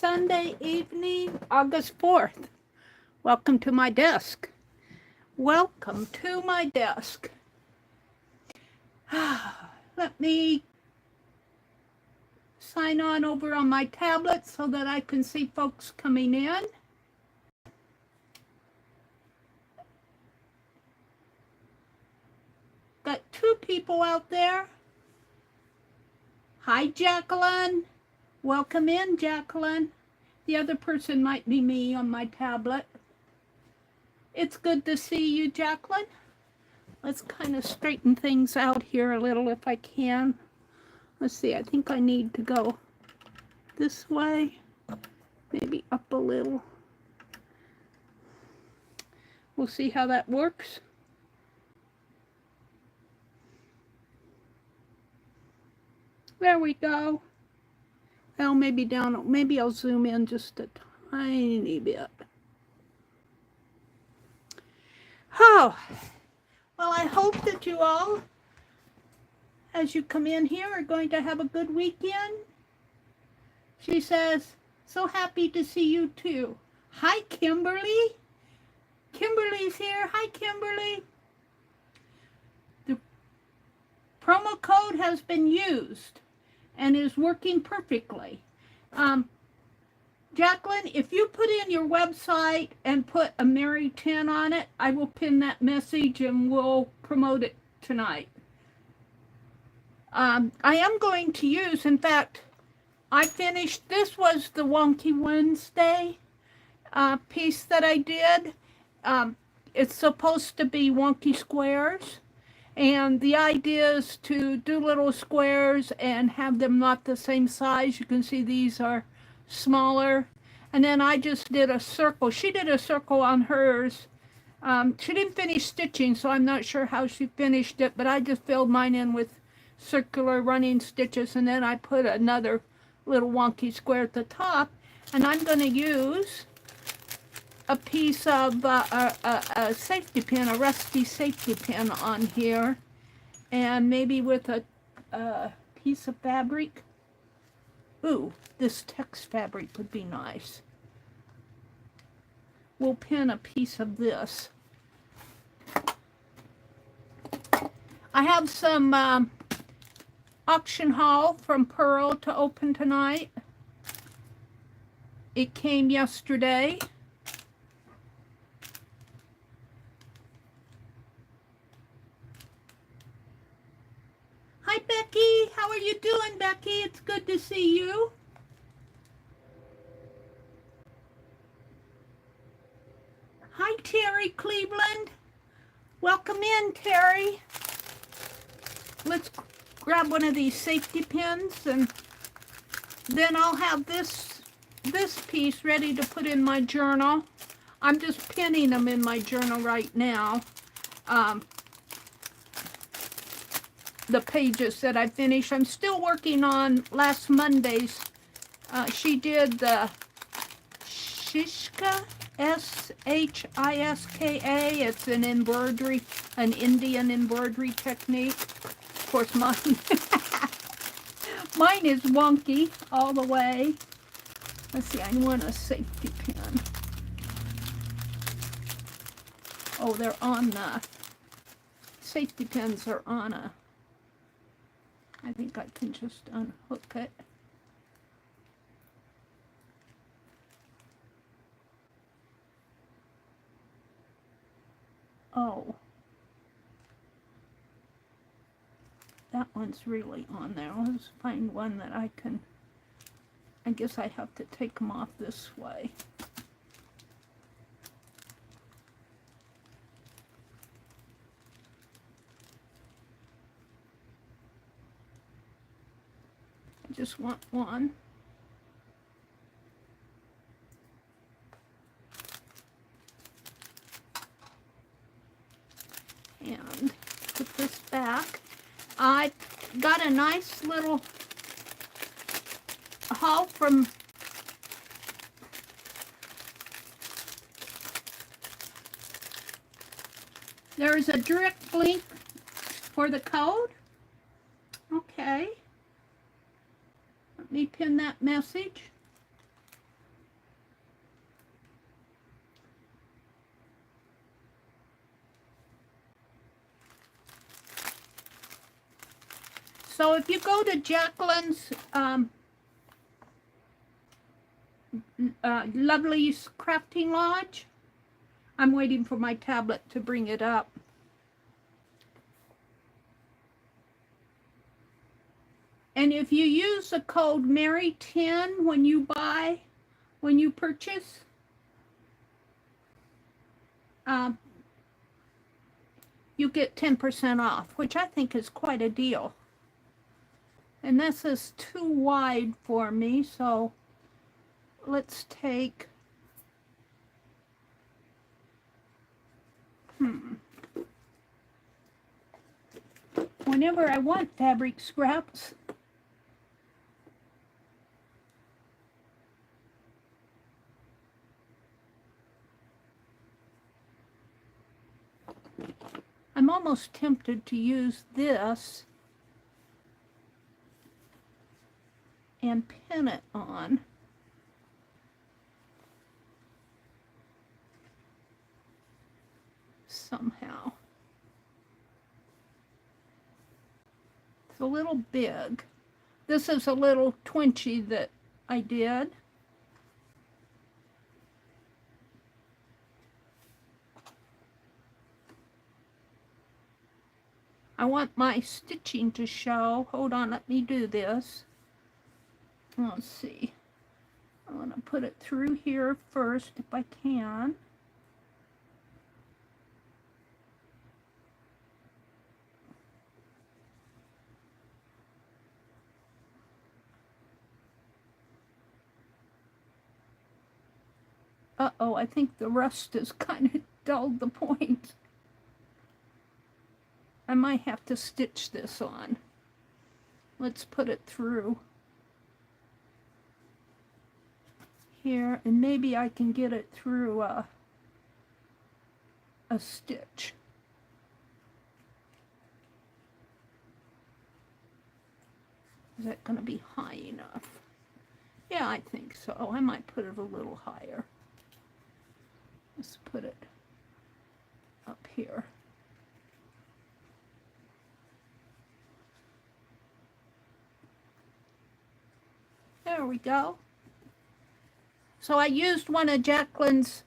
Sunday evening, August 4th. Welcome to my desk. Welcome to my desk. Let me sign on over on my tablet so that I can see folks coming in. Got two people out there. Hi, Jacqueline. Welcome in, Jacqueline. The other person might be me on my tablet. It's good to see you, Jacqueline. Let's kind of straighten things out here a little if I can. Let's see, I think I need to go this way, maybe up a little. We'll see how that works. There we go. Well, maybe down, maybe I'll zoom in just a tiny bit. Oh, well, I hope that you all, as you come in here, are going to have a good weekend. She says, so happy to see you too. Hi, Kimberly. Kimberly's here. Hi, Kimberly. The promo code has been used and is working perfectly. Jacqueline, if you put in your website and put a Meri 10 on it, I will pin that message and we'll promote it tonight. I am going to use, in fact, I finished, this was the Wonky Wednesday piece that I did. It's supposed to be wonky squares. And the idea is to do little squares and have them not the same size. You can see these are smaller. And then I just did a circle. She did a circle on hers. She didn't finish stitching, so I'm not sure how she finished it, but I just filled mine in with circular running stitches, and then I put another little wonky square at the top. And I'm going to use a piece of a safety pin, a rusty safety pin on here, and maybe with a piece of fabric. Ooh, this text fabric would be nice. We'll pin a piece of this. I have some auction haul from Pearl to open tonight. It came yesterday. Hi, Becky. How are you doing, Becky? It's good to see you. Hi, Terry Cleveland. Welcome in, Terry. Let's grab one of these safety pins, and then I'll have this piece ready to put in my journal. I'm just pinning them in my journal right now. The pages that I finished. I'm still working on last Monday's. She did the Shiska, S-H-I-S-K-A. It's an embroidery, an Indian embroidery technique. Of course, mine is wonky all the way. Let's see, I want a safety pin. Oh, they're on the, safety pins are on a, I think I can just unhook it. Oh. That one's really on there. Let's find one that I can, I guess I have to take them off this way. I just want one. And put this back. I got a nice little haul from there's a direct link for the code. Okay. Let me pin that message. So if you go to Jacqueline's Lovely Crafting Lodge, I'm waiting for my tablet to bring it up. And if you use the code Meri10 when you purchase, you get 10% off, which I think is quite a deal. And this is too wide for me, so let's take, whenever I want fabric scraps, I'm almost tempted to use this and pin it on. Somehow. It's a little big. This is a little twinchy that I did. I want my stitching to show. Hold on, let me do this. Let's see. I want to put it through here first if I can. Uh-oh, I think the rust has kind of dulled the point. I might have to stitch this on. Let's put it through here, and maybe I can get it through a stitch. Is that going to be high enough? Yeah, I think so. I might put it a little higher. Let's put it up here. There we go. So I used one of Jacqueline's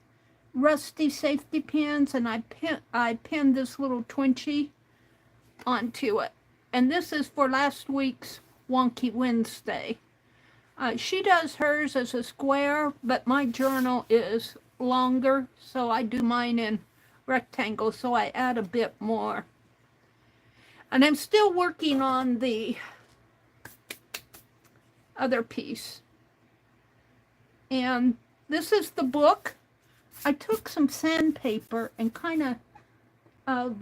rusty safety pins, and I pinned this little twinchy onto it. And this is for last week's Wonky Wednesday. She does hers as a square, but my journal is longer, so I do mine in rectangle, so I add a bit more. And I'm still working on the other piece. And this is the book. I took some sandpaper and kind of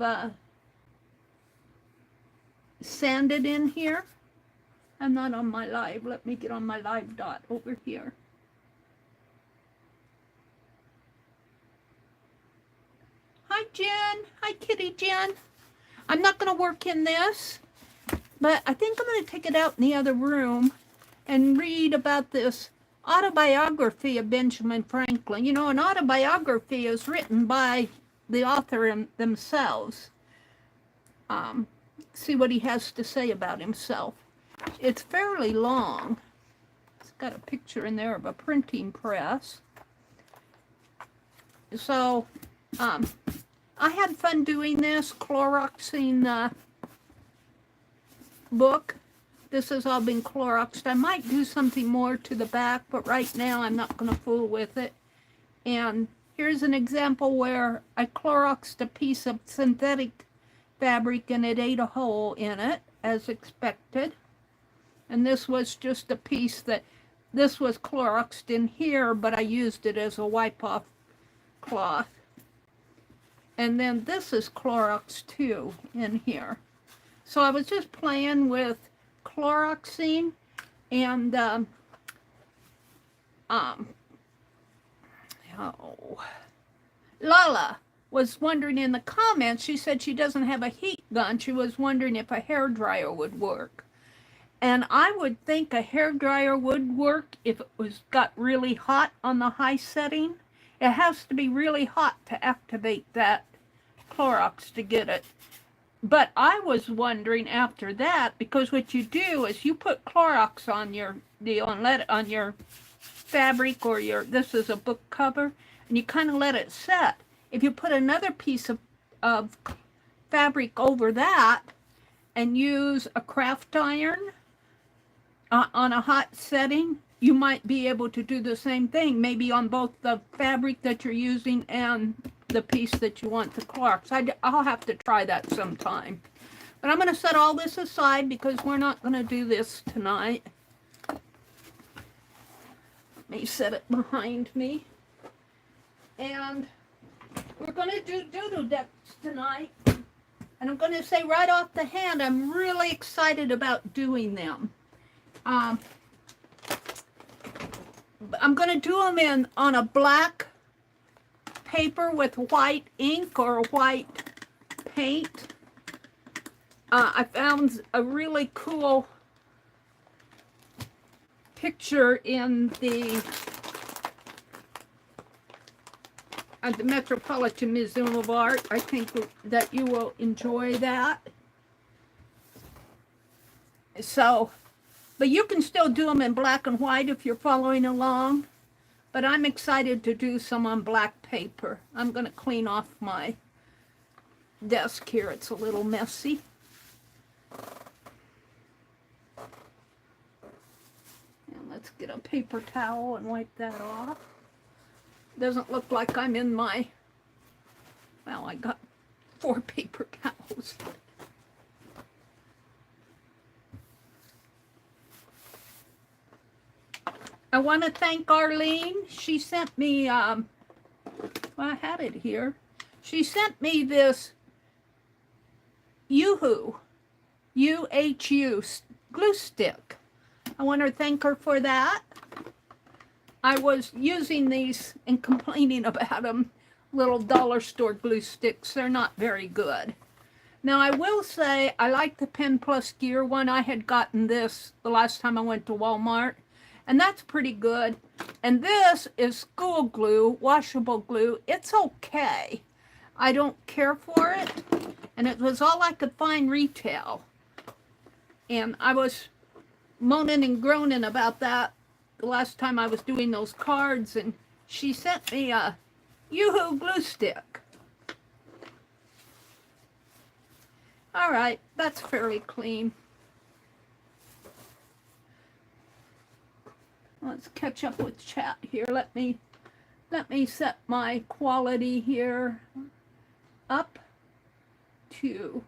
sanded in here. I'm not on my live. Let me get on my live dot over here. Hi, Jen. Hi, Kitty Jen. I'm not going to work in this, but I think I'm going to take it out in the other room and read about this autobiography of Benjamin Franklin. You know, an autobiography is written by the author themselves. See what he has to say about himself. It's fairly long. It's got a picture in there of a printing press. So, I had fun doing this, Cloroxing the book. This has all been Cloroxed. I might do something more to the back, but right now I'm not going to fool with it. And here's an example where I Cloroxed a piece of synthetic fabric and it ate a hole in it, as expected. And this was just a piece that, this was Cloroxed in here, but I used it as a wipe-off cloth. And then this is Clorox too in here. So I was just playing with Cloroxing, and Lala was wondering in the comments, she said she doesn't have a heat gun. She was wondering if a hairdryer would work. And I would think a hairdryer would work if it got really hot on the high setting. It has to be really hot to activate that Clorox to get it. But I was wondering after that, because what you do is you put Clorox on your deal and let it on your fabric or your, this is a book cover, and you kind of let it set. If you put another piece of fabric over that and use a craft iron on a hot setting, you might be able to do the same thing, maybe on both the fabric that you're using and the piece that you want to Clorox. I'll have to try that sometime. But I'm going to set all this aside because we're not going to do this tonight. Let me set it behind me. And we're going to do doodle decks tonight. And I'm going to say right off the hand, I'm really excited about doing them. I'm going to do them on a black paper with white ink or white paint. I found a really cool picture in the Metropolitan Museum of Art. I think that you will enjoy that. So, but you can still do them in black and white if you're following along. But I'm excited to do some on black paper. I'm going to clean off my desk here. It's a little messy. And let's get a paper towel and wipe that off. Doesn't look like I'm in my, well, I got 4 paper towels. I want to thank Arlene. She sent me, well, I had it here. She sent me this UHU glue stick. I want to thank her for that. I was using these and complaining about them, little dollar store glue sticks. They're not very good. Now, I will say I like the Pen Plus Gear one. I had gotten this the last time I went to Walmart. And that's pretty good. And this is school glue, washable glue. It's okay. I don't care for it. And it was all I could find retail. And I was moaning and groaning about that the last time I was doing those cards. And she sent me a UHU glue stick. All right, that's fairly clean. Let's catch up with chat here. Let me set my quality here up to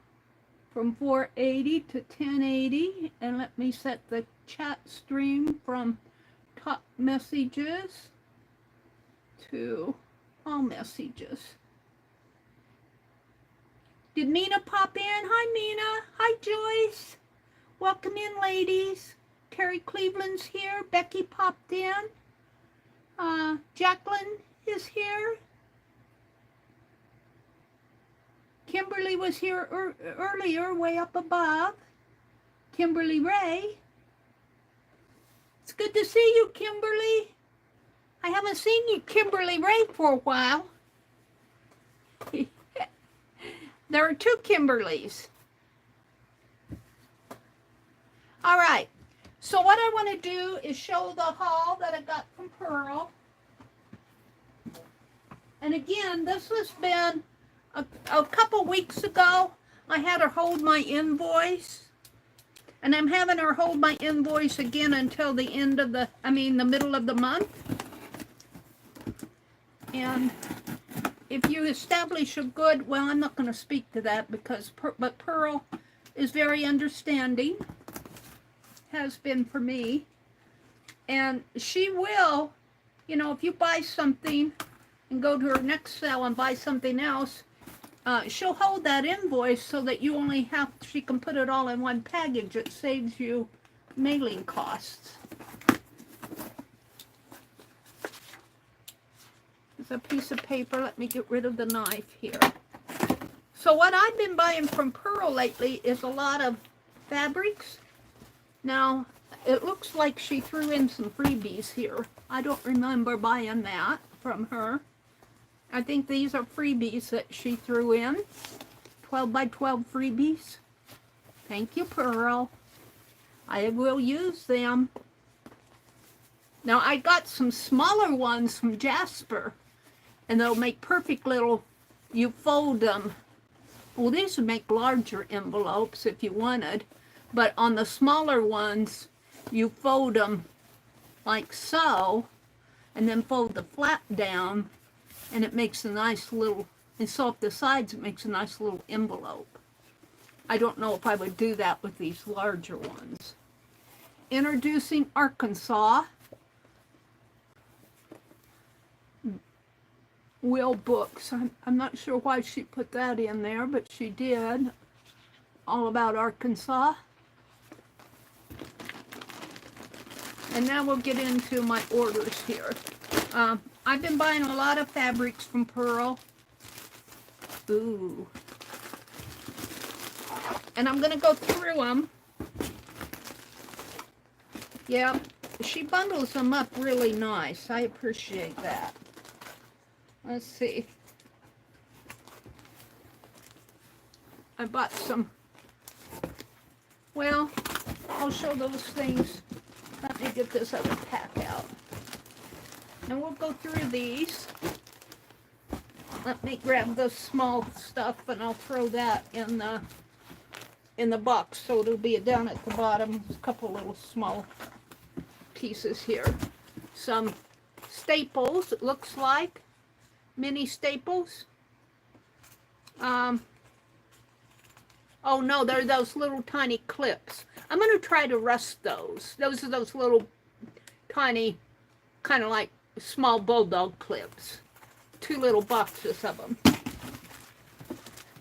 from 480 to 1080, and let me set the chat stream from top messages to all messages. Did Mina pop in? Hi, Mina. Hi, Joyce. Welcome in, ladies. Terry Cleveland's here. Becky popped in. Jacqueline is here. Kimberly was here earlier, way up above. Kimberly Ray. It's good to see you, Kimberly. I haven't seen you, Kimberly Ray, for a while. There are 2 Kimberlys. All right. So what I want to do is show the haul that I got from Pearl. And again, this has been a couple weeks ago. I had her hold my invoice. And I'm having her hold my invoice again until the end of the middle of the month. And if you establish a good, well, I'm not going to speak to that because, but Pearl is very understanding. Has been for me, and she will, you know, if you buy something and go to her next sale and buy something else, she'll hold that invoice so that you only have, she can put it all in one package. It saves you mailing costs. There's a piece of paper. Let me get rid of the knife here. So what I've been buying from Pearl lately is a lot of fabrics. Now, it looks like she threw in some freebies here. I don't remember buying that from her. I think these are freebies that she threw in. 12 by 12 freebies. Thank you, Pearl. I will use them. Now, I got some smaller ones from Jasper, and they'll make perfect little, you fold them. Well, these would make larger envelopes if you wanted, but on the smaller ones, you fold them like so, and then fold the flap down, and it makes a nice little, and sew up the sides, it makes a nice little envelope. I don't know if I would do that with these larger ones. Introducing Arkansas. Will Books. I'm not sure why she put that in there, but she did. All about Arkansas. And now we'll get into my orders here. I've been buying a lot of fabrics from Pearl. Ooh. And I'm going to go through them. Yeah, she bundles them up really nice. I appreciate that. Let's see. I bought some, well, I'll show those things. Let me get this other pack out. And we'll go through these. Let me grab the small stuff and I'll throw that in the box, so it'll be down at the bottom. There's a couple little small pieces here. Some staples, it looks like. Mini staples. Oh no, they're those little tiny clips. I'm going to try to rust those. Those are those little tiny, kind of like small bulldog clips. 2 little boxes of them.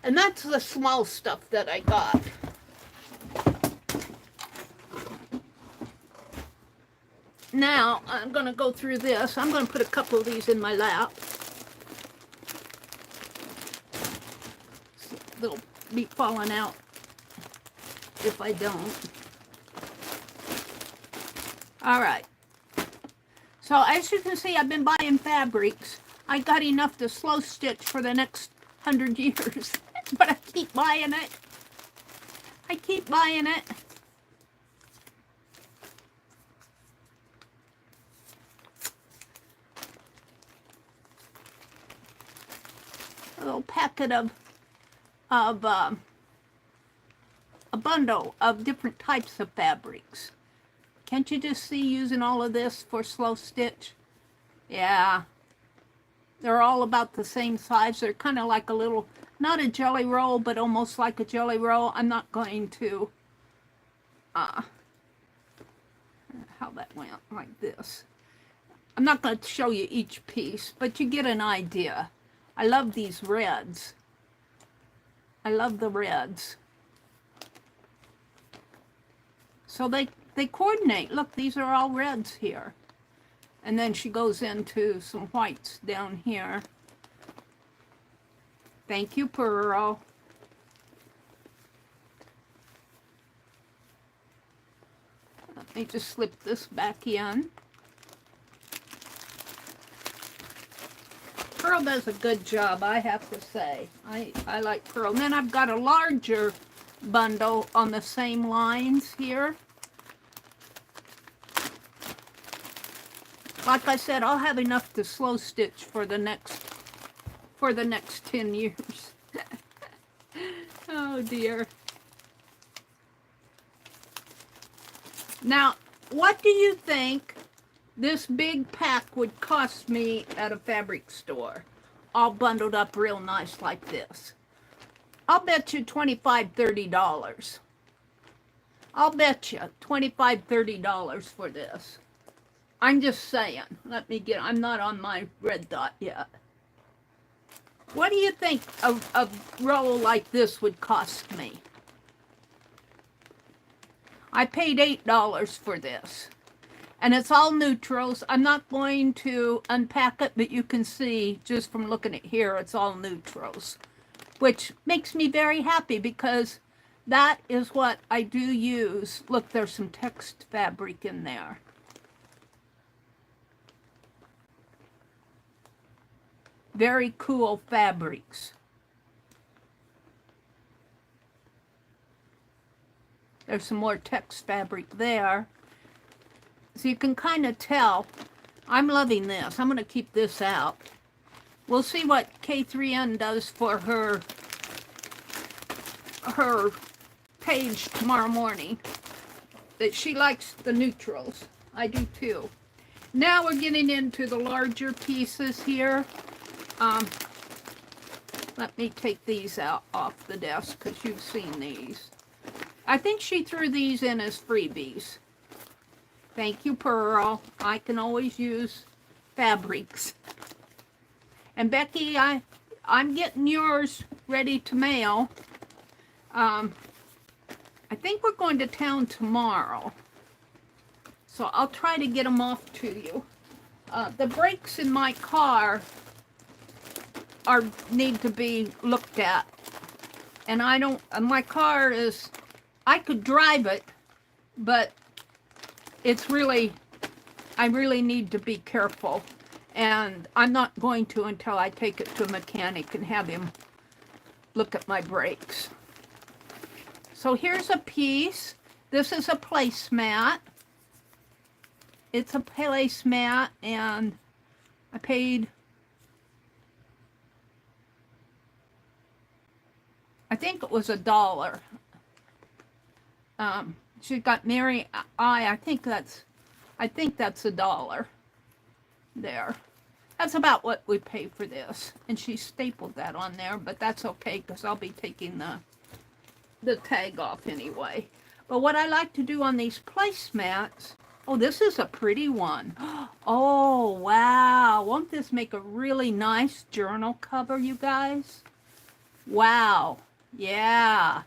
And that's the small stuff that I got. Now, I'm going to go through this. I'm going to put a couple of these in my lap. They'll be falling out if I don't. All right. So as you can see, I've been buying fabrics. I got enough to slow stitch for the next 100 years. But I keep buying it. I keep buying it. A little packet of a bundle of different types of fabrics. Can't you just see using all of this for slow stitch? Yeah. They're all about the same size. They're kind of like a little, not a jelly roll, but almost like a jelly roll. I'm not going to, how that went, like this. I'm not going to show you each piece, but you get an idea. I love these reds. I love the reds. So they coordinate. Look, these are all reds here. And then she goes into some whites down here. Thank you, Pearl. Let me just slip this back in. Pearl does a good job, I have to say. I like Pearl. And then I've got a larger bundle on the same lines here. Like I said, I'll have enough to slow stitch for the next 10 years. Oh dear. Now, what do you think this big pack would cost me at a fabric store? All bundled up real nice like this. I'll bet you $25, $30. I'll bet you $25, $30 for this. I'm just saying. Let me get, I'm not on my red dot yet. What do you think a roll like this would cost me? I paid $8 for this. And it's all neutrals. I'm not going to unpack it, but you can see just from looking at here, it's all neutrals. Which makes me very happy because that is what I do use. Look, there's some text fabric in there. Very cool fabrics. There's some more text fabric there. So you can kind of tell. I'm loving this. I'm going to keep this out. We'll see what K3N does for her page tomorrow morning. That she likes the neutrals. I do too. Now we're getting into the larger pieces here. Let me take these out off the desk because you've seen these. I think she threw these in as freebies. Thank you, Pearl. I can always use fabrics. And Becky, I'm getting yours ready to mail. I think we're going to town tomorrow. So I'll try to get them off to you. The brakes in my car need to be looked at. And my car is, I could drive it, but it's really, I really need to be careful. And I'm not going to until I take it to a mechanic and have him look at my brakes. So here's a piece. This is a placemat. It's a placemat, and I paid, I think it was $1. She's got Meri, I think that's $1 there. That's about what we pay for this. And she stapled that on there, but that's okay because I'll be taking the tag off anyway. But what I like to do on these placemats, oh, this is a pretty one. Oh, wow. Won't this make a really nice journal cover, you guys? Wow. Yeah.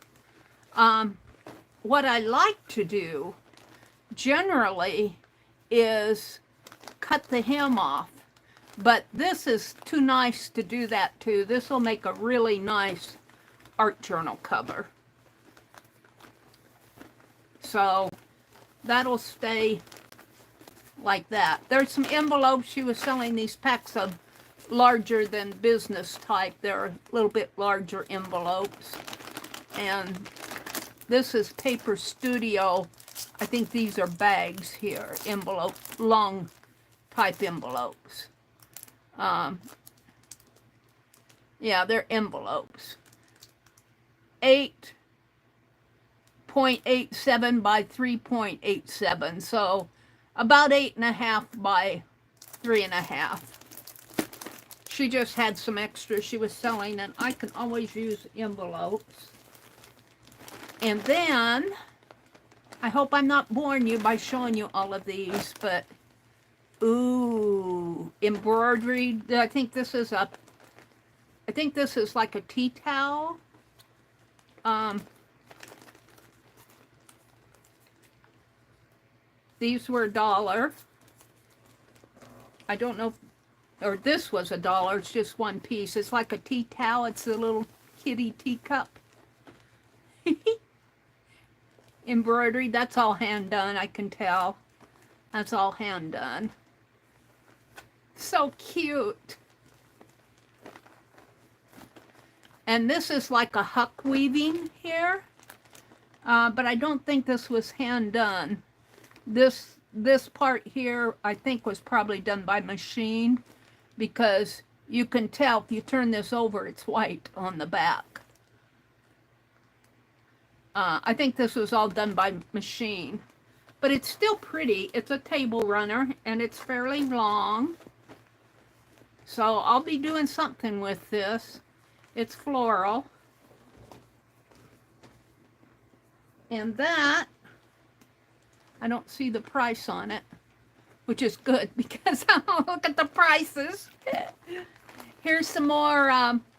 What I like to do generally is cut the hem off, but this is too nice to do that too. This will make a really nice art journal cover. So that'll stay like that. There's some envelopes. She was selling these packs of larger than business type. They're a little bit larger envelopes. And this is Paper Studio. I think these are bags here, envelope, long type envelopes. Yeah, they're envelopes. 8.87 by 3.87, so about 8.5 by 3.5. She just had some extra she was selling, and I can always use envelopes. And then, I hope I'm not boring you by showing you all of these, but, ooh, embroidery. I think this is like a tea towel. These were $1. I don't know, or this was $1. It's just one piece. It's like a tea towel. It's a little kitty teacup. Embroidery, that's all hand done, I can tell. That's all hand done. So cute. And this is like a huck weaving here. But I don't think this was hand done. This part here, I think, was probably done by machine, because you can tell if you turn this over, it's white on the back. I think this was all done by machine, but it's still pretty. It's a table runner, and it's fairly long. So I'll be doing something with this. It's floral. And that, I don't see the price on it, which is good because I'll look at the prices. Here's some more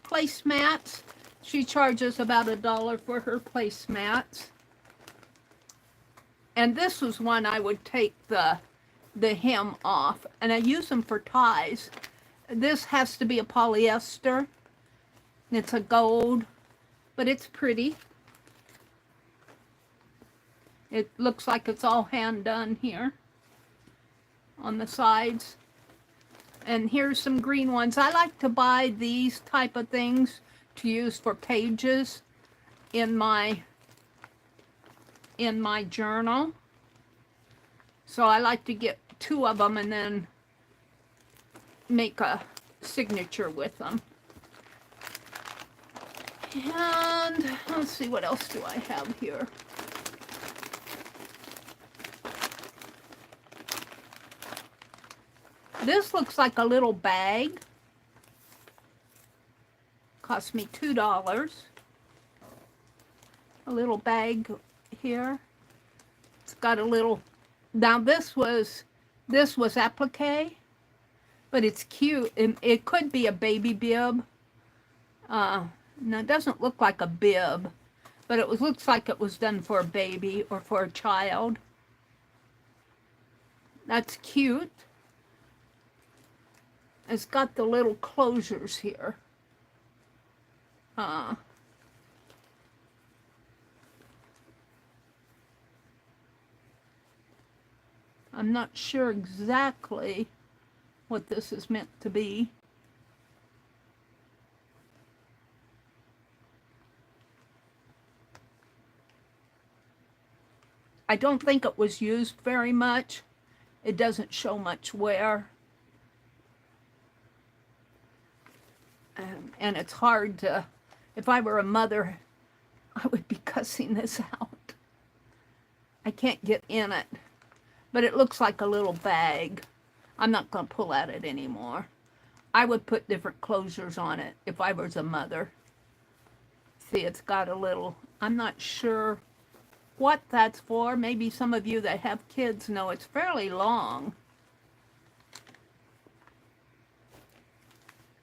placemats. She charges about $1 for her placemats. And this was one I would take the hem off, and I use them for ties. This has to be a polyester. It's a gold, but it's pretty. It looks like it's all hand done here on the sides. And here's some green ones. I like to buy these type of things to use for pages in my in my journal. So I like to get 2 of them and then make a signature with them. And let's see, what else do I have here? This looks like a little bag. Cost me $2. A little bag here. It's got a little, now this was applique, but it's cute. It could be a baby bib. No, it doesn't look like a bib, but it looks like it was done for a baby or for a child. That's cute. It's got the little closures here. I'm not sure exactly what this is meant to be. I don't think it was used very much. It doesn't show much wear. And it's hard to, if I were a mother, I would be cussing this out. I can't get in it. But it looks like a little bag. I'm not going to pull at it anymore. I would put different closures on it if I was a mother. See, it's got a little, I'm not sure what that's for. Maybe some of you that have kids know it's fairly long.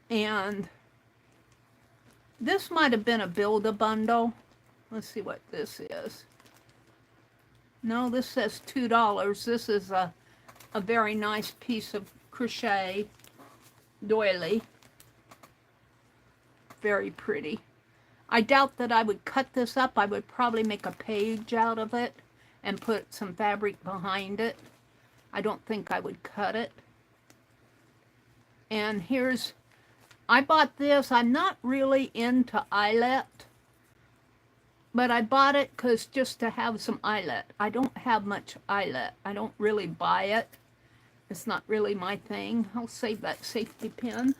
And this might have been a build-a-bundle. Let's see what this is. No, this says $2. This is a very nice piece of crochet doily. Very pretty. I doubt that I would cut this up. I would probably make a page out of it and put some fabric behind it. I don't think I would cut it. And here's, I bought this. I'm not really into eyelet, but I bought it because just to have some eyelet. I don't have much eyelet. I don't really buy it. It's not really my thing. I'll save that safety pin.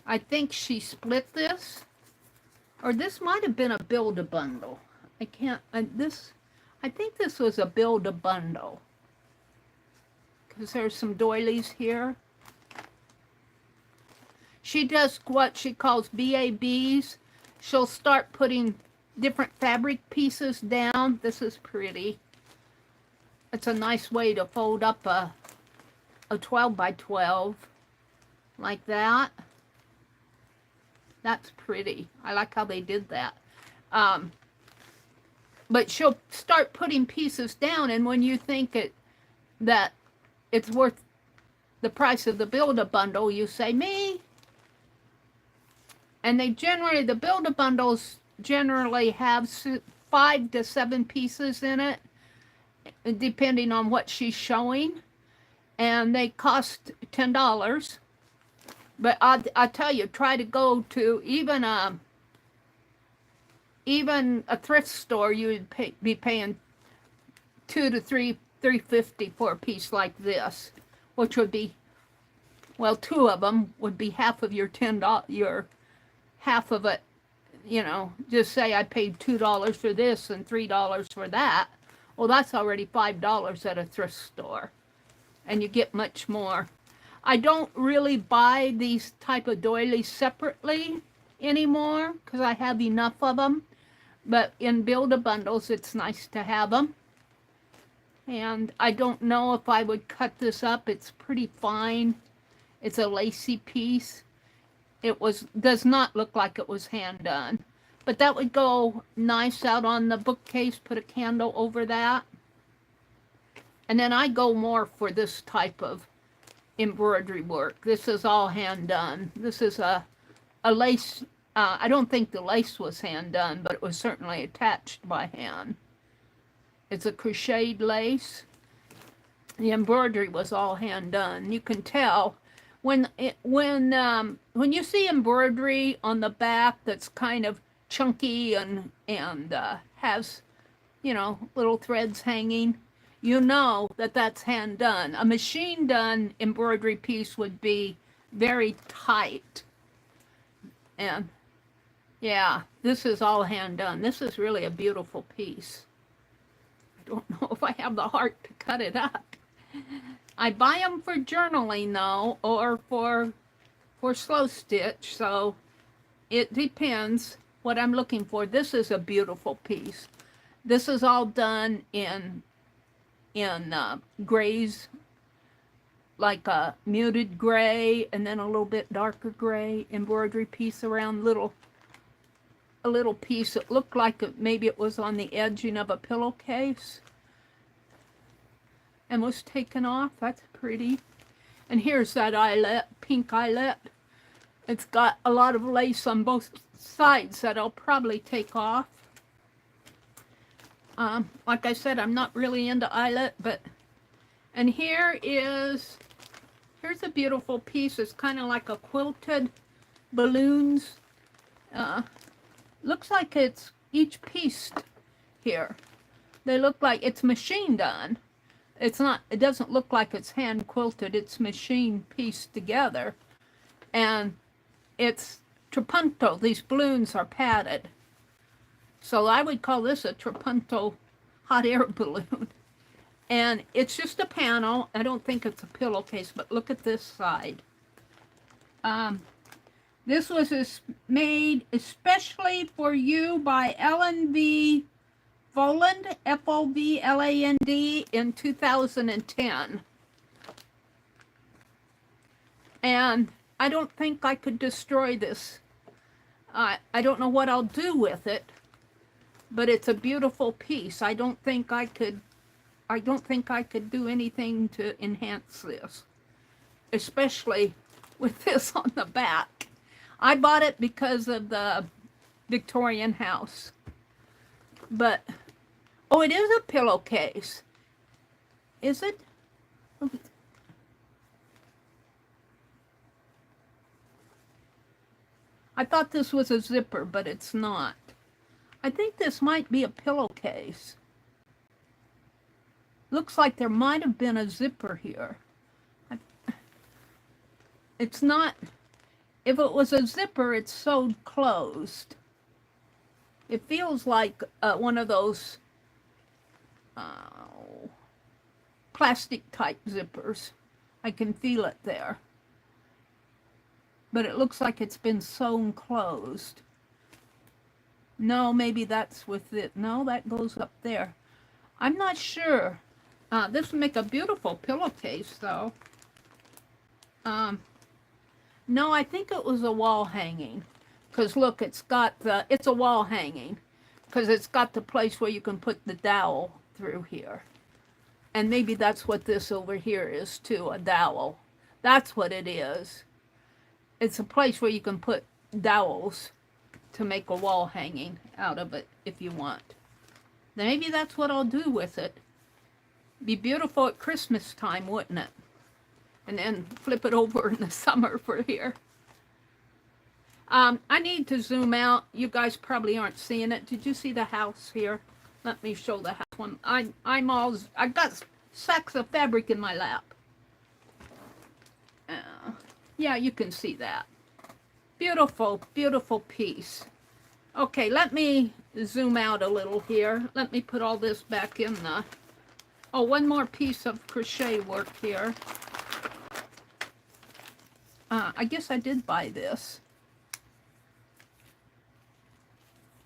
I think she split this. Or this might have been a build-a-bundle. I can't, I think this was a build-a-bundle. Because there's some doilies here. She does what she calls BABs. She'll start putting different fabric pieces down. This is pretty. It's a nice way to fold up a 12 by 12 like that. That's pretty. I like how they did that. But she'll start putting pieces down, and when you think that it's worth the price of the build-a-bundle, you say, me. And they generally, the build-a-bundles generally have 5 to 7 pieces in it, depending on what she's showing. And they cost $10. But I tell you, try to go to even a thrift store. You would be paying $2 to $3.50 for a piece like this, which would be, well, 2 of them would be half of your $10. Your half of it, you know. Just say I paid $2 for this and $3 for that. Well, that's already $5 at a thrift store, and you get much more. I don't really buy these type of doilies separately anymore because I have enough of them. But in build-a-bundles, it's nice to have them. And I don't know if I would cut this up. It's pretty fine. It's a lacy piece. It does not look like it was hand done. But that would go nice out on the bookcase. Put a candle over that. And then I go more for this type of embroidery work. This is all hand done. This is a lace. I don't think the lace was hand done, but it was certainly attached by hand. It's a crocheted lace. The embroidery was all hand done. You can tell when you see embroidery on the back that's kind of chunky and has you know, little threads hanging, you know that that's hand done. A machine done embroidery piece would be very tight. And yeah, this is all hand done. This is really a beautiful piece. I don't know if I have the heart to cut it up. I buy them for journaling though, or for slow stitch, so it depends what I'm looking for. This is a beautiful piece. This is all done in grays, like a muted gray and then a little bit darker gray embroidery piece around a little piece. It looked like maybe it was on the edging of a pillowcase and was taken off. That's pretty. And here's that eyelet, pink eyelet. It's got a lot of lace on both sides that I'll probably take off. Like I said, I'm not really into eyelet, but, and here's a beautiful piece. It's kind of like a quilted balloons. Looks like it's each piece here. They look like it's machine done. It's not, it doesn't look like it's hand quilted. It's machine pieced together. And it's trapunto. These balloons are padded. So I would call this a trapunto hot air balloon. And it's just a panel. I don't think it's a pillowcase, but look at this side. This was made especially for you by Ellen V. Voland, F-O-V-L-A-N-D, in 2010. And I don't think I could destroy this. I don't know what I'll do with it, but it's a beautiful piece. I don't think I could do anything to enhance this, especially with this on the back. I bought it because of the Victorian house. But, oh, it is a pillowcase. Is it? I thought this was a zipper, but it's not. I think this might be a pillowcase. Looks like there might have been a zipper here. It's not. If it was a zipper, it's sewed closed. It feels like one of those plastic type zippers. I can feel it there. But it looks like it's been sewn closed. No, maybe that's with it. No, that goes up there. I'm not sure. This would make a beautiful pillowcase, though. No, I think it was a wall hanging. Because look, it's a wall hanging. Because it's got the place where you can put the dowel through here. And maybe that's what this over here is too, a dowel. That's what it is. It's a place where you can put dowels to make a wall hanging out of it if you want. Maybe that's what I'll do with it. Be beautiful at Christmas time, wouldn't it? And then flip it over in the summer for here. I need to zoom out. You guys probably aren't seeing it. Did you see the house here? Let me show the house one. I've got sacks of fabric in my lap. Yeah, you can see that. Beautiful, beautiful piece. Okay, let me zoom out a little here. Let me put all this back in the... Oh, one more piece of crochet work here. I guess I did buy this.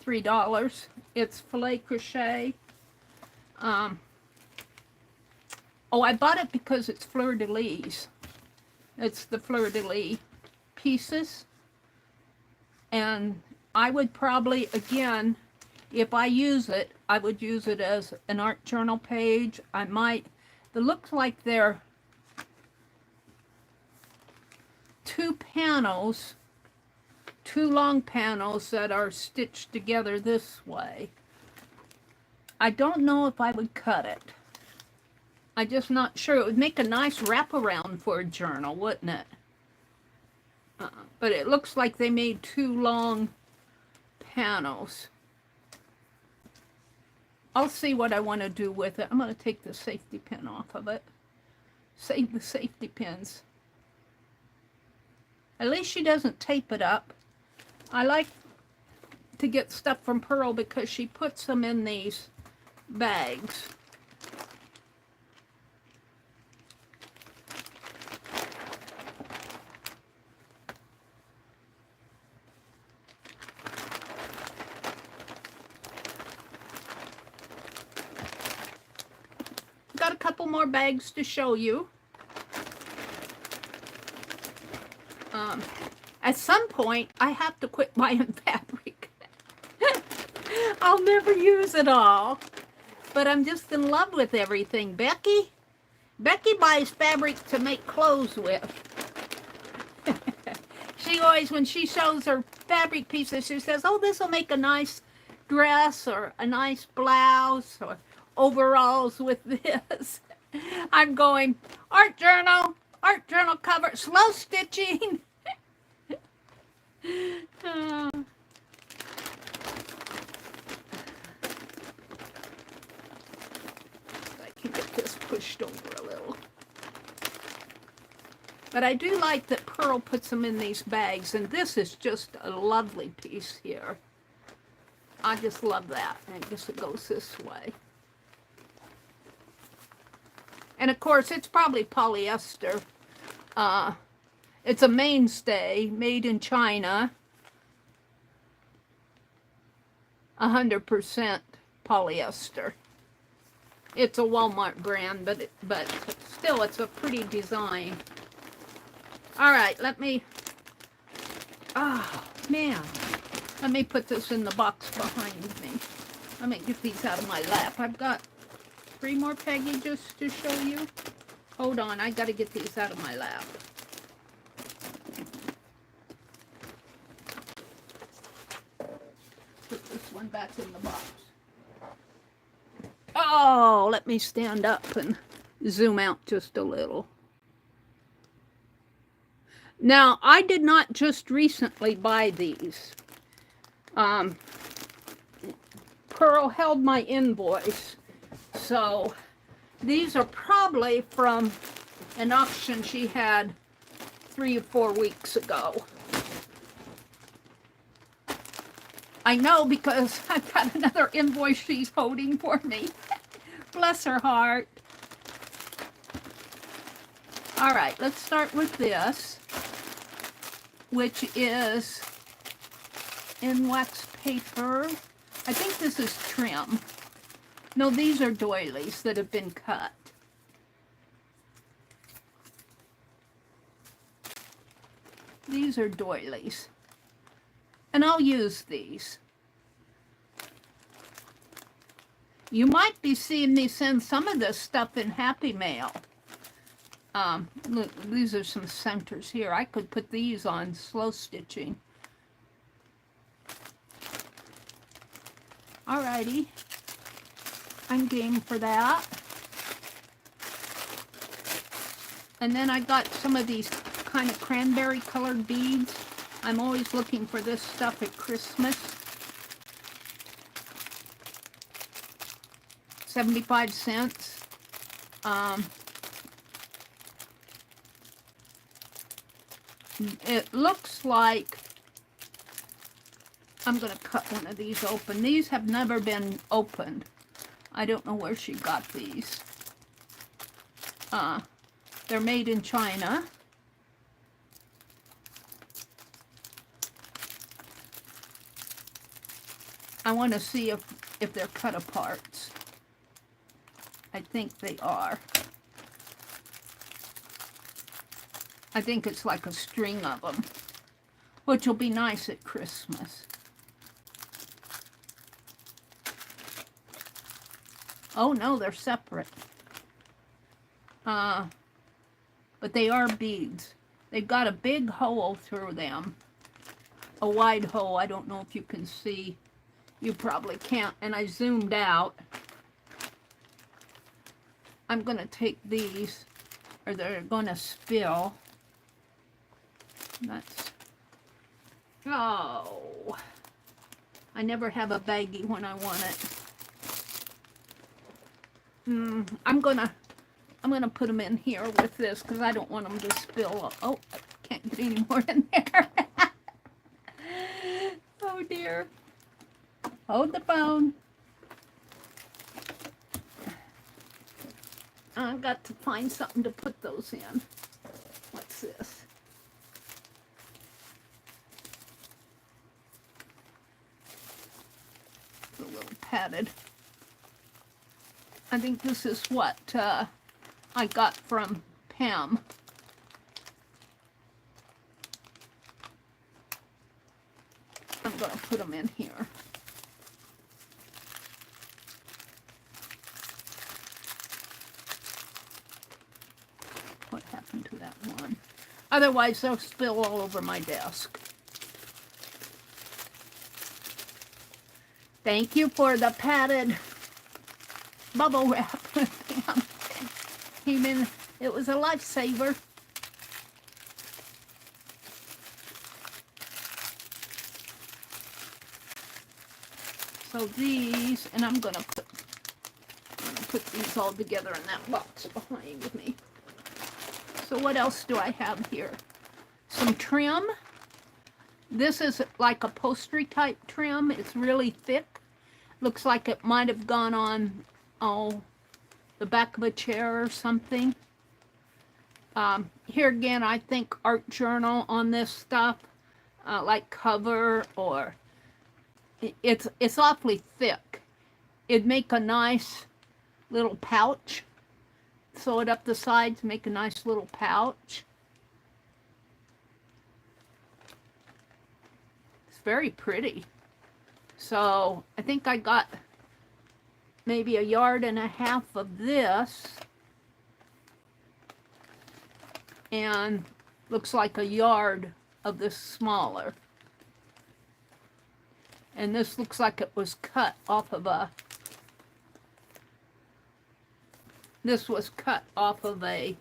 $3. It's filet crochet. Oh, I bought it because it's fleur-de-lis. It's the fleur-de-lis pieces. And I would probably, again, if I use it, I would use it as an art journal page. I might, it looks like they're two panels, two long panels that are stitched together this way. I don't know if I would cut it. I'm just not sure. It would make a nice wraparound for a journal, wouldn't it? But it looks like they made two long panels. I'll see what I want to do with it. I'm going to take the safety pin off of it. Save the safety pins. At least she doesn't tape it up. I like to get stuff from Pearl because she puts them in these bags. Got a couple more bags to show you. At some point, I have to quit buying fabric. I'll never use it all. But I'm just in love with everything. Becky buys fabric to make clothes with. She always, when she shows her fabric pieces, she says, oh, this will make a nice dress or a nice blouse or overalls with this. I'm going, art journal cover, slow stitching. I can get this pushed over a little. But I do like that Pearl puts them in these bags, and this is just a lovely piece here. I just love that. I guess it goes this way. And of course, it's probably polyester. It's a mainstay, made in China. 100% polyester. It's a Walmart brand, but still, it's a pretty design. All right, let me. Oh man, let me put this in the box behind me. Let me get these out of my lap. I've got 3 more packages to show you. Hold on, I got to get these out of my lap. Put this one back in the box. Oh, let me stand up and zoom out just a little. Now, I did not just recently buy these. Pearl held my invoice. So, these are probably from an auction she had 3 or 4 weeks ago. I know because I've got another invoice she's holding for me. Bless her heart. All right, let's start with this, which is in wax paper. I think this is trim. No, these are doilies that have been cut. These are doilies. And I'll use these. You might be seeing me send some of this stuff in Happy Mail. Look, these are some centers here. I could put these on slow stitching. Alrighty. I'm game for that. And then I got some of these kind of cranberry colored beads. I'm always looking for this stuff at Christmas. 75 cents. It looks like I'm going to cut one of these open. These have never been opened. I don't know where she got these. They're made in China. I want to see if they're cut apart. I think they are. I think it's like a string of them, which will be nice at Christmas. Oh no, they're separate. But they are beads. They've got a big hole through them. A wide hole. I don't know if you can see. You probably can't. And I zoomed out. I'm going to take these, or they're going to spill. That's... Oh. I never have a baggie when I want it. I'm gonna put them in here with this because I don't want them to spill. Oh, I can't get any more in there. Oh dear. Hold the phone. I've got to find something to put those in. What's this? It's a little padded. I think this is what I got from Pam. I'm going to put them in here. What happened to that one? Otherwise, they'll spill all over my desk. Thank you for the padded bubble wrap. Came in, it was a lifesaver. So these, and I'm gonna put these all together in that box behind me. So what else do I have here? Some trim. This is like a upholstery type trim. It's really thick. Looks like it might have gone on, the back of a chair or something. Here again, I think art journal on this stuff, like cover, or it's awfully thick. It'd make a nice little pouch. Sew it up the sides, make a nice little pouch. It's very pretty. So I think I got maybe 1.5 yards of this, and looks like 1 yard of this smaller. And this looks like it was cut off of a, this was cut off of a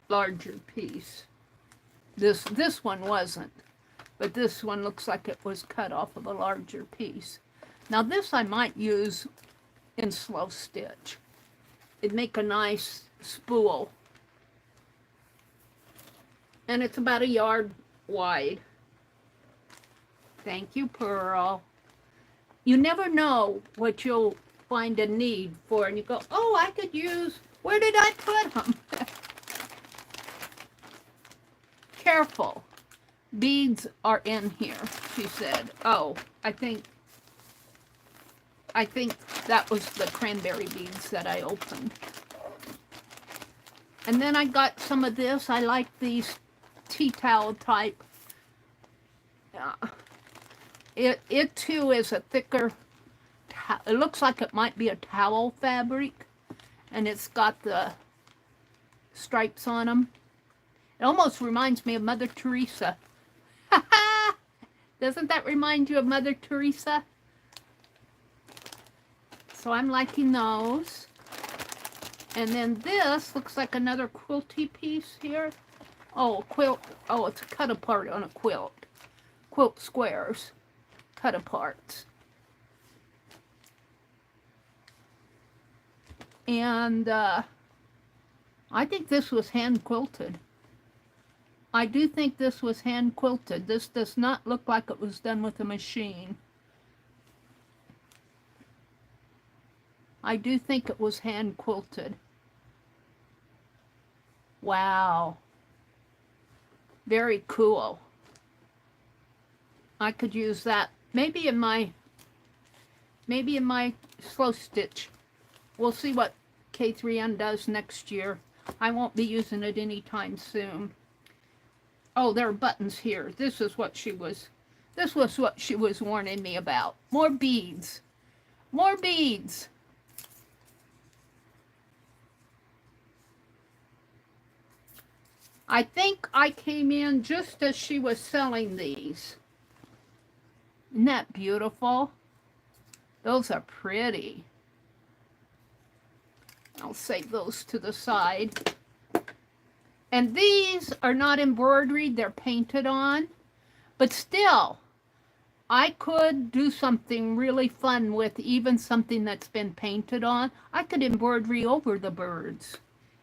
larger piece. This one wasn't, but this one looks like it was cut off of a larger piece. Now this I might use in slow stitch. It'd make a nice spool. And it's about 1 yard wide. Thank you, Pearl. You never know what you'll find a need for, and you go, oh, I could use, where did I put them? Careful. Beads are in here, she said. Oh, I think that was the cranberry beads that I opened. And then I got some of this. I like these tea towel type. It too is a thicker, it looks like it might be a towel fabric, and it's got the stripes on them. It almost reminds me of Mother Teresa. Doesn't that remind you of Mother Teresa? So I'm liking those. And then this looks like another quilty piece here. Oh, quilt. Oh, it's cut apart on a quilt. Quilt squares. Cut apart. And I think this was hand quilted. I do think this was hand quilted. This does not look like it was done with a machine. I do think it was hand quilted. Wow. Very cool. I could use that maybe in my slow stitch. We'll see what K3N does next year. I won't be using it anytime soon. Oh, there are buttons here. This was what she was warning me about. More beads. More beads. I think I came in just as she was selling these. Isn't that beautiful? Those are pretty. I'll save those to the side. And these are not embroidered, they're painted on. But still, I could do something really fun with even something that's been painted on. I could embroidery over the birds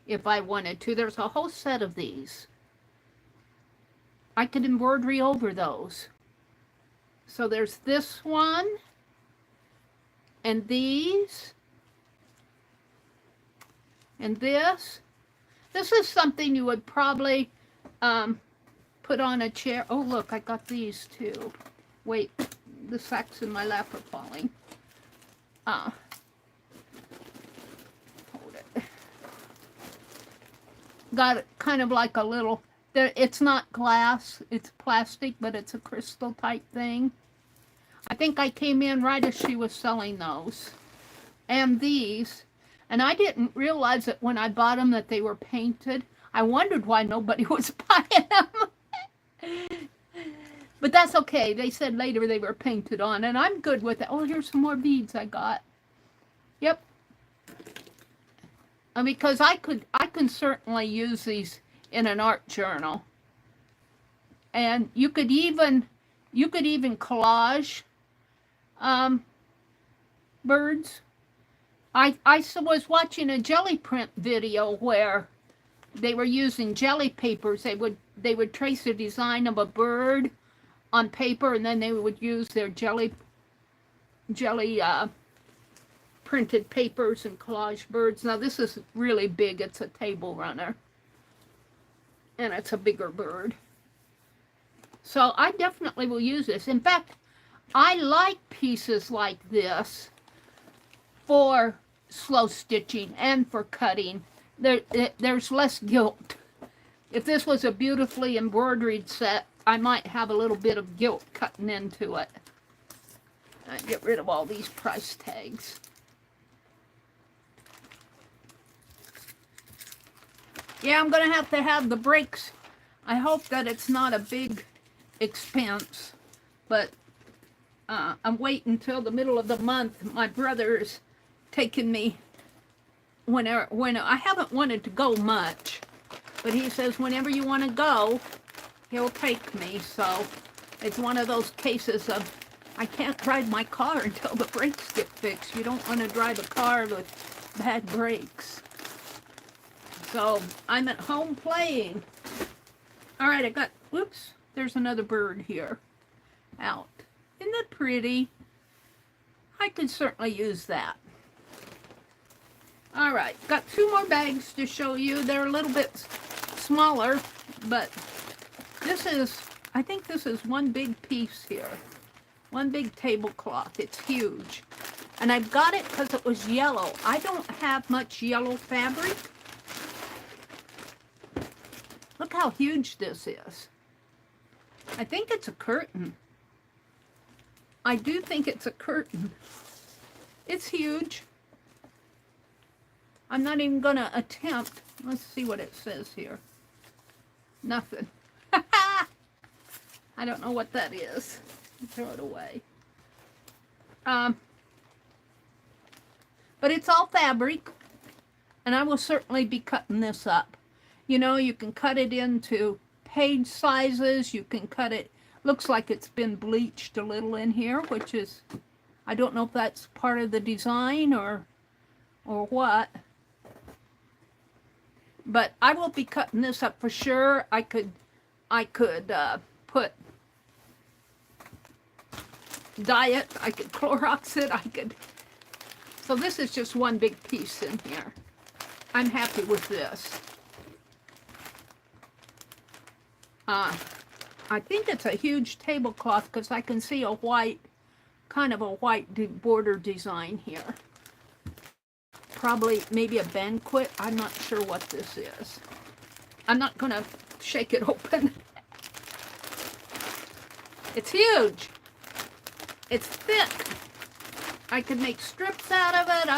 if I wanted to. There's a whole set of these. I could embroidery over those. So there's this one and these and this. This is something you would probably put on a chair. Oh, look, I got these too. Wait, the sacks in my lap are falling. Hold it. Got it kind of like a little, it's not glass, it's plastic, but it's a crystal type thing. I think I came in right as she was selling those. And these. And I didn't realize that when I bought them that they were painted. I wondered why nobody was buying them. But that's okay. They said later they were painted on, and I'm good with it. Oh, here's some more beads I got. Yep. Because I can certainly use these in an art journal. And you could even collage birds. I was watching a jelly print video where they were using jelly papers. They would trace the design of a bird on paper, and then they would use their jelly printed papers and collage birds. Now this is really big. It's a table runner, and it's a bigger bird. So I definitely will use this. In fact, I like pieces like this for slow stitching and for cutting. There's less guilt. If this was a beautifully embroidered set, I might have a little bit of guilt cutting into it. I get rid of all these price tags. Yeah, I'm going to have the breaks. I hope that it's not a big expense, but I'm waiting until the middle of the month. My brother's taking me when I haven't wanted to go much, but he says whenever you want to go, he'll take me. So it's one of those cases of I can't drive my car until the brakes get fixed. You don't want to drive a car with bad brakes. So I'm at home playing. All right, I got, whoops, there's another bird here out. Isn't that pretty? I could certainly use that. All right, got two more bags to show you. They're a little bit smaller, but this is, I think this is one big piece here. One big tablecloth. It's huge. And I've got it because it was yellow. I don't have much yellow fabric. Look how huge this is. I think it's a curtain. I do think it's a curtain. It's huge. I'm not even going to attempt. Let's see what it says here. Nothing. I don't know what that is. Throw it away. But it's all fabric. And I will certainly be cutting this up. You know, you can cut it into page sizes. You can cut it. Looks like it's been bleached a little in here, which is, I don't know if that's part of the design or what. But I will be cutting this up for sure. I could put dye it. I could Clorox it. I could. So this is just one big piece in here. I'm happy with this. I think it's a huge tablecloth because I can see a white, kind of a white border design here. Probably maybe a banquet. I'm not sure what this is. I'm not going to shake it open. It's huge. It's thick. I could make strips out of it.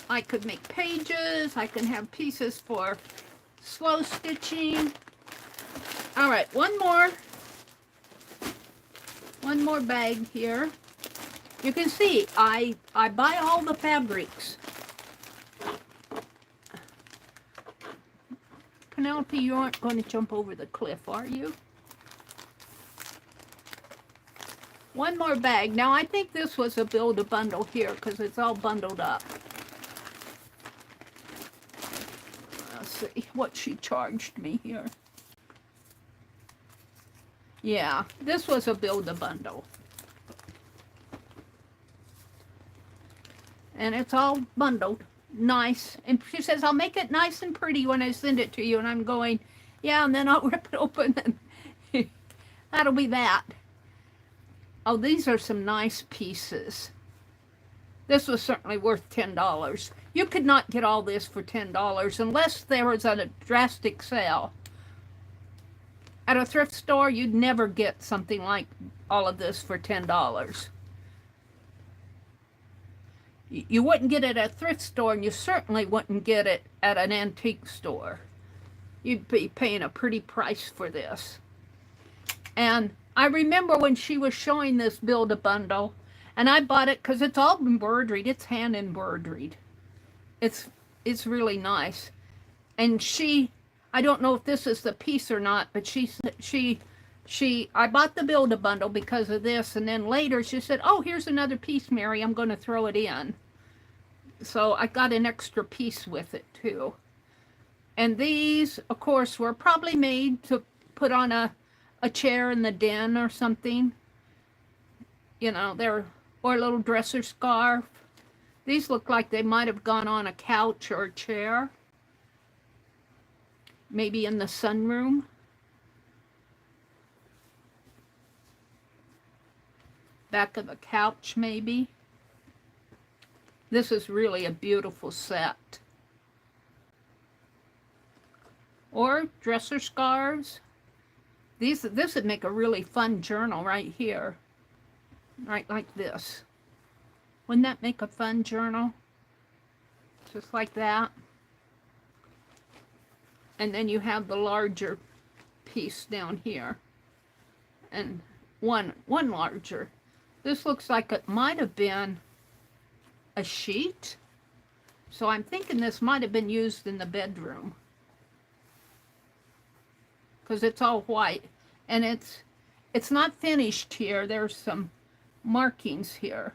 I could make pages. I can have pieces for slow stitching. All right, one more bag here. You can see I buy all the fabrics. Penelope, you aren't going to jump over the cliff, are you? One more bag. Now, I think this was a build-a-bundle here because it's all bundled up. Let's see what she charged me here. Yeah, this was a build-a-bundle. And it's all bundled. Nice. And she says, I'll make it nice and pretty when I send it to you. And I'm going, yeah, and then I'll rip it open and that'll be that. Oh, these are some nice pieces. This was certainly worth $10. You could not get all this for $10 unless there was a drastic sale. At a thrift store, you'd never get something like all of this for $10. You wouldn't get it at a thrift store, and you certainly wouldn't get it at an antique store. You'd be paying a pretty price for this. And I remember when she was showing this build-a-bundle, and I bought it because it's all embroidered. It's hand embroidered. It's really nice. And I don't know if this is the piece or not, but I bought the build-a-bundle because of this, and then later she said, oh, here's another piece, Meri. I'm going to throw it in. So I got an extra piece with it, too. And these, of course, were probably made to put on a chair in the den or something. You know, or a little dresser scarf. These look like they might have gone on a couch or a chair. Maybe in the sunroom. Back of a couch, maybe. This is really a beautiful set. Or dresser scarves. This would make a really fun journal right here. Right like this. Wouldn't that make a fun journal? Just like that. And then you have the larger piece down here. And one larger. This looks like it might have been a sheet. So I'm thinking this might have been used in the bedroom. Because it's all white. And it's not finished here. There's some markings here.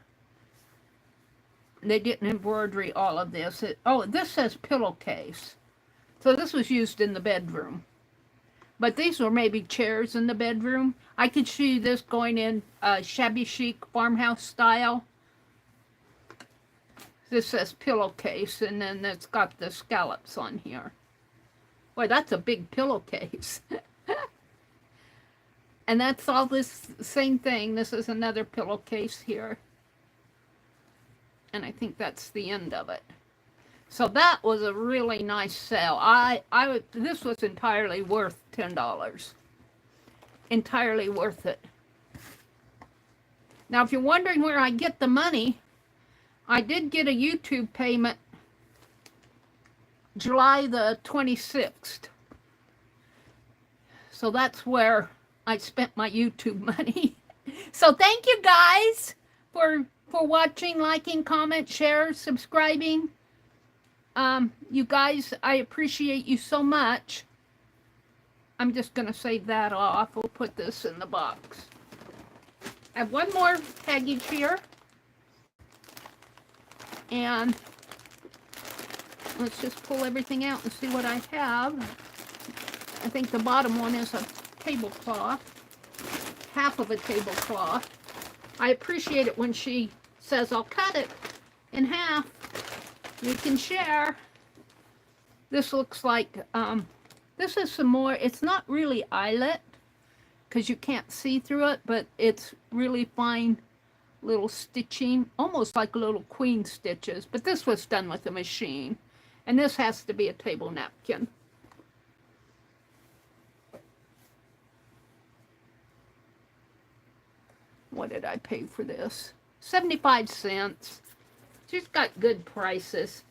They didn't embroider all of this. This says pillowcase. So this was used in the bedroom. But these were maybe chairs in the bedroom. I could see this going in shabby chic farmhouse style. This says pillowcase, and then it's got the scallops on here. Boy, that's a big pillowcase. And that's all this same thing. This is another pillowcase here. And I think that's the end of it. So that was a really nice sale. This was entirely worth $10. Entirely worth it. Now, if you're wondering where I get the money, I did get a YouTube payment July the 26th. So that's where I spent my YouTube money. So thank you guys for watching, liking, comment, share, subscribing. You guys, I appreciate you so much. I'm just going to save that off. We'll put this in the box. I have one more package here. And let's just pull everything out and see what I have. I think the bottom one is a tablecloth. Half of a tablecloth. I appreciate it when she says, I'll cut it in half. You can share. This looks like, this is some more, it's not really eyelet, because you can't see through it, but it's really fine little stitching, almost like little queen stitches, but this was done with a machine. And this has to be a table napkin. What did I pay for this? 75 cents. She's got good prices.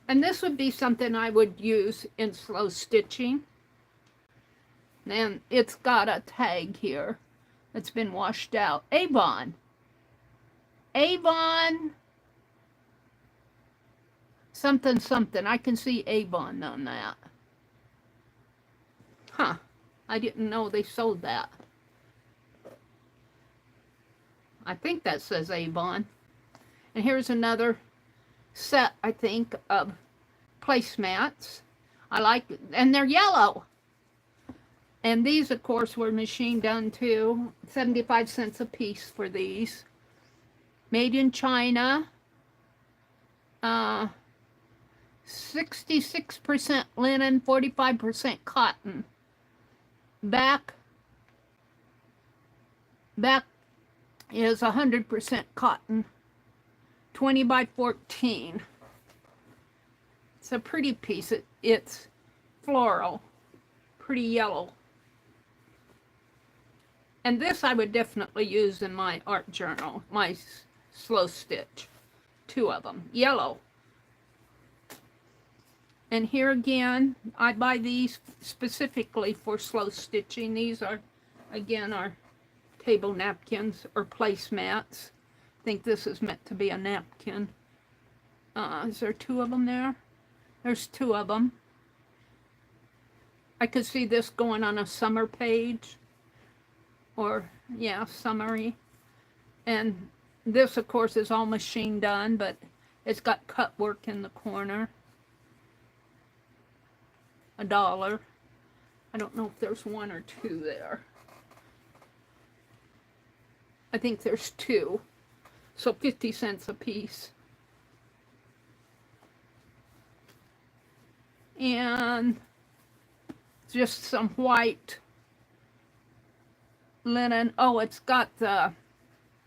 And this would be something I would use in slow stitching. And it's got a tag here that's been washed out. Avon. Avon. Something, something. I can see Avon on that. Huh. I didn't know they sold that. I think that says Avon. And here's another set, I think, of placemats. I like, and they're yellow. And these, of course, were machine done too. 75 cents a piece for these. Made in China. 66% linen, 45% cotton. Back is 100% cotton. 20 by 14. It's a pretty piece. It's floral. Pretty yellow. And this I would definitely use in my art journal, my slow stitch. 2 of them, yellow. And here again, I buy these specifically for slow stitching. These are, again, our table napkins or placemats. I think this is meant to be a napkin. Is there 2 of them there? There's 2 of them. I could see this going on a summer page. Or, yeah, summary. And this, of course, is all machine done, but it's got cut work in the corner. $1. I don't know if there's 1 or 2 there. I think there's 2. So 50 cents a piece. And just some white linen. Oh, it's got the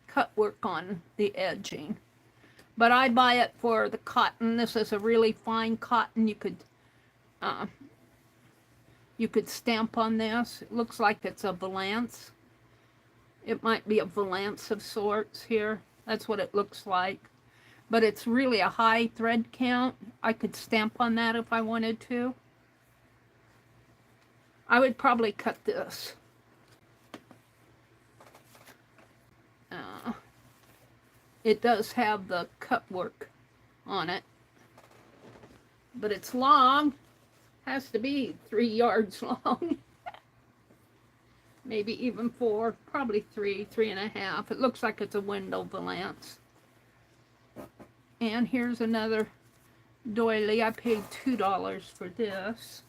cut work on the edging. But I buy it for the cotton. This is a really fine cotton. You could stamp on this. It looks like it's a valance. It might be a valance of sorts here. That's what it looks like. But it's really a high thread count. I could stamp on that if I wanted to. I would probably cut this. It does have the cut work on it. But it's long. Has to be 3 yards long. Maybe even 4. Probably 3, 3.5. It looks like it's a window valance. And here's another doily. I paid $2 for this.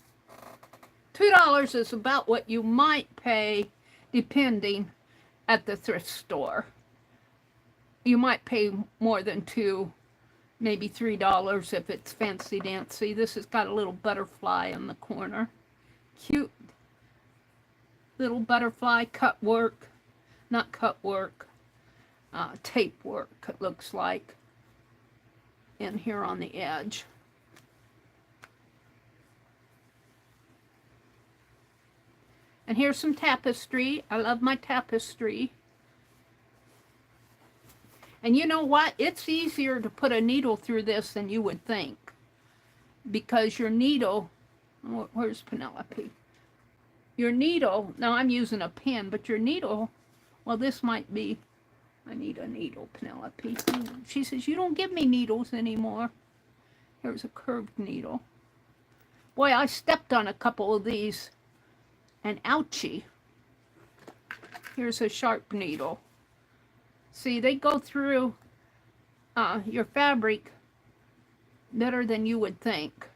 $2 is about what you might pay depending at the thrift store. You might pay more than $2, maybe $3 if it's fancy dancy. This has got a little butterfly in the corner. Cute little butterfly, cut work, not cut work, tape work it looks like. In here on the edge. And here's some tapestry. I love my tapestry. And you know what? It's easier to put a needle through this than you would think. Because your needle, where's Penelope? Your needle, now I'm using a pen, but your needle, well, this might be, I need a needle, Penelope. She says, you don't give me needles anymore. Here's a curved needle. Boy, I stepped on a couple of these, and ouchie. Here's a sharp needle. See, they go through your fabric better than you would think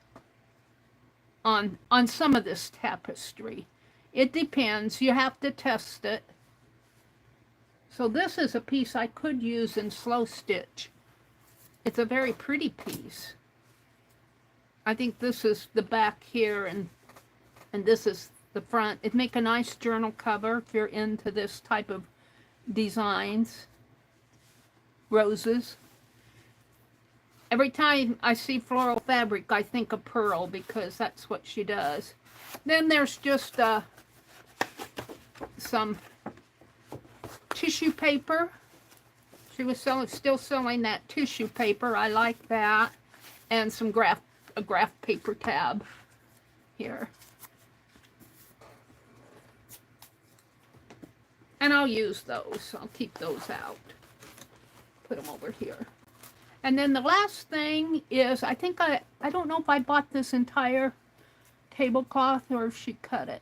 on some of this tapestry. It depends. You have to test it. So this is a piece I could use in slow stitch. It's a very pretty piece. I think this is the back here and this is the front. It'd make a nice journal cover if you're into this type of designs. Roses. Every time I see floral fabric, I think of Pearl because that's what she does. Then there's just some tissue paper. She was still selling that tissue paper. I like that. And some a graph paper tab here. And I'll use those. I'll keep those out. Put them over here. And then the last thing is, I think I don't know if I bought this entire tablecloth or if she cut it.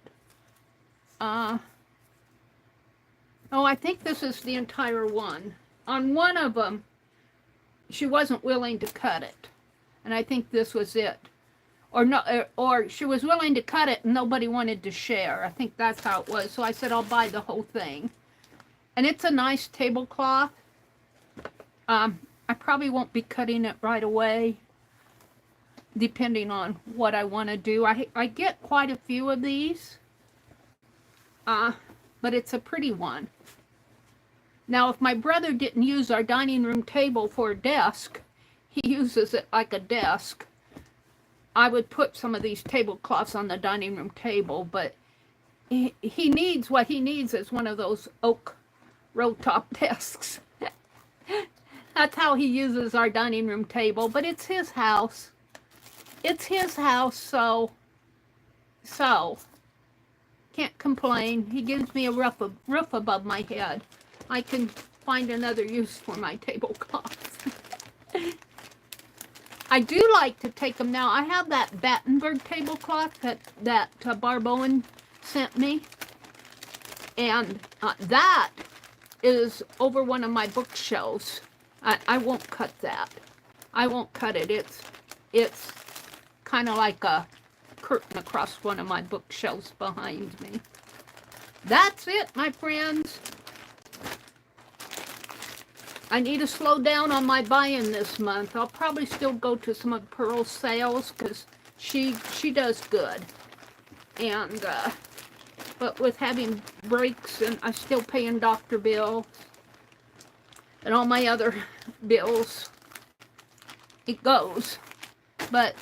Oh, I think this is the entire one. On one of them, she wasn't willing to cut it. And I think this was it. Or no, or she was willing to cut it and nobody wanted to share. I think that's how it was. So I said, I'll buy the whole thing. And it's a nice tablecloth. I probably won't be cutting it right away, depending on what I want to do. I get quite a few of these, but it's a pretty one. Now, if my brother didn't use our dining room table for a desk, he uses it like a desk, I would put some of these tablecloths on the dining room table, but he needs, what he needs is one of those oak roll top desks. That's how he uses our dining room table, but it's his house. It's his house, so can't complain. He gives me a roof above my head. I can find another use for my tablecloths. I do like to take them now. I have that Battenberg tablecloth that Barb Owen sent me, and that is over one of my bookshelves. I won't cut that. I won't cut it. It's kind of like a curtain across one of my bookshelves behind me. That's it, my friends. I need to slow down on my buying this month. I'll probably still go to some of Pearl's sales because she does good. And but with having breaks, and I'm still paying doctor bills and all my other bills, it goes. But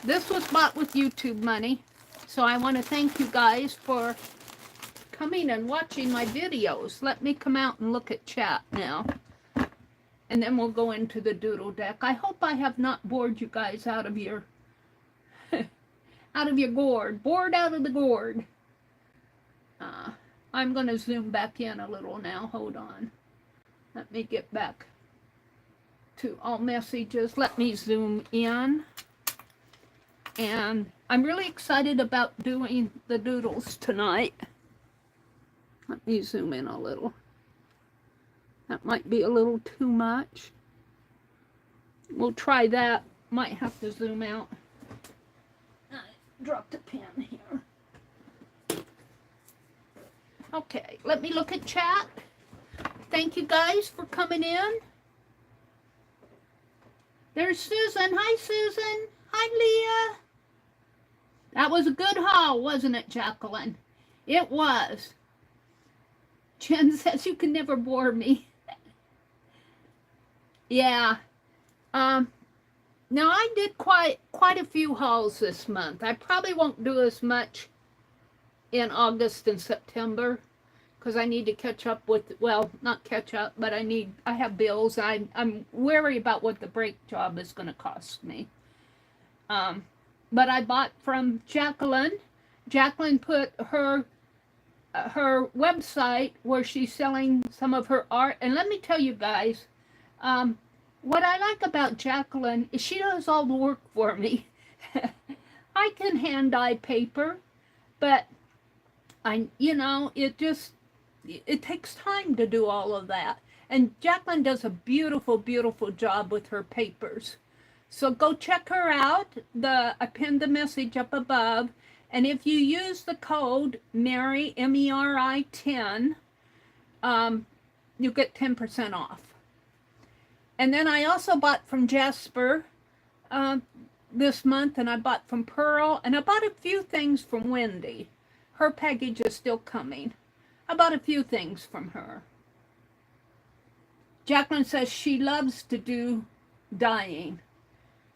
this was bought with YouTube money, so I want to thank you guys for coming and watching my videos. Let me come out and look at chat now, and then we'll go into the doodle deck. I hope I have not bored you guys out of your gourd. Bored out of the gourd. I'm going to zoom back in a little now. Hold on. Let me get back to all messages. Let me zoom in. And I'm really excited about doing the doodles tonight. Let me zoom in a little. That might be a little too much. We'll try that. Might have to zoom out. I dropped a pen here. Okay, let me look at chat. Thank you guys for coming in. There's Susan. Hi, Susan. Hi, Leah. That was a good haul, wasn't it, Jacqueline? It was. Jen says you can never bore me. Yeah. Now I did quite a few hauls this month. I probably won't do as much in August and September because I need to catch up with, well, not catch up, but I have bills. I'm wary about what the brake job is going to cost me. But I bought from Jacqueline. Jacqueline put her website where she's selling some of her art. And let me tell you guys, what I like about Jacqueline is she does all the work for me. I can hand dye paper, but it takes time to do all of that. And Jacqueline does a beautiful, beautiful job with her papers. So go check her out. I pinned the message up above. And if you use the code Meri, M-E-R-I 10, you get 10% off. And then I also bought from Jasper this month, and I bought from Pearl, and I bought a few things from Wendy. Her package is still coming. I bought a few things from her. Jacqueline says she loves to do dyeing.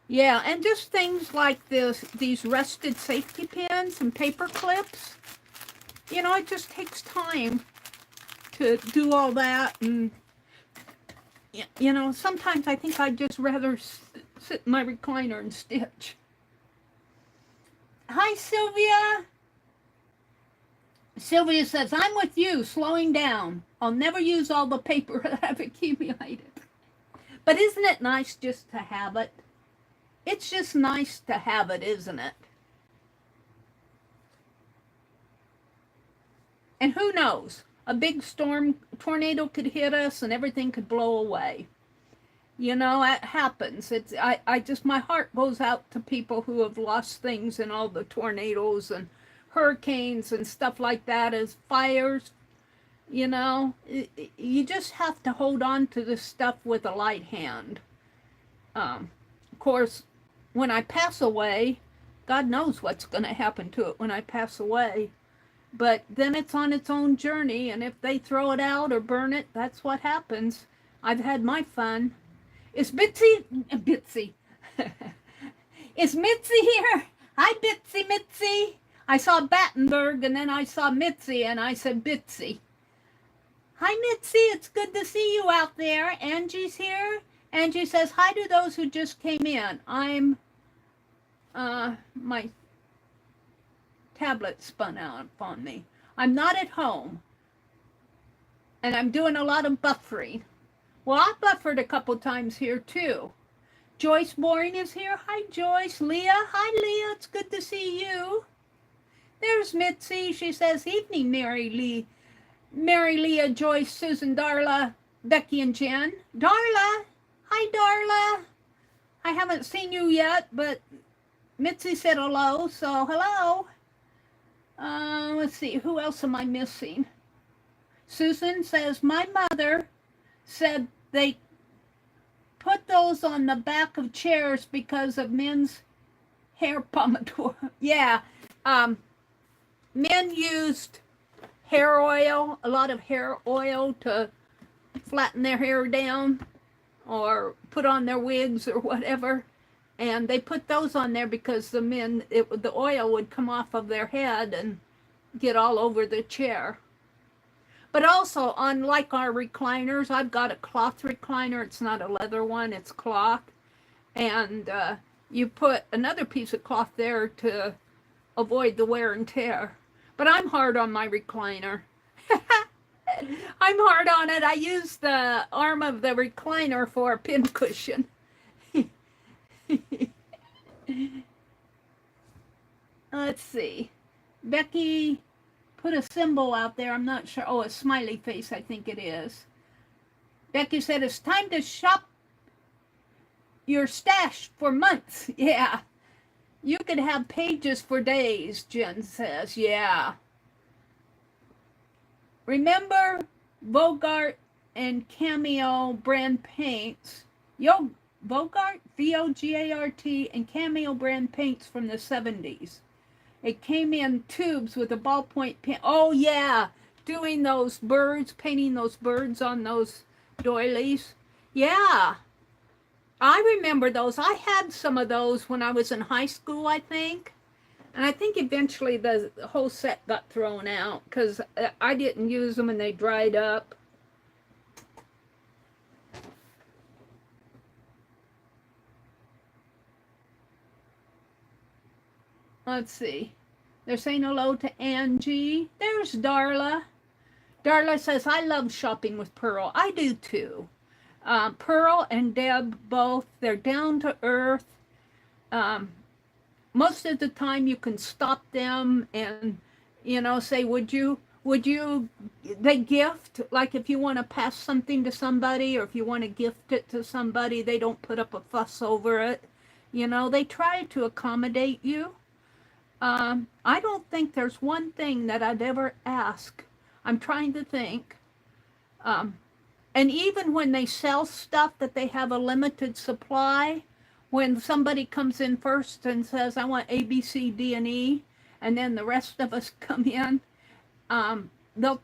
Yeah, and just things like these rusted safety pins and paper clips. It just takes time to do all that. And, sometimes I think I'd just rather sit in my recliner and stitch. Hi, Sylvia. Sylvia says, I'm with you, slowing down. I'll never use all the paper that I've accumulated. But isn't it nice just to have it? It's just nice to have it, isn't it? And who knows? a big storm, tornado could hit us and everything could blow away. You know, it happens. I just, my heart goes out to people who have lost things in all the tornadoes and hurricanes and stuff like that, as fires. You know, you just have to hold on to this stuff with a light hand. Of course, when I pass away, God knows what's going to happen to it when I pass away. But then it's on its own journey, and if they throw it out or burn it, that's what happens. I've had my fun. Is Bitsy? Is Mitzi here? Hi, Mitzi. I saw Battenberg, and then I saw Mitzi, and I said Bitsy. Hi, Mitzi. It's good to see you out there. Angie's here. Angie says, hi to those who just came in. I'm, my tablet spun out on me. I'm not at home, and I'm doing a lot of buffering. Well, I buffered a couple times here, too. Joyce Boring is here. Hi, Joyce. Leah. Hi, Leah. It's good to see you. There's Mitzi. She says, evening, Meri, Leah, Joyce, Susan, Darla, Becky, and Jen. Darla. Hi, Darla. I haven't seen you yet, but Mitzi said hello, so hello. Let's see. Who else am I missing? Susan says, my mother said they put those on the back of chairs because of men's hair pomature. Yeah, men used hair oil, a lot of hair oil to flatten their hair down or put on their wigs or whatever. And they put those on there because the men, the oil would come off of their head and get all over the chair. But also, unlike our recliners, I've got a cloth recliner. It's not a leather one, it's cloth. And you put another piece of cloth there to avoid the wear and tear. But I'm hard on my recliner. I'm hard on it. I use the arm of the recliner for a pincushion. Let's see. Becky put a symbol out there. I'm not sure. Oh, a smiley face, I think it is. Becky said, it's time to shop your stash for months. Yeah. You could have pages for days, Jen says. Yeah. Remember Bogart and Cameo brand paints? Bogart, V-O-G-A-R-T, and Cameo brand paints from the 70s. It came in tubes with a ballpoint pen. Oh, yeah, doing those birds, painting those birds on those doilies. Yeah, I remember those. I had some of those when I was in high school, I think. And I think eventually the whole set got thrown out because I didn't use them and they dried up. Let's see. They're saying hello to Angie. There's Darla. Darla says, I love shopping with Pearl. I do too. Pearl and Deb both, they're down to earth. Most of the time you can stop them and, you know, say, would you, they gift, like if you want to pass something to somebody or if you want to gift it to somebody, they don't put up a fuss over it. You know, they try to accommodate you. I don't think there's one thing that I'd ever ask. I'm trying to think. And even when they sell stuff that they have a limited supply, when somebody comes in first and says, I want A, B, C, D, and E, and then the rest of us come in, they'll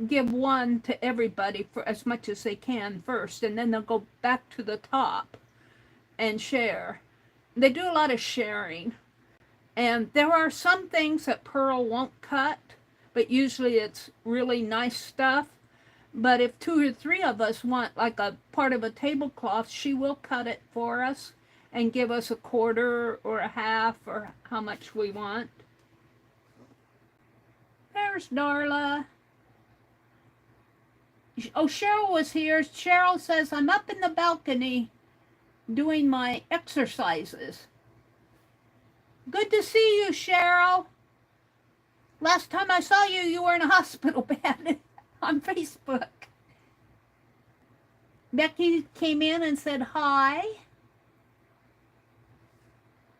give one to everybody for as much as they can first, and then they'll go back to the top and share. They do a lot of sharing. And there are some things that Pearl won't cut, but usually it's really nice stuff. But if 2 or 3 of us want like a part of a tablecloth, she will cut it for us and give us a quarter or a half or how much we want. There's Darla. Oh, Cheryl was here. Cheryl says, I'm up in the balcony doing my exercises. Good to see you, Cheryl. Last time I saw you, you were in a hospital bed. on Facebook. Becky came in and said hi.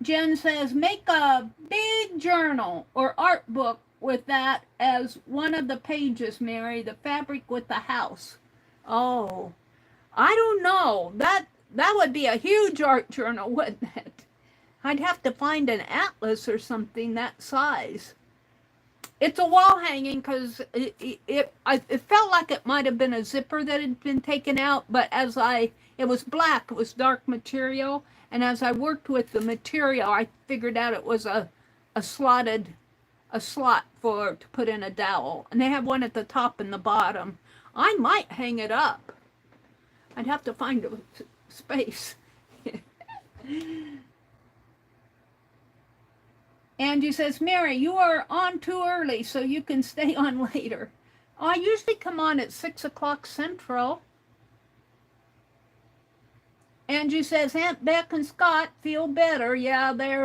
Jen says, make a big journal or art book with that as one of the pages, Meri, the fabric with the house. Oh, I don't know. That would be a huge art journal, wouldn't it? I'd have to find an atlas or something that size. It's a wall hanging because it felt like it might have been a zipper that had been taken out, but it was black, it was dark material, and as I worked with the material, I figured out it was a slot to put in a dowel, and they have one at the top and the bottom. I might hang it up. I'd have to find a space. Angie says, Meri, you are on too early, so you can stay on later. I usually come on at 6 o'clock Central. Angie says, Aunt Beck and Scott feel better. Yeah, they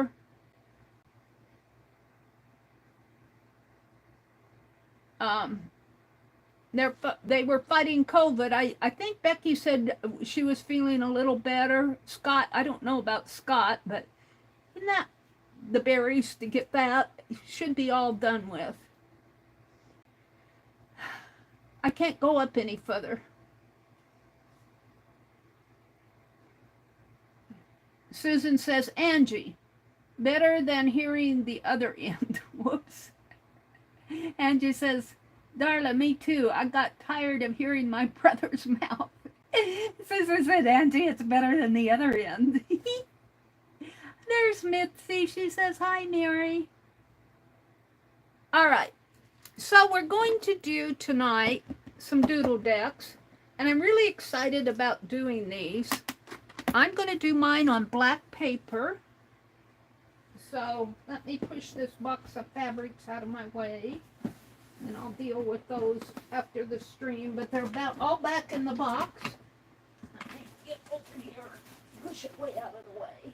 were fighting COVID. I think Becky said she was feeling a little better. Scott, I don't know about Scott, but isn't that the berries to get that? Should be all done with. I can't go up any further. Susan says, Angie, better than hearing the other end. Whoops. Angie says, Darla, me too. I got tired of hearing my brother's mouth. Susan said, Angie, it's better than the other end. There's Mitzi. She says, hi, Meri. All right. So we're going to do tonight some doodle decks, and I'm really excited about doing these. I'm going to do mine on black paper. So let me push this box of fabrics out of my way, and I'll deal with those after the stream, but they're about all back in the box. Let me get over here and push it way out of the way.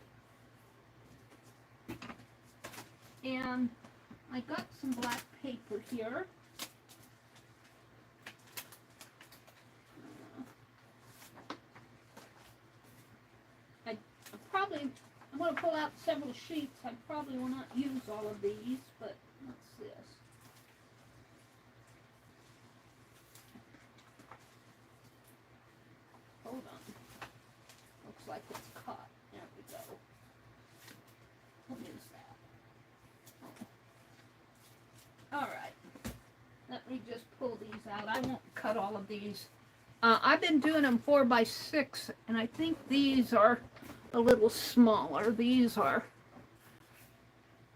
And I got some black paper here. I'm going to pull out several sheets. I probably will not use all of these, but what's this? Hold on. Looks like it's caught. There we go. What is that? All right. Let me just pull these out. I won't cut all of these. I've been doing them 4x6, and I think these are a little smaller. These are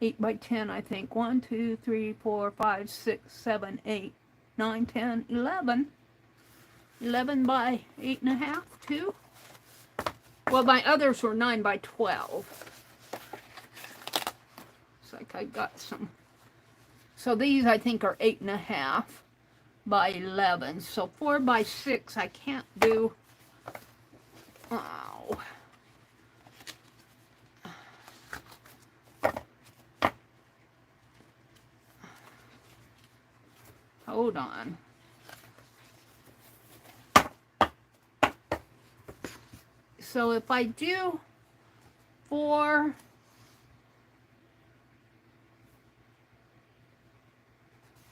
8x10, I think. 1, 2, 3, 4, 5, 6, 7, 8, 9, 10, 11. 11 by 8.5, too. Well, my others were 9x12. It's like I got some. So these, I think, are 8.5 by 11. So 4x6, I can't do. Oh. Hold on. So if I do 4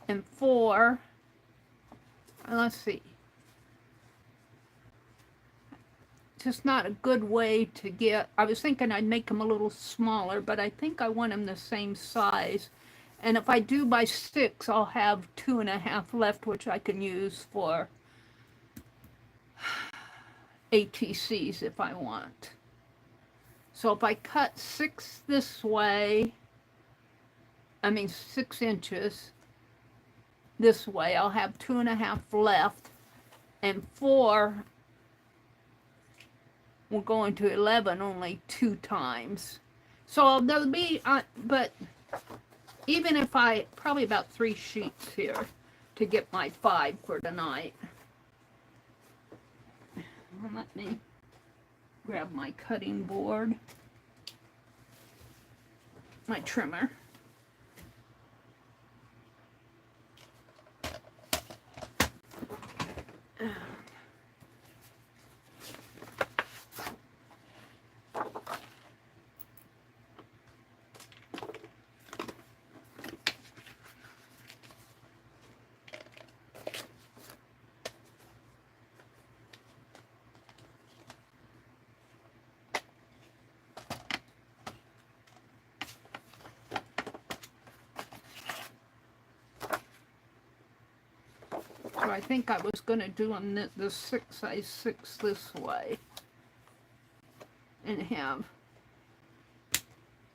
and 4, let's see. Just not a good way to get. I was thinking I'd make them a little smaller, but I think I want them the same size. And if I do by 6, I'll have 2.5 left, which I can use for ATCs if I want. So if I cut 6 this way, 6 inches this way, I'll have 2.5 left, and 4 will go into 11 only 2 times. So there'll be, but even if probably about 3 sheets here to get my 5 for tonight. Let me grab my cutting board, my trimmer. I think I was going to do the 6 size 6 this way. And have,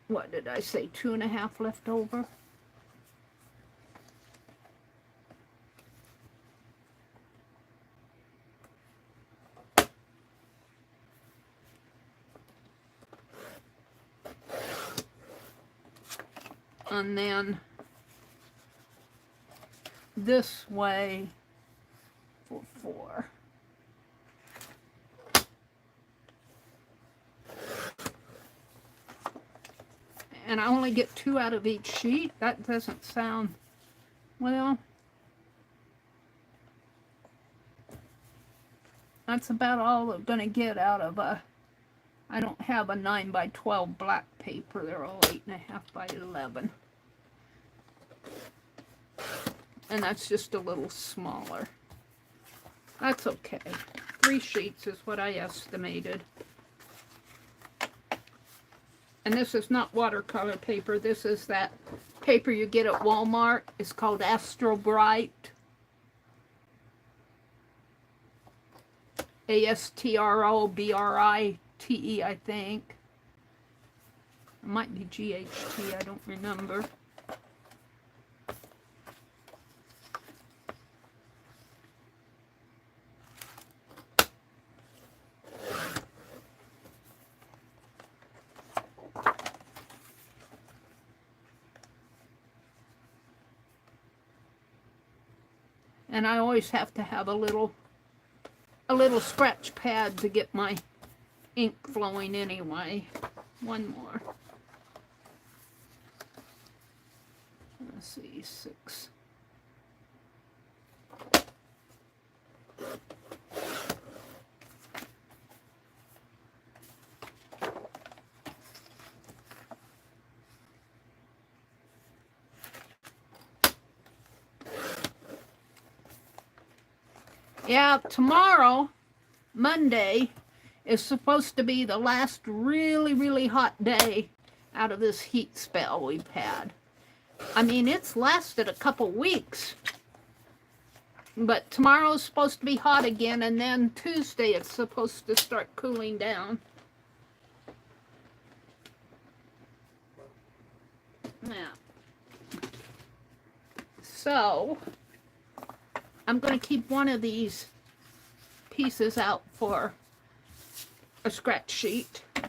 what did I say, 2.5 left over? And then this way for 4. And I only get 2 out of each sheet. That doesn't sound, well, that's about all I'm going to get out of a, I don't have a 9 by 12 black paper. They're all 8.5 by 11. And that's just a little smaller. That's okay. 3 sheets is what I estimated. And this is not watercolor paper. This is that paper you get at Walmart. It's called Astro Bright. ASTROBRITE, I think. It might be GHT, I don't remember. And I always have to have a little scratch pad to get my ink flowing anyway. One more. Let's see, 6. Yeah, tomorrow, Monday, is supposed to be the last really, really hot day out of this heat spell we've had. I mean, it's lasted a couple weeks. But tomorrow's supposed to be hot again, and then Tuesday it's supposed to start cooling down. Now, so I'm going to keep one of these pieces out for a scratch sheet. And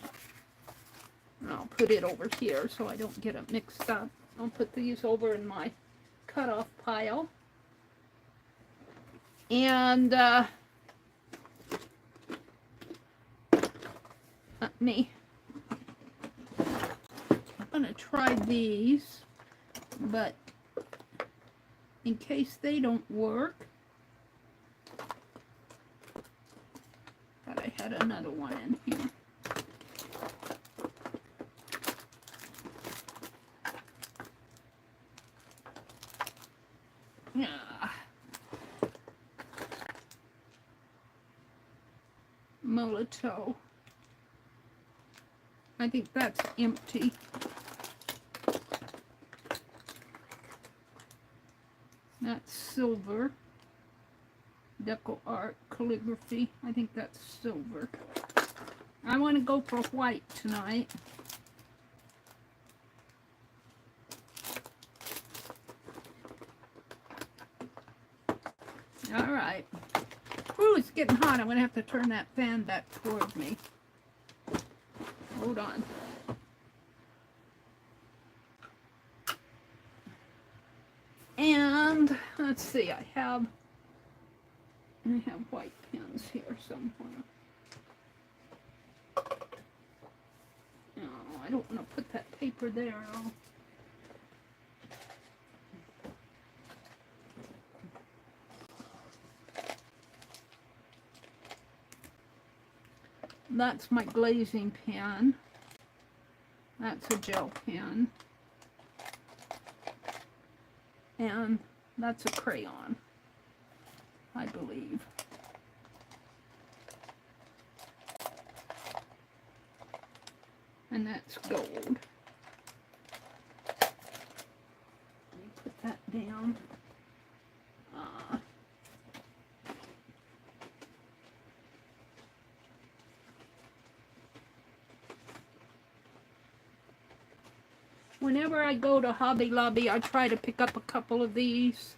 I'll put it over here so I don't get it mixed up. I'll put these over in my cutoff pile. And let me, I'm going to try these, but in case they don't work, thought I had another one in here. Yeah. Molotow. I think that's empty. That's silver. Deco art, calligraphy. I think that's silver. I want to go for white tonight. All right. Ooh, it's getting hot. I'm going to have to turn that fan back toward me. Hold on. And let's see, I have white pens here somewhere. No, I don't want to put that paper there. That's my glazing pen. That's a gel pen. And that's a crayon, I believe. And that's gold. Let me put that down. whenever I go to Hobby Lobby, I try to pick up a couple of these.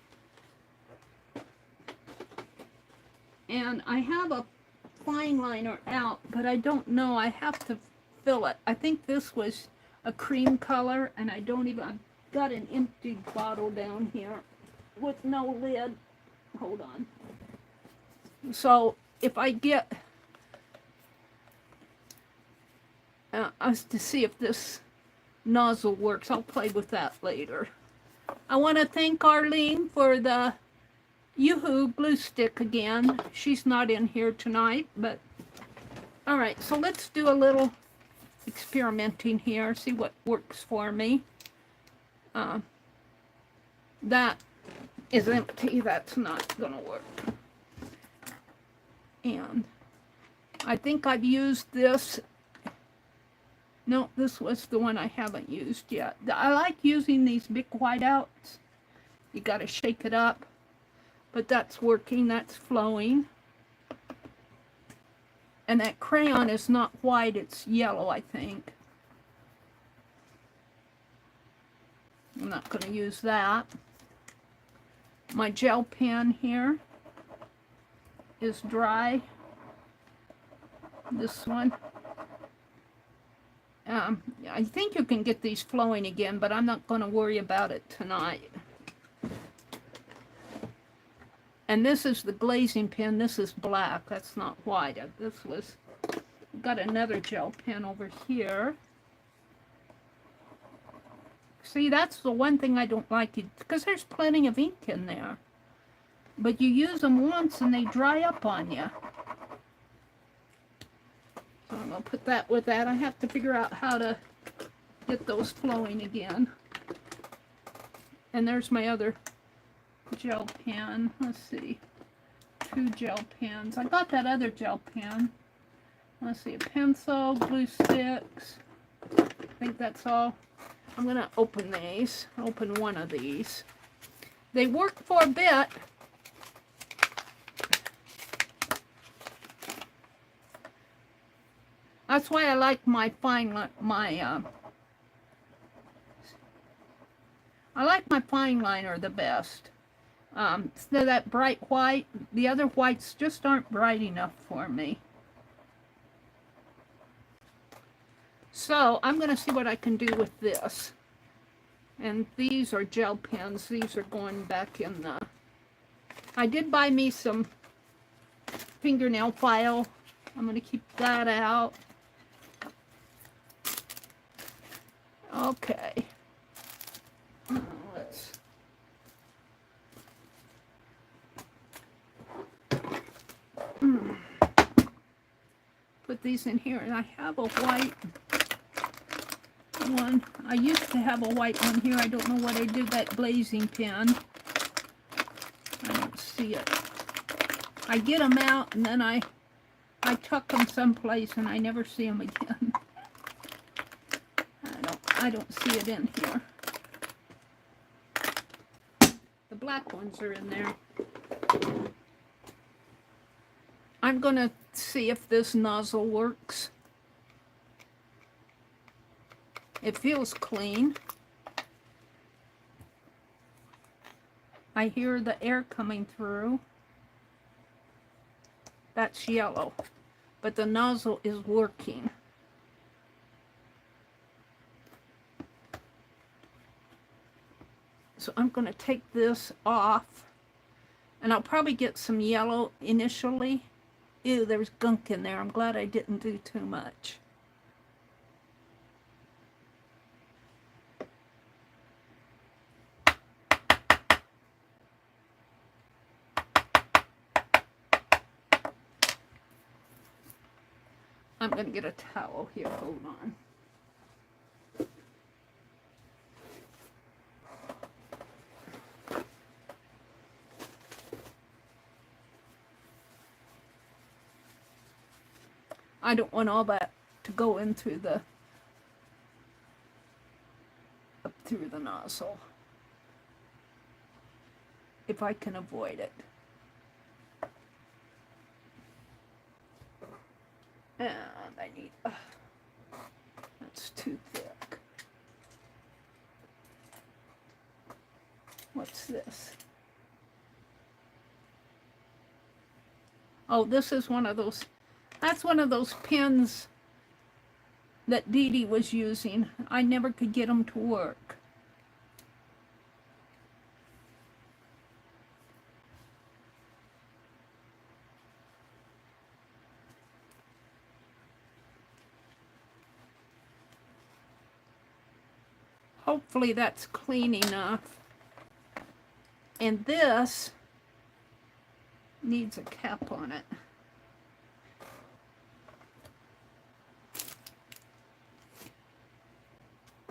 And I have a fine liner out, but I don't know. I have to fill it. I think this was a cream color, and I don't even... I've got an empty bottle down here with no lid. Hold on. So if I get... to see if this nozzle works. I'll play with that later. I want to thank Arlene for the Yoo-hoo glue stick again. She's not in here tonight, but alright, so let's do a little experimenting here, see what works for me. That is empty. That's not gonna work. And I think I've used this. No, this was the one I haven't used yet. I like using these big whiteouts. You gotta shake it up. But that's working, that's flowing. And that crayon is not white, it's yellow, I think. I'm not gonna use that. My gel pen here is dry. This one. I think you can get these flowing again, but I'm not going to worry about it tonight. And this is the glazing pen. This is black. That's not white. This was... Got another gel pen over here. See, that's the one thing I don't like, because there's plenty of ink in there. But you use them once and they dry up on you. So I'm going to put that with that. I have to figure out how to get those flowing again. And there's my other gel pen. Let's see. 2 gel pens. I got that other gel pen. Let's see. A pencil, glue sticks. I think that's all. I'm going to open these. Open one of these. They work for a bit. That's why I like my fine liner the best. Instead of that bright white, the other whites just aren't bright enough for me. So I'm going to see what I can do with this. And these are gel pens. These are going back in the... I did buy me some fingernail file. I'm going to keep that out. Okay. Let's... Put these in here, and I have a white one. I used to have a white one here. I don't know what I did that glazing pen. I don't see it. I get them out, and then I tuck them someplace, and I never see them again. I don't see it in here. The black ones are in there. I'm going to see if this nozzle works. It feels clean. I hear the air coming through. That's yellow, but the nozzle is working. So I'm going to take this off, and I'll probably get some yellow initially. Ew, there's gunk in there. I'm glad I didn't do too much. I'm going to get a towel here. Hold on. I don't want all that to go in through the up through the nozzle if I can avoid it. And I need that's too thick. this? Oh, this is one of those, that's one of those pens that Dee Dee was using. I never could get them to work. Hopefully that's clean enough. And this needs a cap on it.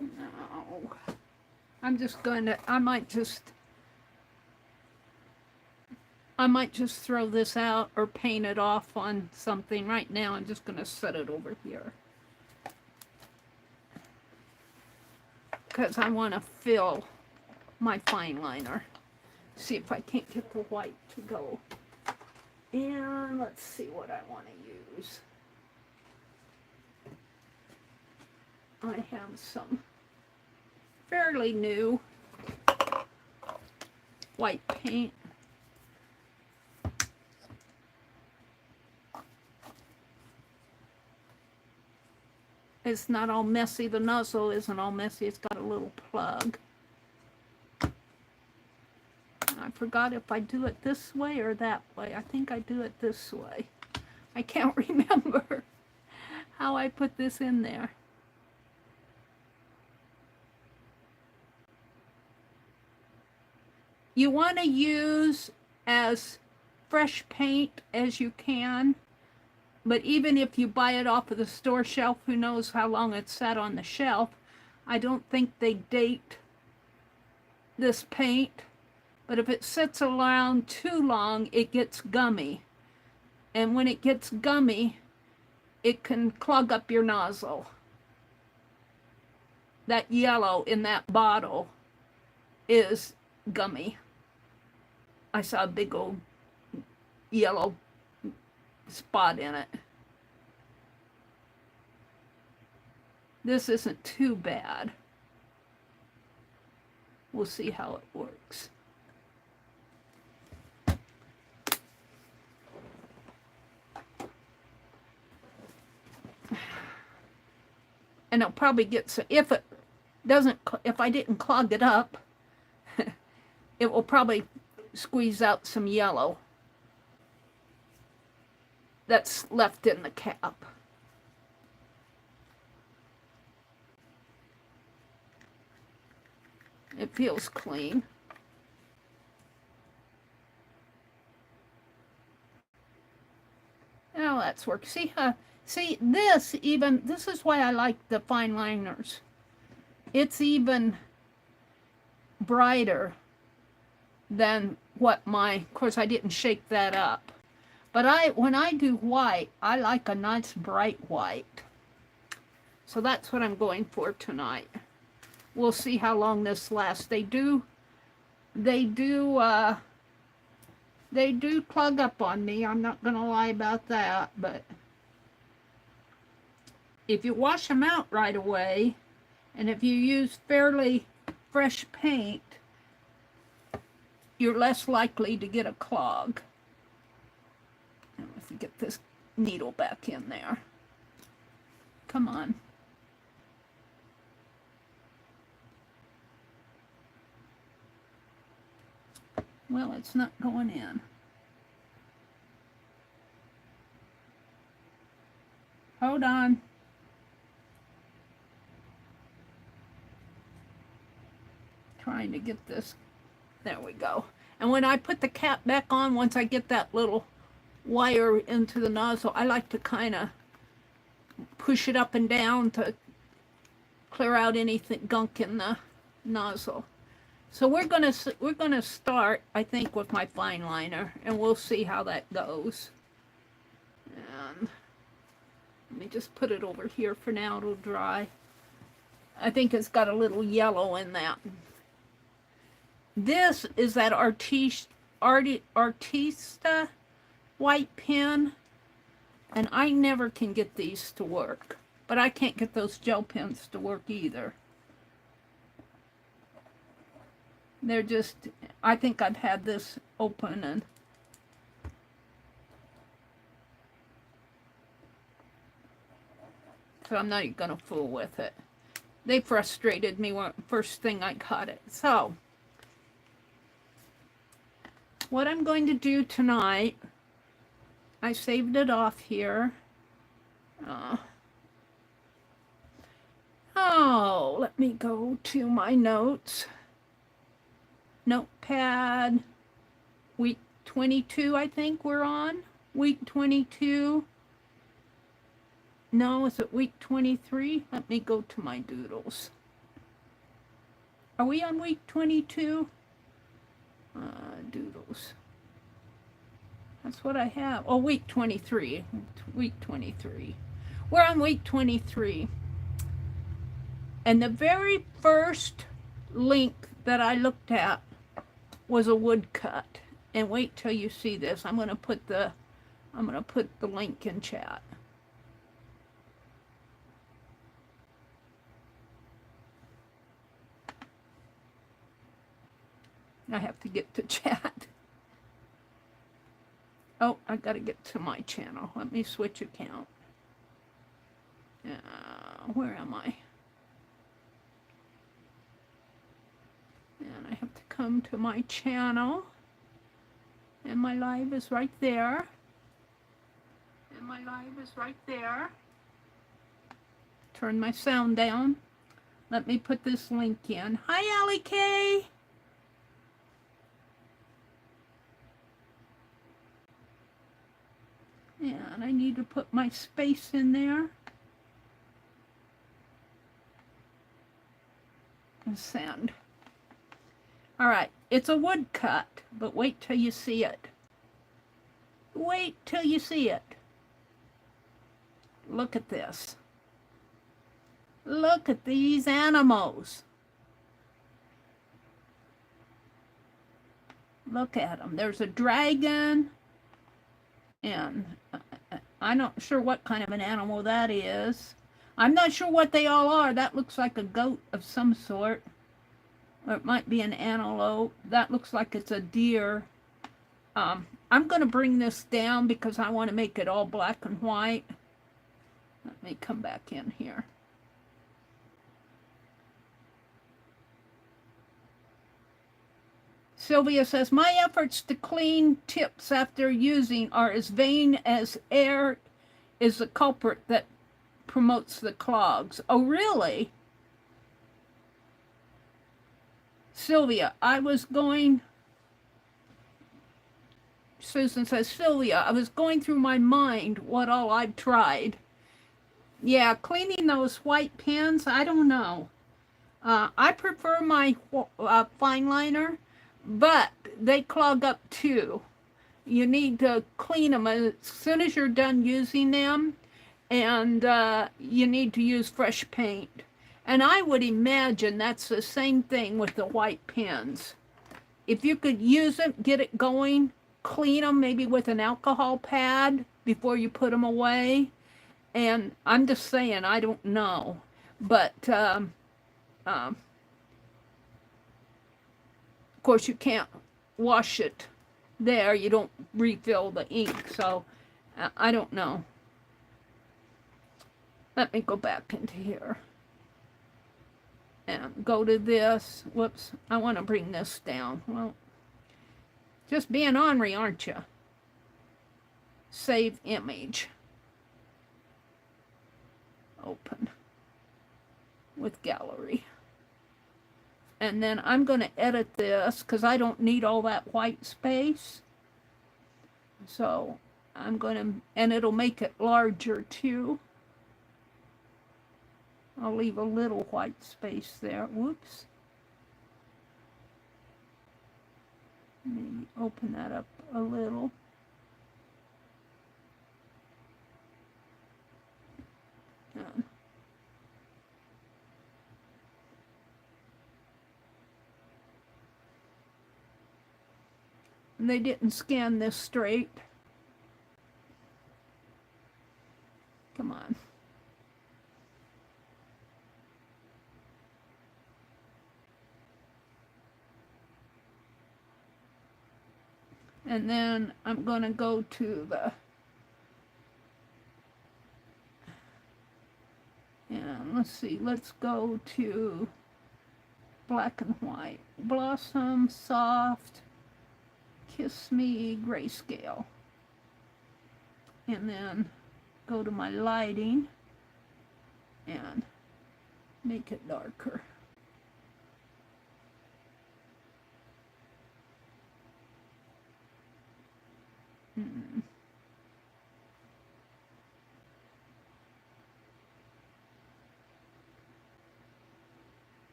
No. I'm just going to, I might just throw this out or paint it off on something. Right now I'm just going to set it over here, because I want to fill my fine liner. See if I can't get the white to go. And let's see what I want to use. I have some fairly new white paint. It's not all messy. The nozzle isn't all messy. It's got a little plug. I forgot if I do it this way or that way. I think I do it this way. I can't remember how I put this in there. You want to use as fresh paint as you can, but even if you buy it off of the store shelf, who knows how long it's sat on the shelf. I don't think they date this paint, but if it sits around too long, it gets gummy. And when it gets gummy, it can clog up your nozzle. That yellow in that bottle is gummy. I saw a big old yellow spot in it. This isn't too bad. We'll see how it works. And it'll probably get some, if it doesn't, if I didn't clog it up, it will probably squeeze out some yellow that's left in the cap. It feels clean. Now that's work. See, this is why I like the fine liners. It's even brighter than what of course I didn't shake that up. But when I do white, I like a nice bright white. So that's what I'm going for tonight. We'll see how long this lasts. They do plug up on me. I'm not gonna lie about that, but if you wash them out right away, and if you use fairly fresh paint, you're less likely to get a clog. If you get this needle back in there. Come on. Well, it's not going in. Hold on. Trying to get this. There we go. And when I put the cap back on, once I get that little wire into the nozzle, I like to kind of push it up and down to clear out anything gunk in the nozzle. So we're gonna start, I think, with my fine liner, and we'll see how that goes. And let me just put it over here for now. It'll dry. I think it's got a little yellow in that. This is that Artista white pen, and I never can get these to work. But I can't get those gel pens to work either. They're just, I think I've had this open and so I'm not gonna fool with it. They frustrated me when first thing I got it. So what I'm going to do tonight, I saved it off here. Oh, let me go to my notes. Notepad, week 22, I think we're on. Week 22. No, is it week 23? Let me go to my doodles. Are we on week 22? Doodles. That's what I have. Oh, week 23. Week 23. We're on week 23. And the very first link that I looked at was a woodcut. And wait till you see this. I'm gonna put the link in chat. I have to get to chat. Oh, I gotta get to my channel. Let me switch account. Where am I? And I have to come to my channel. And my live is right there. And my live is right there. Turn my sound down. Let me put this link in. Hi, Allie K. And I need to put my space in there. And send. All right, it's a woodcut, but wait till you see it. Wait till you see it. Look at this. Look at these animals. Look at them. There's a dragon, and I'm not sure what kind of an animal that is. I'm not sure what they all are. That looks like a goat of some sort. Or it might be an antelope. That looks like it's a deer. I'm going to bring this down because I want to make it all black and white. Let me come back in here. Sylvia says, my efforts to clean tips after using are as vain as air is the culprit that promotes the clogs. Oh, really? Sylvia, Susan says, Sylvia, I was going through my mind what all I've tried. Yeah, cleaning those white pens, I don't know. I prefer my fine liner, but they clog up too. You need to clean them as soon as you're done using them, and you need to use fresh paint. And I would imagine that's the same thing with the white pens. If you could use it, get it going, clean them maybe with an alcohol pad before you put them away. And I'm just saying, I don't know. But, of course, you can't wash it there. You don't refill the ink. So, I don't know. Let me go back into here. And go to this. Whoops, I want to bring this down. Well, just being ornery, aren't you? Save image. Open with gallery. And then I'm going to edit this because I don't need all that white space. So I'm going to, and it'll make it larger too. I'll leave a little white space there. Whoops. Maybe open that up a little. And they didn't scan this straight. Come on. And then I'm going to go to the, and let's see, let's go to black and white. Blossom, soft, kiss me, grayscale. And then go to my lighting and make it darker.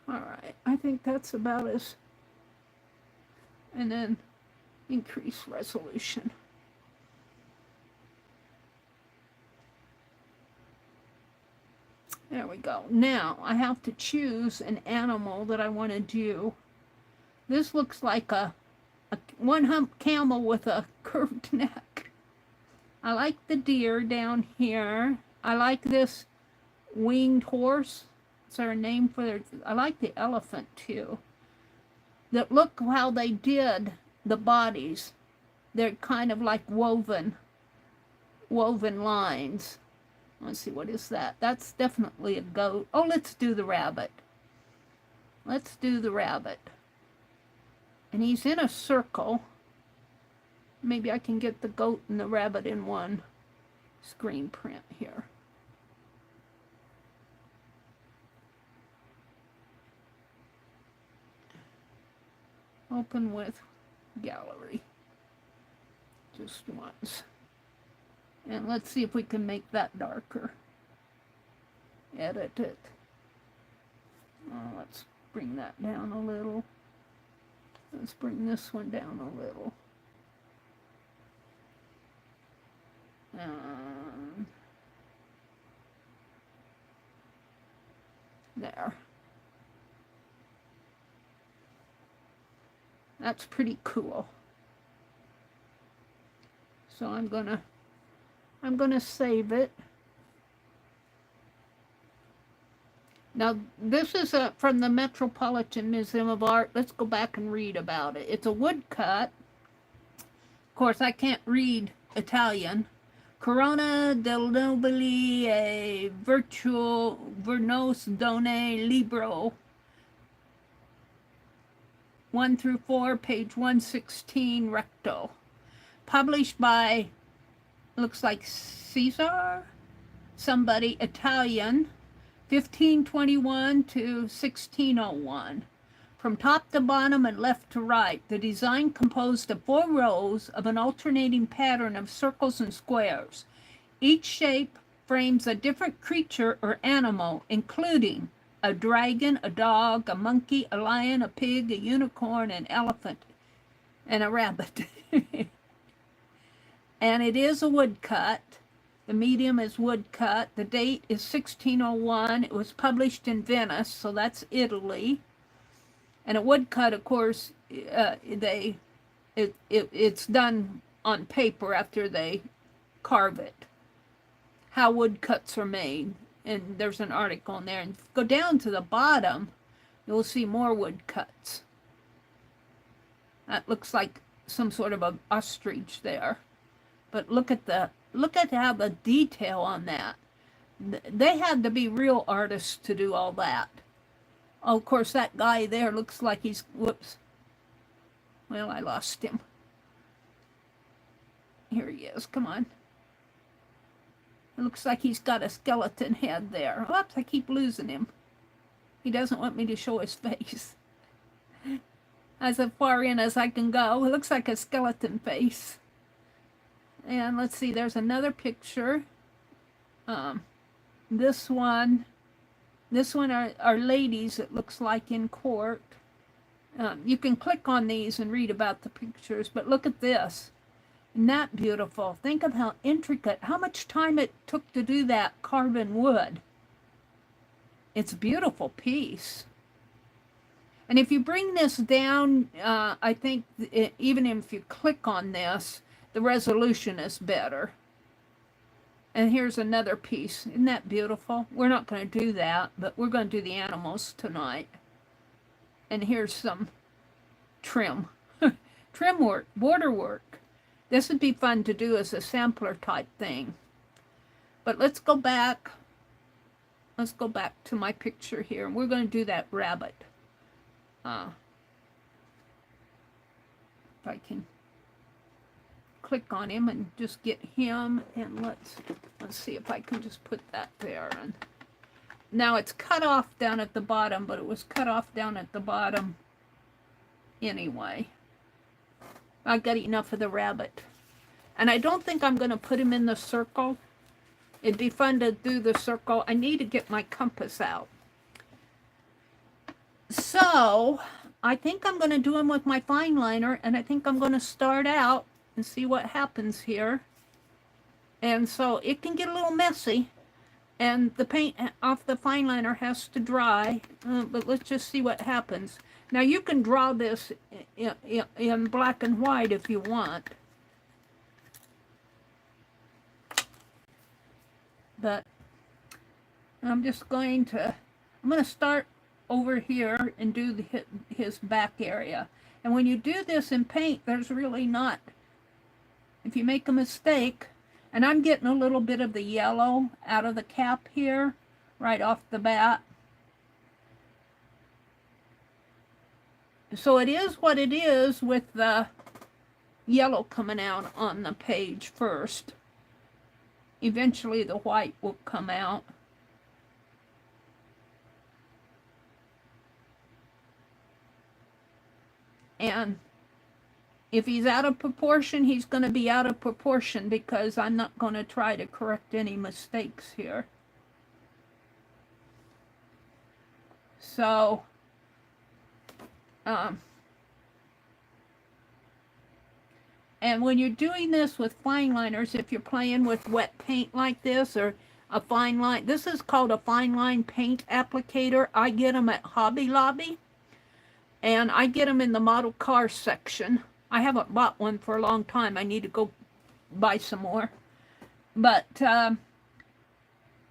All right, I think that's about as, and then increase resolution. There we go. Now I have to choose an animal that I want to do. This looks like a one-hump camel with a curved neck. I like the deer down here. I like this winged horse. Is there a name for their? I like the elephant too. That look how they did the bodies. They're kind of like woven lines. Let's see, what is that? That's definitely a goat. Oh, let's do the rabbit. Let's do the rabbit. And he's in a circle. Maybe I can get the goat and the rabbit in one screen print here. Open with gallery. Just once. And let's see if we can make that darker. Edit it. Let's bring that down a little. Let's bring this one down a little. There. That's pretty cool. So I'm gonna save it. Now this is from the Metropolitan Museum of Art. Let's go back and read about it. It's a woodcut. Of course, I can't read Italian. Corona del Nobili e Virtuo Vernos Done Libro 1 through 4, page 116, recto. Published by, looks like Caesar, somebody, Italian, 1521 to 1601. From top to bottom and left to right, the design composed of 4 rows of an alternating pattern of circles and squares. Each shape frames a different creature or animal, including a dragon, a dog, a monkey, a lion, a pig, a unicorn, an elephant, and a rabbit. And it is a woodcut. The medium is woodcut. The date is 1601. It was published in Venice, so that's Italy. And a woodcut, of course, it's done on paper after they carve it. How woodcuts are made. And there's an article in there. And go down to the bottom, you'll see more woodcuts. That looks like some sort of an ostrich there. But look at how the detail on that. They had to be real artists to do all that. Oh, of course, that guy there looks like he's, whoops. Well, I lost him. Here he is, come on. It looks like he's got a skeleton head there. Whoops, I keep losing him. He doesn't want me to show his face. As far in as I can go. It looks like a skeleton face. And let's see, there's another picture. This one are ladies, it looks like, in court. You can click on these and read about the pictures, but look at this. Isn't that beautiful? Think of how intricate, how much time it took to do that carven wood. It's a beautiful piece. And if you bring this down, I think even if you click on this, the resolution is better. And here's another piece. Isn't that beautiful? We're not going to do that, but we're going to do the animals tonight. And here's some trim. trim work, border work. This would be fun to do as a sampler type thing. But let's go back. Let's go back to my picture here. And we're going to do that rabbit. If I can click on him and just get him. And let's see if I can just put that there. And now it's cut off down at the bottom, but it was cut off down at the bottom anyway. I got enough of the rabbit. And I don't think I'm going to put him in the circle. It'd be fun to do the circle. I need to get my compass out. So, I think I'm going to do him with my fine liner, and I think I'm going to start out and see what happens here. And so, it can get a little messy, and the paint off the fine liner has to dry, but let's just see what happens. Now, you can draw this in black and white if you want. But I'm going to start over here and do his back area. And when you do this in paint, there's really not, if you make a mistake, and I'm getting a little bit of the yellow out of the cap here, right off the bat. So it is what it is with the yellow coming out on the page first. Eventually the white will come out. And if he's out of proportion, he's going to be out of proportion because I'm not going to try to correct any mistakes here. So, and when you're doing this with fine liners, if you're playing with wet paint like this or a fine line, this is called a fine line paint applicator. I get them at Hobby Lobby, and I get them in the model car section. I haven't bought one for a long time. I need to go buy some more. But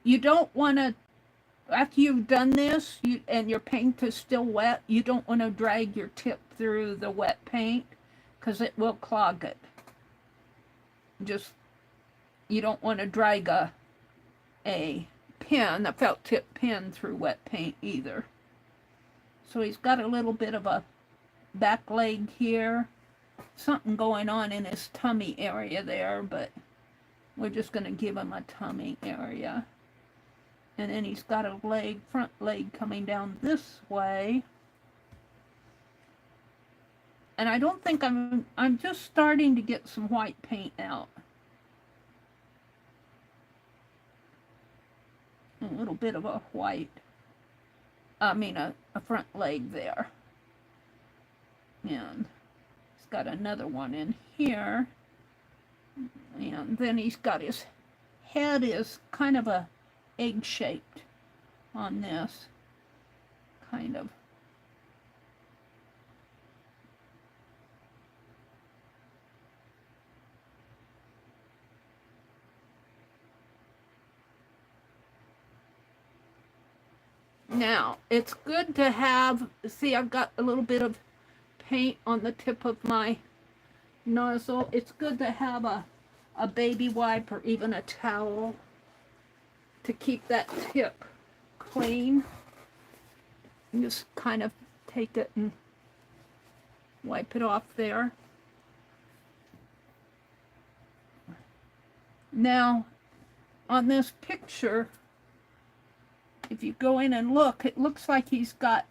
you don't want to, after you've done this and your paint is still wet, you don't want to drag your tip through the wet paint, because it will clog it. You don't want to drag a pen, a felt tip pen, through wet paint either. So he's got a little bit of a back leg here. Something going on in his tummy area there, but we're just going to give him a tummy area. And then he's got a leg, front leg coming down this way. And I don't think I'm just starting to get some white paint out. A little bit of a white, a front leg there. And he's got another one in here. And then he's got his head is kind of a egg-shaped on this. Kind of. Now, it's good to have, see, I've got a little bit of paint on the tip of my nozzle. It's good to have a baby wipe or even a towel to keep that tip clean. You just kind of take it and wipe it off there. Now, on this picture, if you go in and look, it looks like he's trying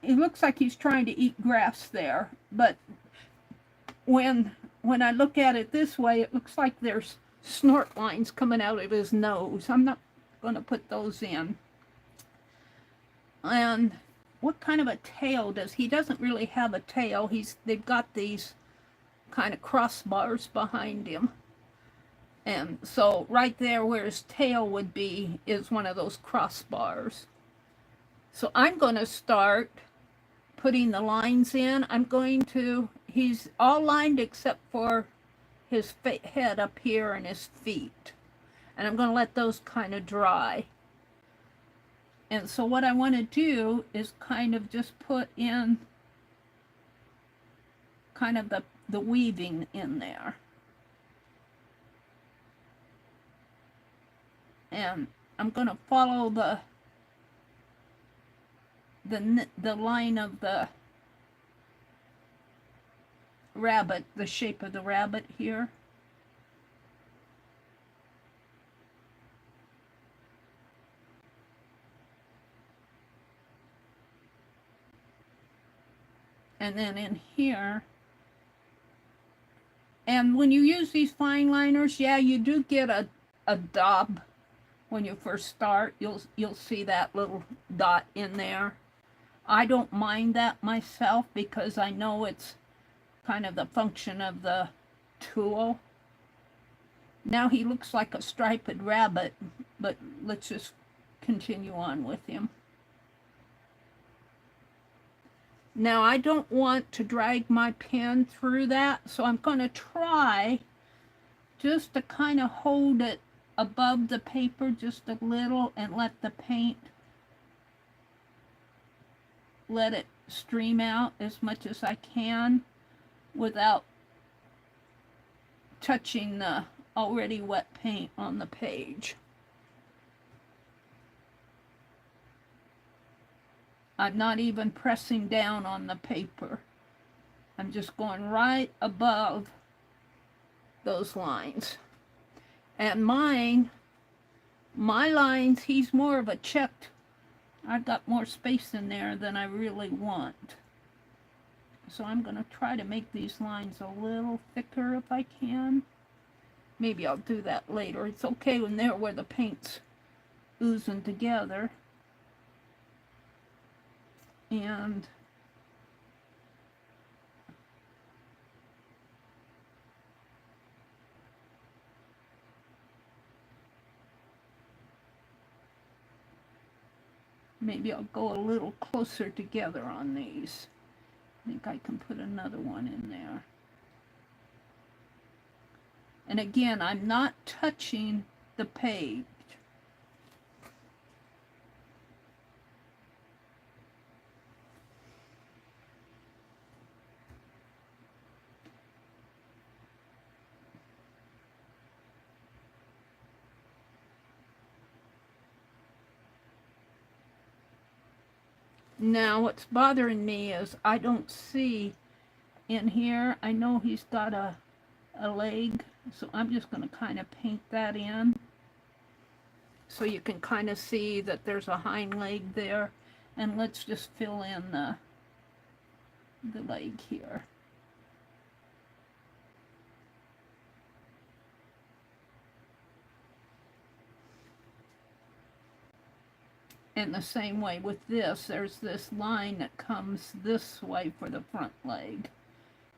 to eat grass there. But when I look at it this way, it looks like there's snort lines coming out of his nose. I'm not going to put those in. And what kind of a tail he doesn't really have a tail. They've got these kind of crossbars behind him. And so right there where his tail would be is one of those crossbars. So I'm going to start putting the lines in. He's all lined except for his head up here and his feet. And I'm going to let those kind of dry. And so what I want to do is kind of just put in kind of the weaving in there. And I'm going to follow the line of the rabbit, the shape of the rabbit here. And then in here, and when you use these fine liners, yeah, you do get a daub when you first start. You'll see that little dot in there. I don't mind that myself because I know it's kind of the function of the tool. Now he looks like a striped rabbit, but let's just continue on with him. Now I don't want to drag my pen through that, so I'm going to try just to kind of hold it above the paper just a little and let the paint, let it stream out as much as I can without touching the already wet paint on the page. I'm not even pressing down on the paper. I'm just going right above those lines. And my lines, he's more of a checked. I've got more space in there than I really want. So I'm going to try to make these lines a little thicker if I can. Maybe I'll do that later. It's okay when they're where the paint's oozing together. And maybe I'll go a little closer together on these. I think I can put another one in there. And again, I'm not touching the page. Now, what's bothering me is I don't see in here, I know he's got a leg, so I'm just going to kind of paint that in. So you can kind of see that there's a hind leg there. And let's just fill in the leg here. And the same way with this, there's this line that comes this way for the front leg.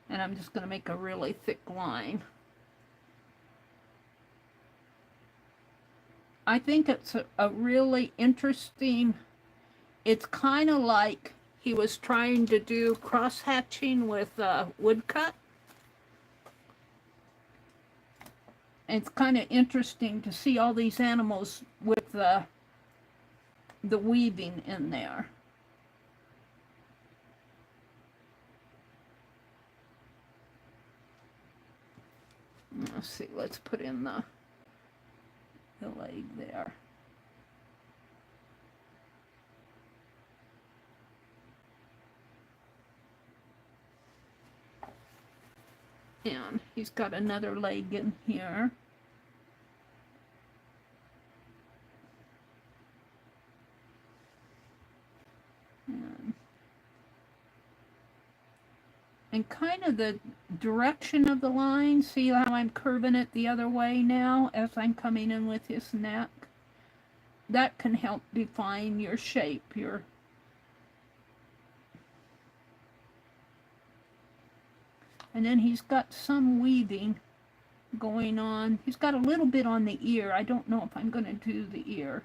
And I'm just going to make a really thick line. I think it's a really interesting, it's kind of like he was trying to do cross-hatching with woodcut. It's kind of interesting to see all these animals with the weaving in there. Let's see, let's put in the leg there. And he's got another leg in here. And kind of the direction of the line, see how I'm curving it the other way now as I'm coming in with his neck? That can help define your shape, and then he's got some weaving going on. He's got a little bit on the ear. I don't know if I'm going to do the ear.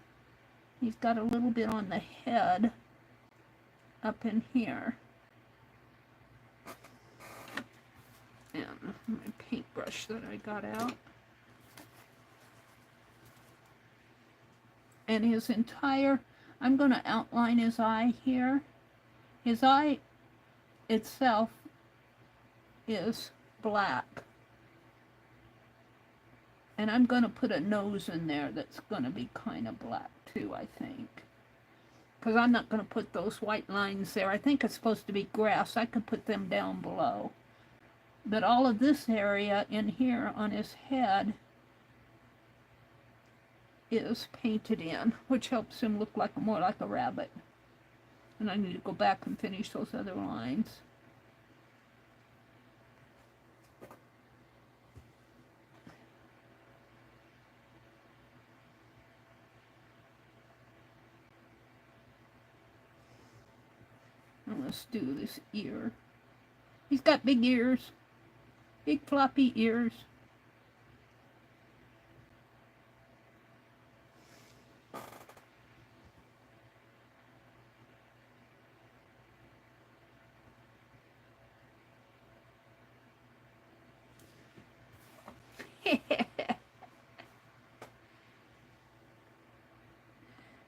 He's got a little bit on the head up in here. And my paintbrush that I got out. And his entire, I'm going to outline his eye here. His eye itself is black. And I'm going to put a nose in there that's going to be kind of black too, I think. Because I'm not going to put those white lines there. I think it's supposed to be grass. I could put them down below. But all of this area in here on his head is painted in, which helps him look like more like a rabbit. And I need to go back and finish those other lines. And let's do this ear. He's got big ears, big floppy ears.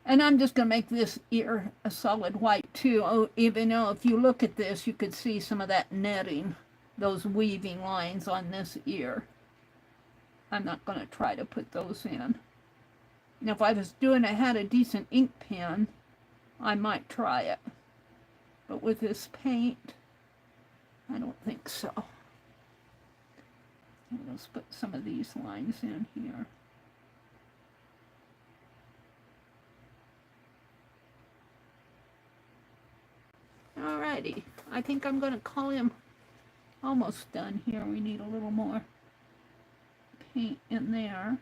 And I'm just going to make this ear a solid white too. Oh, even though if you look at this, you could see some of that netting, those weaving lines on this ear. I'm not going to try to put those in. Now, if I had a decent ink pen, I might try it. But with this paint, I don't think so. Let's put some of these lines in here. Alrighty, I think I'm going to call him almost done here. We need a little more paint in there.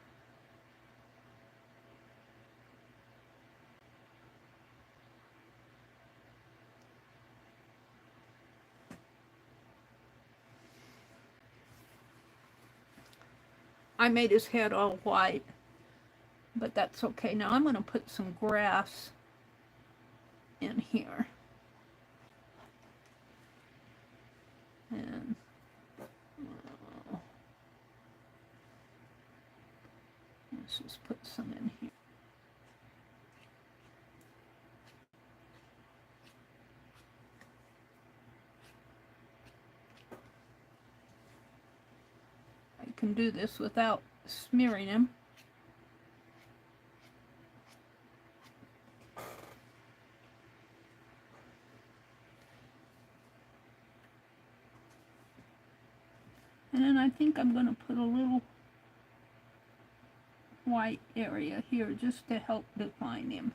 I made his head all white, but that's okay. Now I'm going to put some grass in here. And let's just put some in here. I can do this without smearing him. And then I think I'm going to put a little white area here just to help define him.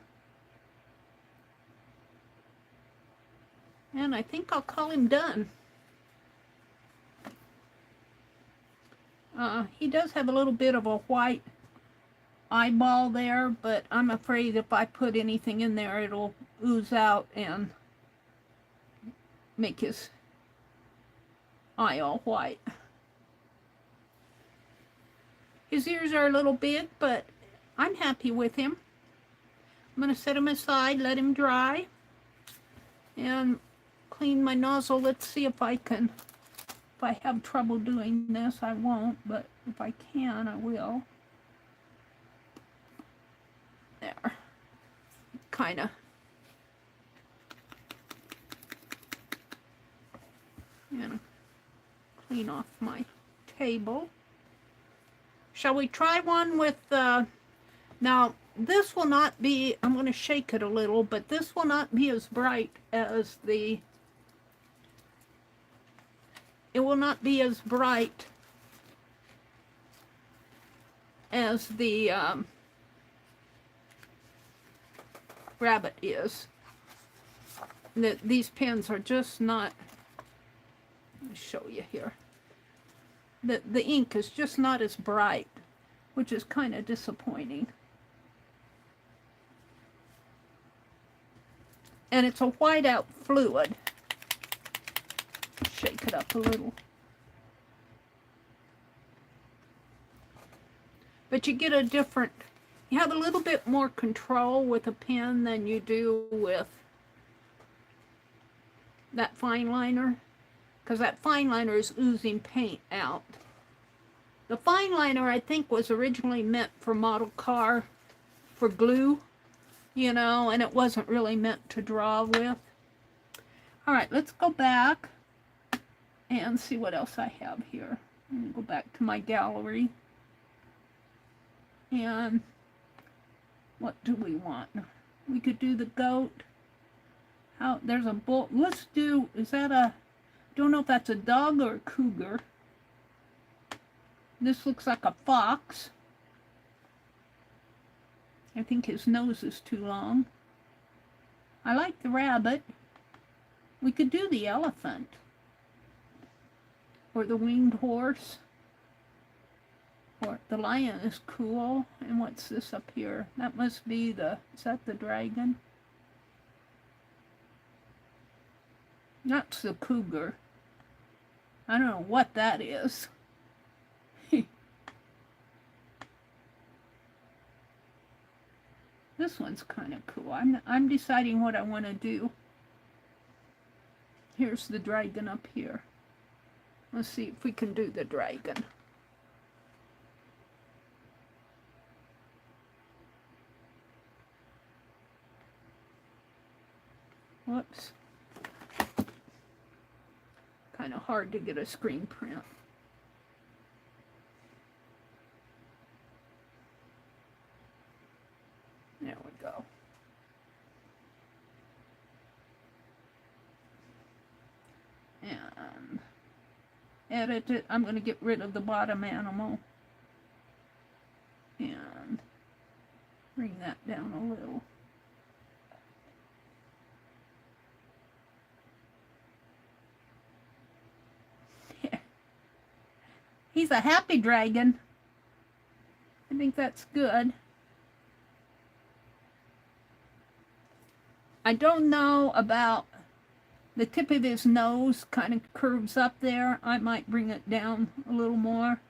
And I think I'll call him done. He does have a little bit of a white eyeball there, but I'm afraid if I put anything in there, it'll ooze out and make his eye all white. His ears are a little big, but I'm happy with him. I'm going to set him aside, let him dry, and clean my nozzle. Let's see if I can. If I have trouble doing this, I won't, but if I can, I will. There. Kind of. And clean off my table. Shall we try one with, now this will not be, I'm going to shake it a little, but this will not be as bright as it will not be as bright as the rabbit is. These pens are just not, let me show you here. The ink is just not as bright, which is kind of disappointing. And it's a whiteout fluid. Shake it up a little. But you get a different, you have a little bit more control with a pen than you do with that fine liner. Because that fine liner is oozing paint out. The fine liner, I think, was originally meant for model car, for glue, you know, and it wasn't really meant to draw with. All right, let's go back and see what else I have here. I'm going to go back to my gallery. And what do we want? We could do the goat. There's a bull. Let's do, is that a, don't know if that's a dog or a cougar. This looks like a fox. I think his nose is too long. I like the rabbit. We could do the elephant. Or the winged horse. Or the lion is cool. And what's this up here? That must be the, is that the dragon? That's the cougar. I don't know what that is. This one's kind of cool. I'm deciding what I want to do. Here's the dragon up here. Let's see if we can do the dragon. Whoops. Kind of hard to get a screen print. There we go. And edit it. I'm going to get rid of the bottom animal. And bring that down a little. He's a happy dragon. I think that's good. I don't know about the tip of his nose kind of curves up there. I might bring it down a little more.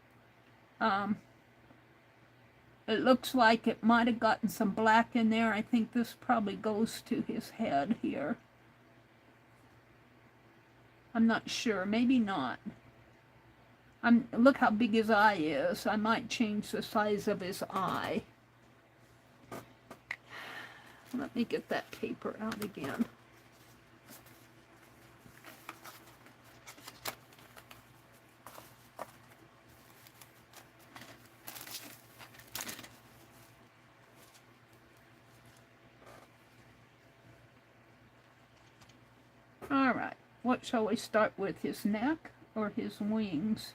It looks like it might have gotten some black in there. I think this probably goes to his head here. I'm not sure. Maybe not. Look how big his eye is. I might change the size of his eye. Let me get that paper out again. All right, what shall we start with, his neck or his wings?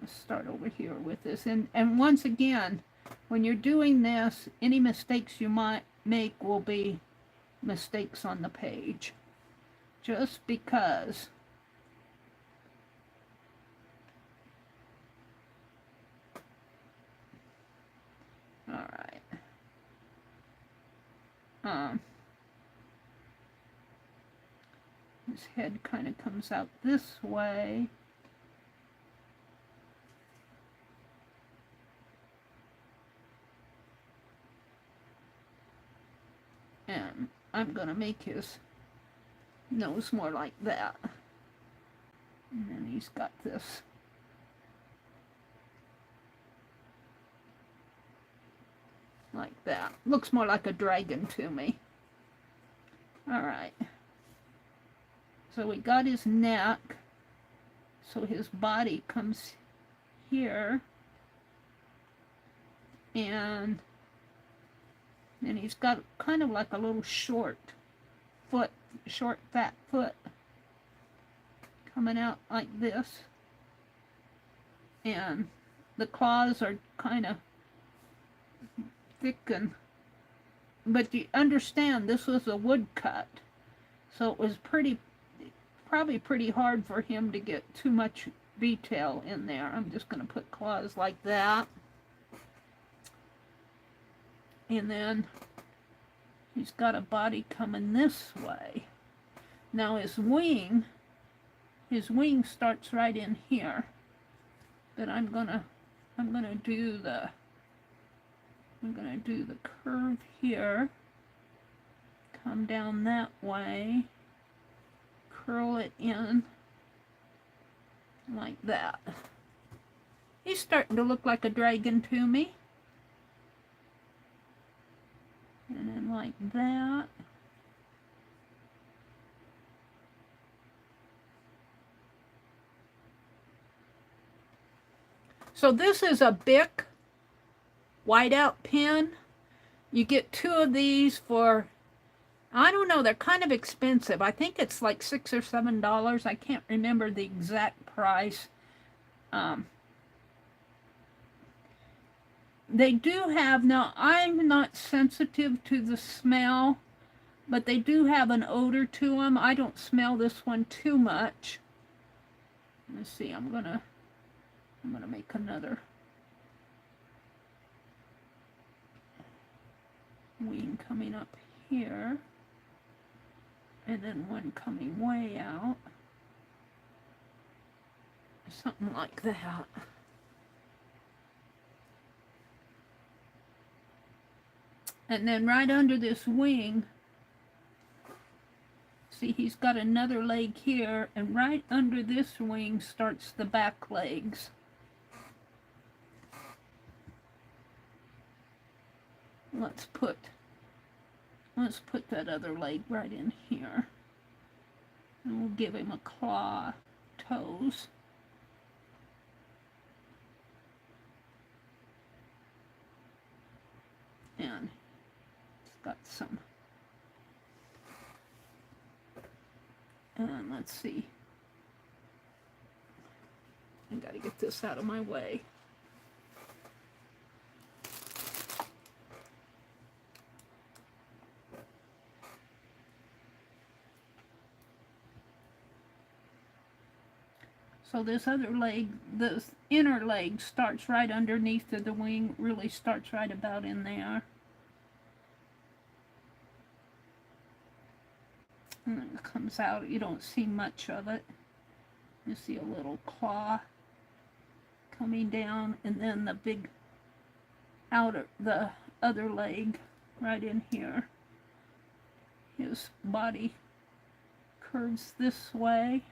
Start over here with this. And once again, when you're doing this, any mistakes you might make will be mistakes on the page. Just because. All right. His head kind of comes out this way. And I'm going to make his nose more like that. And then he's got this. Like that. Looks more like a dragon to me. Alright. So we got his neck. So his body comes here. And then he's got kind of like a little short fat foot coming out like this. And the claws are kind of thick, but you understand this was a woodcut, so it was probably pretty hard for him to get too much detail in there. I'm just going to put claws like that. And then he's got a body coming this way. Now his wing starts right in here. But I'm gonna do the curve here. Come down that way. Curl it in like that. He's starting to look like a dragon to me. And then like that. So this is a Bic whiteout pen. You get 2 of these for, I don't know, they're kind of expensive. I think it's like $6 or $7. I can't remember the exact price. They do have, now I'm not sensitive to the smell, but they do have an odor to them. I don't smell this one too much. Let's see, I'm gonna make another wing coming up here, and then one coming way out, something like that. And then right under this wing, see, he's got another leg here, and right under this wing starts the back legs. Let's put that other leg right in here. And we'll give him a claw toes. And it's got some. And let's see. I gotta get this out of my way. So this other leg, this inner leg starts right underneath of the wing, really starts right about in there. And then it comes out, you don't see much of it. You see a little claw coming down, and then the big the other leg right in here. His body curves this way.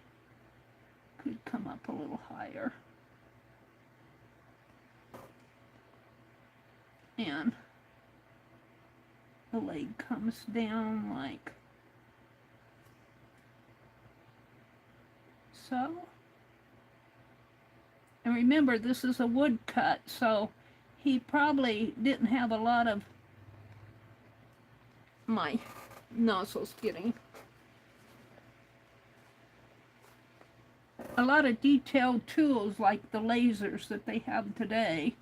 Could come up a little higher. And the leg comes down like so. And remember, this is a woodcut, so he probably didn't have a lot of my nozzles getting a lot of detailed tools like the lasers that they have today.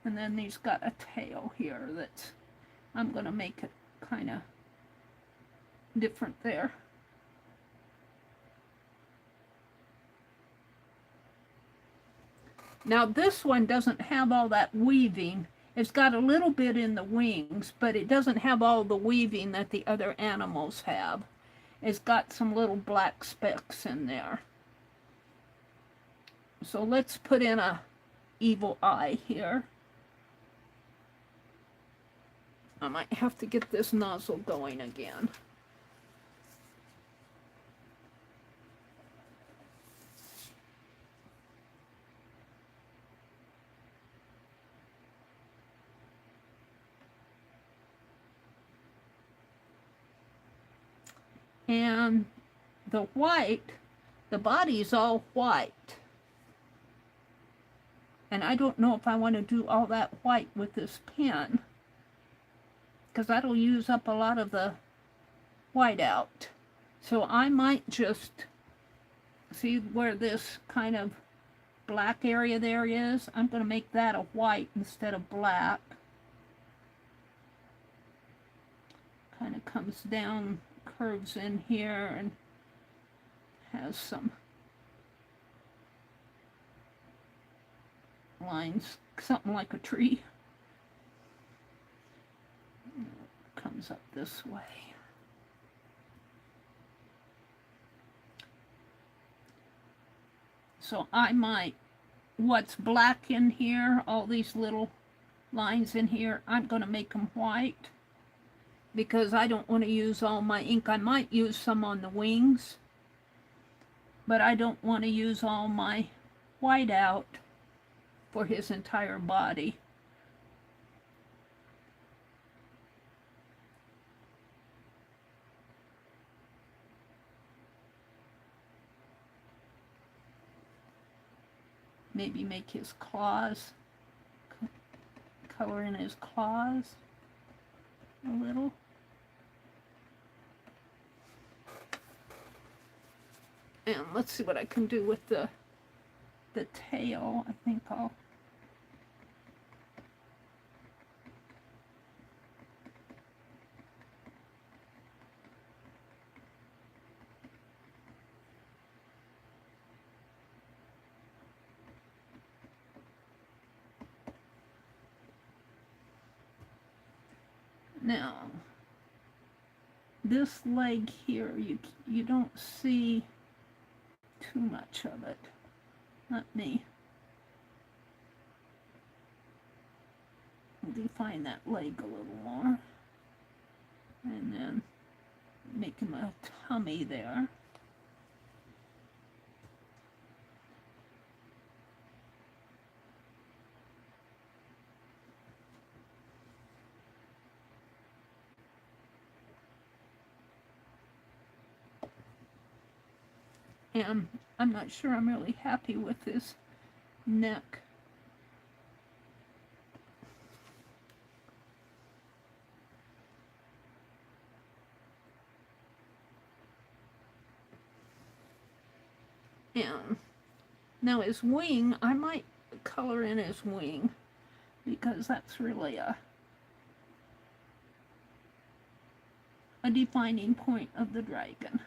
And then he's got a tail here that's, I'm going to make it kind of different there. Now this one doesn't have all that weaving. It's got a little bit in the wings, but it doesn't have all the weaving that the other animals have. It's got some little black specks in there. So let's put in a evil eye here. I might have to get this nozzle going again. And the white, the body's all white. And I don't know if I want to do all that white with this pen, because that'll use up a lot of the white out. So I might just, see where this kind of black area there is? I'm going to make that a white instead of black. Kind of comes down, curves in here, and has some lines, something like a tree. Comes up this way. So I might, what's black in here, all these little lines in here, I'm going to make them white, because I don't want to use all my ink. I might use some on the wings, but I don't want to use all my white out for his entire body. maybe make his claws, color in his claws a little. And let's see what I can do with the tail. I think I'll now this leg here, you don't see too much of it. Let me define that leg a little more, and then make him a tummy there. And I'm not sure I'm really happy with his neck. And now his wing, I might color in his wing, because that's really a defining point of the dragon.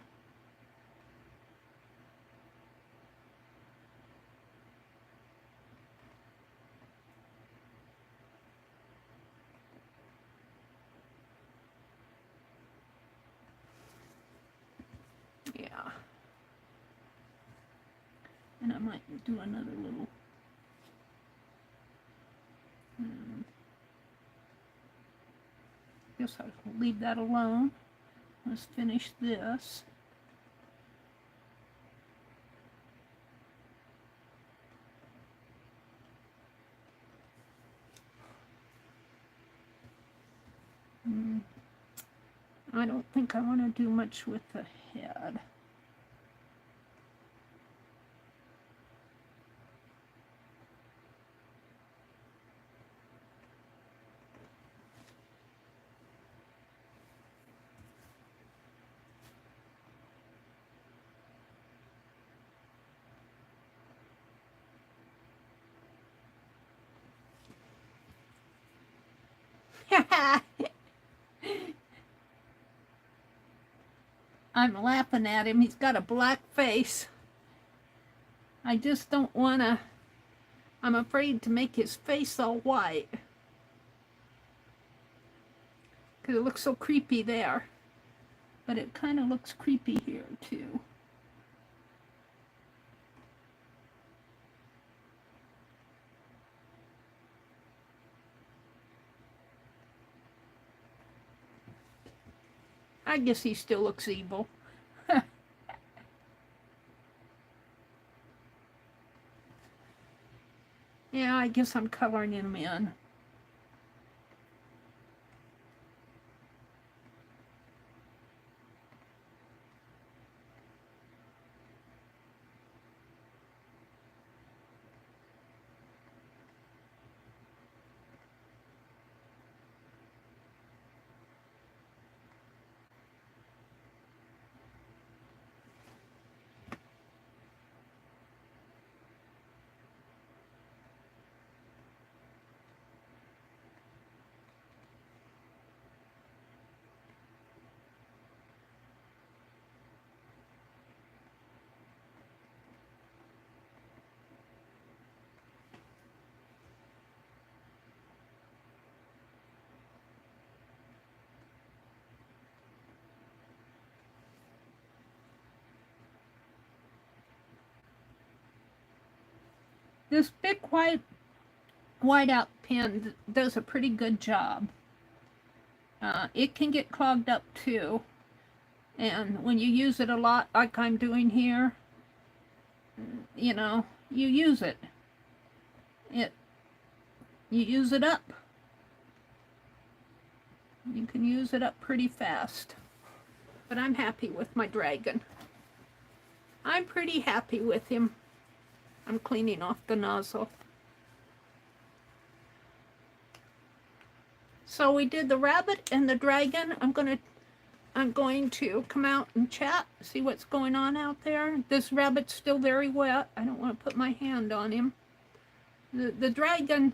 Yeah. And I might do another little guess I'll leave that alone. Let's finish this. I don't think I want to do much with the head. I'm laughing at him. He's got a black face. I just don't want to... I'm afraid to make his face all white, because it looks so creepy there. But it kind of looks creepy here, too. I guess he still looks evil. Yeah, I guess I'm coloring him in. This big whiteout pen does a pretty good job. It can get clogged up too, and when you use it a lot, like I'm doing here, you know, you use it. You use it up. You can use it up pretty fast. But I'm happy with my dragon. I'm pretty happy with him. I'm cleaning off the nozzle. So we did the rabbit and the dragon. I'm going to come out and chat, see what's going on out there. This rabbit's still very wet. I don't want to put my hand on him. The dragon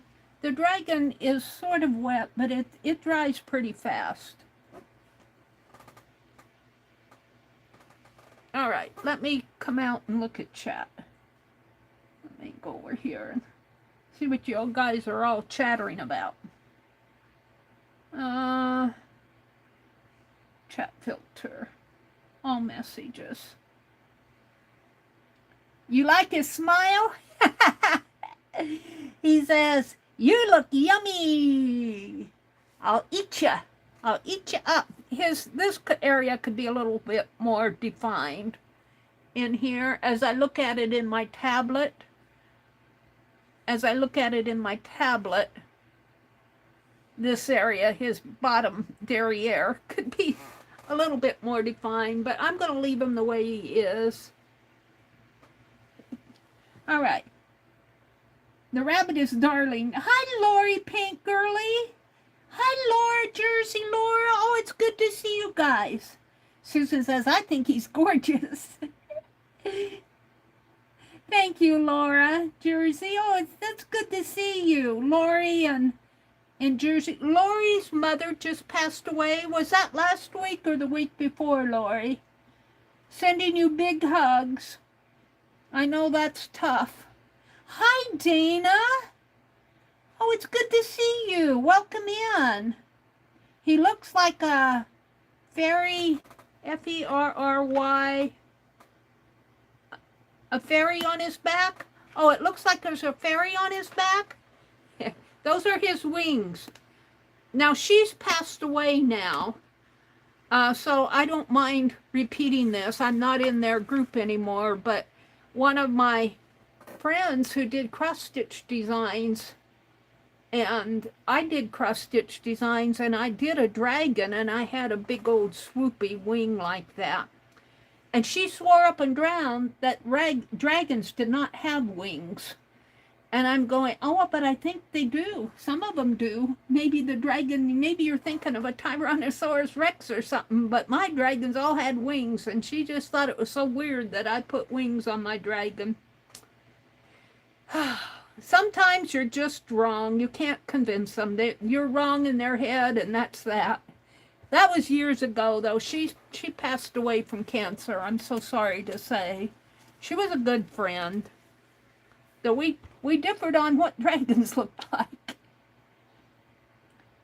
is sort of wet, but it dries pretty fast. All right, let me come out and look at chat. Let me go over here and see what you guys are all chattering about. Chat filter, all messages. You like his smile? He says, "You look yummy. I'll eat you. I'll eat you up." This area could be a little bit more defined in here as I look at it in my tablet. This area, his bottom derriere, could be a little bit more defined, but I'm going to leave him the way he is. All right. The rabbit is darling. Hi, Lori, pink girly. Hi, Laura, Jersey Laura. Oh, it's good to see you guys. Susan says, I think he's gorgeous. Thank you, Laura, Jersey. Oh, that's good to see you, Lori and Jersey. Lori's mother just passed away. Was that last week or the week before, Lori? Sending you big hugs. I know that's tough. Hi, Dana. Oh, it's good to see you. Welcome in. He looks like a fairy, F-E-R-R-Y, a fairy on his back. Oh, it looks like there's a fairy on his back. Those are his wings. Now, she's passed away now, so I don't mind repeating this. I'm not in their group anymore, but one of my friends who did cross-stitch designs, and I did cross-stitch designs, and I did a dragon, and I had a big old swoopy wing like that. And she swore up and down that dragons did not have wings. And I'm going, oh, but I think they do. Some of them do. Maybe the dragon, maybe you're thinking of a Tyrannosaurus Rex or something, but my dragons all had wings, and she just thought it was so weird that I put wings on my dragon. Sometimes you're just wrong. You can't convince them. You're wrong in their head, and that's that. That was years ago, though. She passed away from cancer, I'm so sorry to say. She was a good friend. Though we differed on what dragons looked like.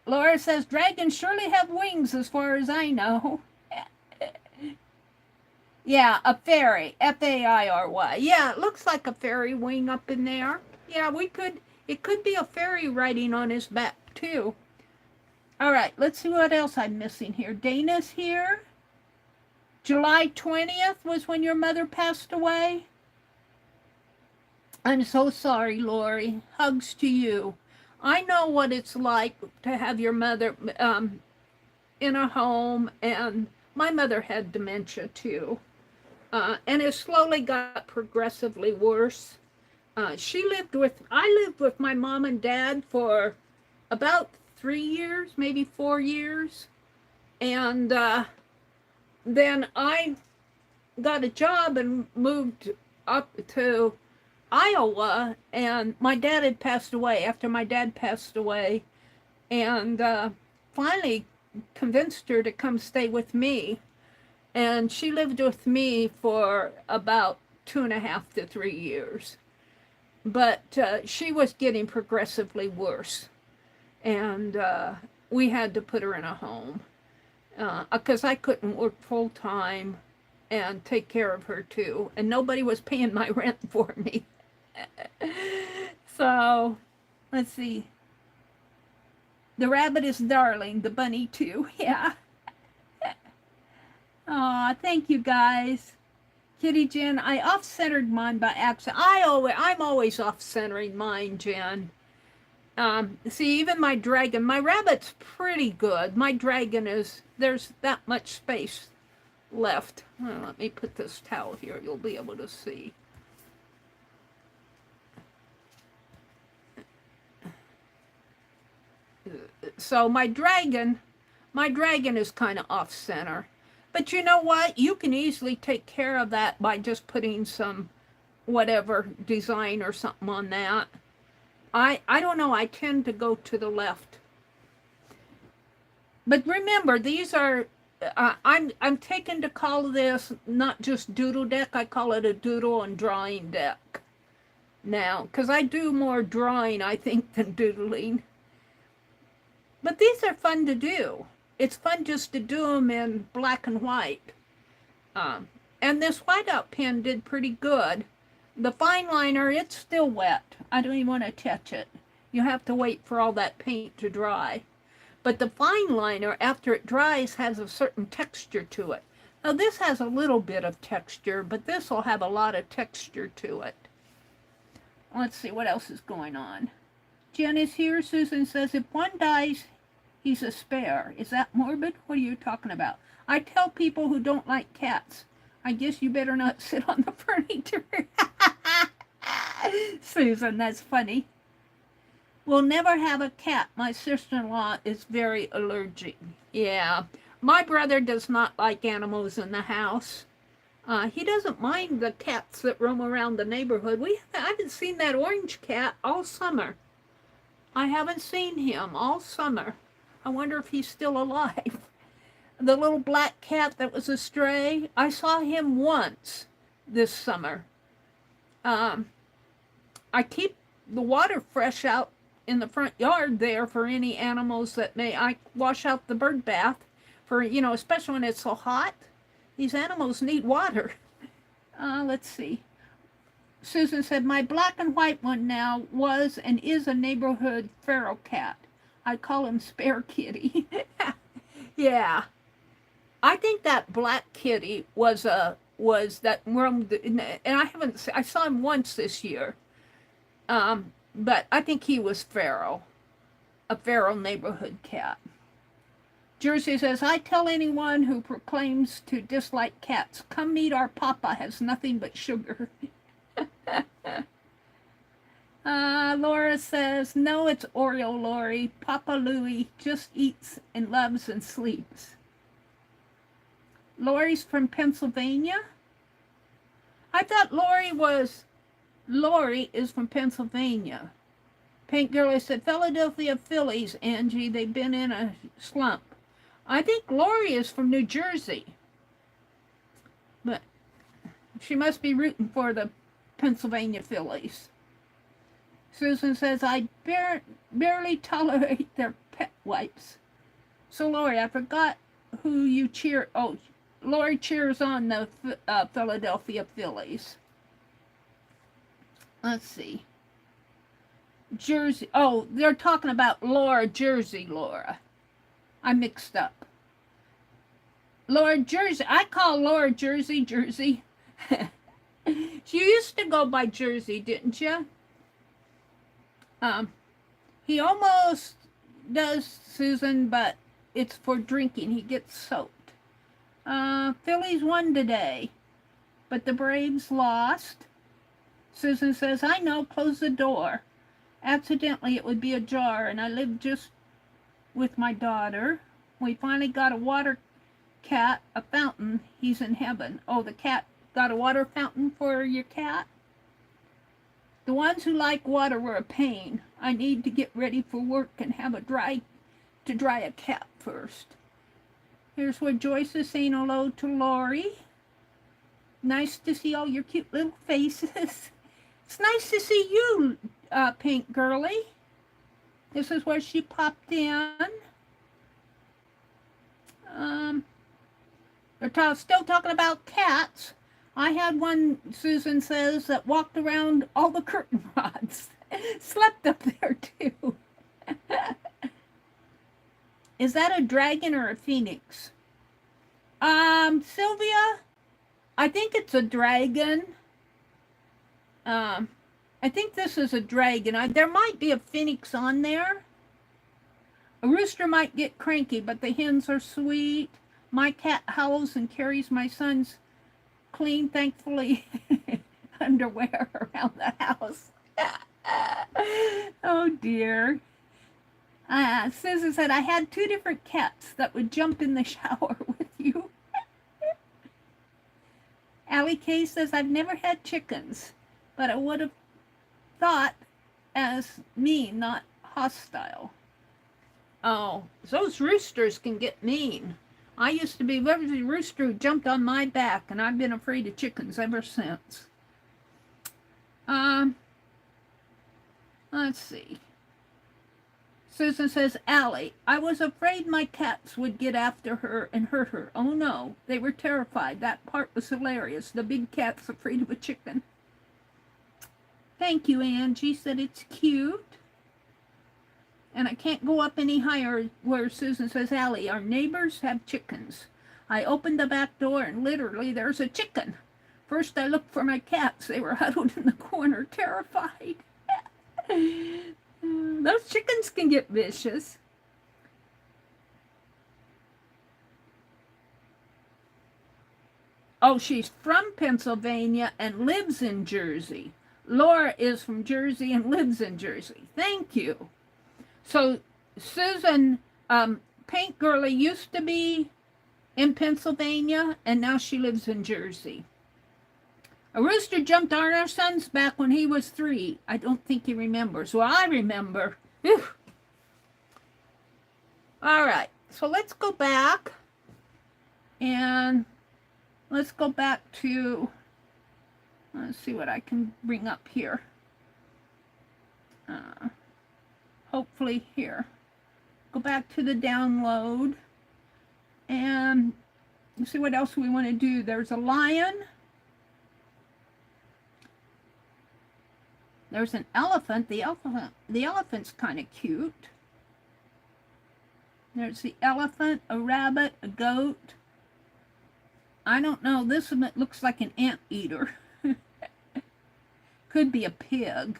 Laura says, dragons surely have wings as far as I know. Yeah, a fairy, F-A-I-R-Y. Yeah, it looks like a fairy wing up in there. Yeah, it could be a fairy riding on his back, too. All right, let's see what else I'm missing here. Dana's here. July 20th was when your mother passed away. I'm so sorry, Lori. Hugs to you. I know what it's like to have your mother in a home, and my mother had dementia too. And it slowly got progressively worse. I lived with my mom and dad for about 3 years, maybe 4 years. And then I got a job and moved up to Iowa, and my dad had passed away. After my dad passed away, and finally convinced her to come stay with me. And she lived with me for about 2.5 to 3 years. But she was getting progressively worse. And we had to put her in a home. Because I couldn't work full time and take care of her too. And nobody was paying my rent for me. So, let's see. The rabbit is darling, the bunny too. Yeah. Aw, thank you guys. Kitty Jen, I off-centered mine by accident. I'm always off-centering mine, Jen. See, even my dragon, my rabbit's pretty good. My dragon there's that much space left. Well, let me put this towel here. You'll be able to see. So my dragon is kind of off center. But you know what? You can easily take care of that by just putting some whatever design or something on that. I don't know. I tend to go to the left. But remember, these are I'm taken to call this not just doodle deck. I call it a doodle and drawing deck now, because I do more drawing, I think, than doodling. But these are fun to do. It's fun just to do them in black and white. And this whiteout pen did pretty good. The fine liner, it's still wet. I don't even want to touch it. You have to wait for all that paint to dry. But the fine liner, after it dries, has a certain texture to it. Now this has a little bit of texture, but this will have a lot of texture to it. Let's see what else is going on. Jen is here. Susan says, if one dies, he's a spare. Is that morbid? What are you talking about? I tell people who don't like cats, I guess you better not sit on the furniture. Susan, that's funny. We'll never have a cat. My sister-in-law is very allergic. Yeah. My brother does not like animals in the house. He doesn't mind the cats that roam around the neighborhood. I haven't seen that orange cat all summer. I haven't seen him all summer. I wonder if he's still alive. The little black cat that was a stray, I saw him once this summer. I keep the water fresh out in the front yard there for any animals that I wash out the bird bath for, especially when it's so hot. These animals need water. Let's see. Susan said, my black and white one now was and is a neighborhood feral cat. I call him Spare Kitty. Yeah. I think that black kitty was that roamed, and I saw him once this year. But I think he was feral, a feral neighborhood cat. Jersey says, I tell anyone who proclaims to dislike cats, come meet our papa, has nothing but sugar. Laura says, no, it's Oreo Lori. Papa Louie just eats and loves and sleeps. Lori's from Pennsylvania? I thought Lori is from Pennsylvania. Pink Girlie said, Philadelphia Phillies, Angie, they've been in a slump. I think Lori is from New Jersey. But she must be rooting for the Pennsylvania Phillies. Susan says, I barely tolerate their pet wipes. So, Lori, I forgot who you cheer. Oh, Lori cheers on the Philadelphia Phillies. Let's see. Jersey. Oh, they're talking about Laura, Jersey, Laura. I mixed up. Laura, Jersey. I call Laura Jersey, Jersey. You used to go by Jersey, didn't you? He almost does, Susan, but it's for drinking. He gets soaked. Phillies won today, but the Braves lost. Susan says, I know, close the door. Accidentally, it would be ajar, and I live just with my daughter. We finally got a water cat, a fountain. He's in heaven. Oh, the cat got a water fountain for your cat? The ones who like water were a pain. I need to get ready for work and have to dry a cat first. Here's where Joyce is saying hello to Lori. Nice to see all your cute little faces. It's nice to see you, Pink Girlie. This is where she popped in. They're still talking about cats. I had one, Susan says, that walked around all the curtain rods. Slept up there, too. Is that a dragon or a phoenix? Sylvia, I think it's a dragon. I think this is a dragon. There might be a phoenix on there. A rooster might get cranky, but the hens are sweet. My cat howls and carries my son's clean, thankfully, underwear around the house. Oh, dear. Susan said, I had 2 different cats that would jump in the shower with you. Allie K says, I've never had chickens, but I would have thought as mean, not hostile. Oh, those roosters can get mean. I used to be every rooster who jumped on my back, and I've been afraid of chickens ever since. Let's see. Susan says, Allie, I was afraid my cats would get after her and hurt her. Oh no, they were terrified. That part was hilarious. The big cat's afraid of a chicken. Thank you, Angie. Said it's cute. And I can't go up any higher where Susan says, Allie, our neighbors have chickens. I opened the back door and literally there's a chicken. First I looked for my cats. They were huddled in the corner, terrified. Those chickens can get vicious. Oh, she's from Pennsylvania and lives in Jersey. Laura is from Jersey and lives in Jersey. Thank you. So Susan, Paint Girlie used to be in Pennsylvania and now she lives in Jersey. A rooster jumped on our son's back when he was 3. I don't think he remembers. Well, I remember. Whew. All right, so let's go back and let's go back to, let's see what I can bring up here. Hopefully here. Go back to the download and see what else we want to do. There's a lion. There's an elephant. The elephant's kind of cute. There's the elephant, a rabbit, a goat. I don't know. This one looks like an anteater. Could be a pig.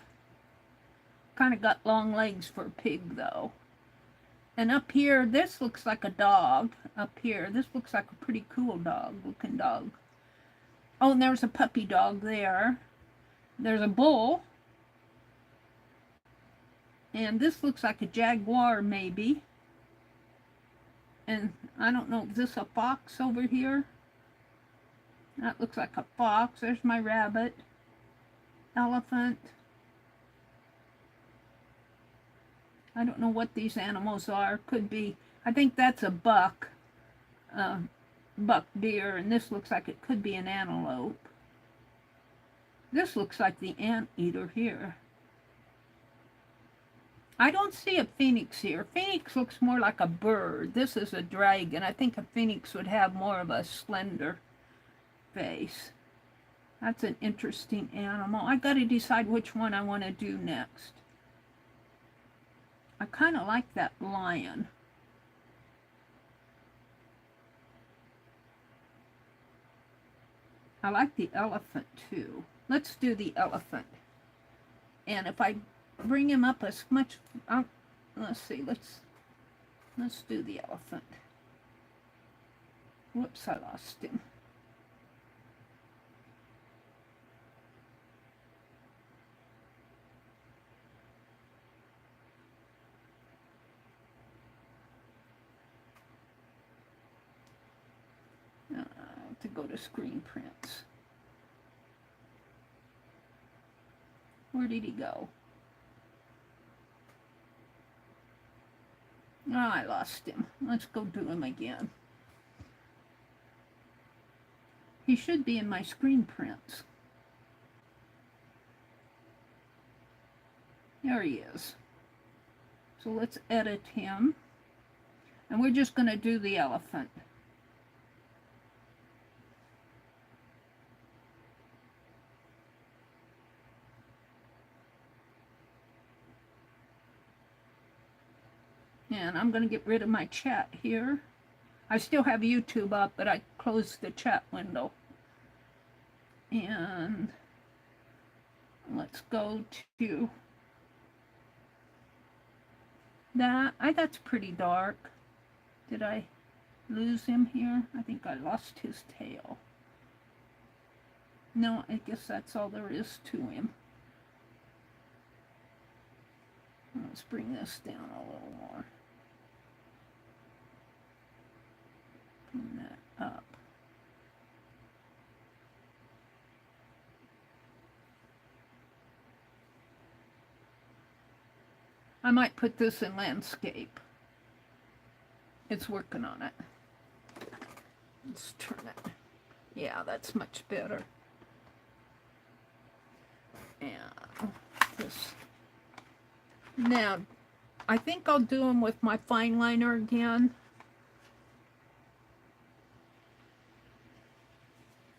Kind of got long legs for a pig, though. And up here, this looks like a dog. Up here, this looks like a pretty cool looking dog. Oh, and there's a puppy dog there. There's a bull. And this looks like a jaguar, maybe. And I don't know, is this a fox over here? That looks like a fox. There's my rabbit. Elephant. I don't know what these animals are. Could be, I think that's a buck. Buck deer. And this looks like it could be an antelope. This looks like the anteater here. I don't see a phoenix here. Phoenix looks more like a bird. This is a dragon. I think a phoenix would have more of a slender face. That's an interesting animal. I got to decide which one I want to do next. I kind of like that lion. I like the elephant too. Let's do the elephant. And if I bring him up as much, let's see, let's do the elephant. Whoops, I lost him. To go to screen prints. Where did he go? Oh, I lost him. Let's go do him again. He should be in my screen prints. There he is. So let's edit him. And we're just going to do the elephant. And I'm going to get rid of my chat here. I still have YouTube up, but I closed the chat window. And let's go to that. That's pretty dark. Did I lose him here? I think I lost his tail. No, I guess that's all there is to him. Let's bring this down a little more. Bring that up. I might put this in landscape. It's working on it. Let's turn it. Yeah, that's much better. And this. Now, I think I'll do them with my fine liner again.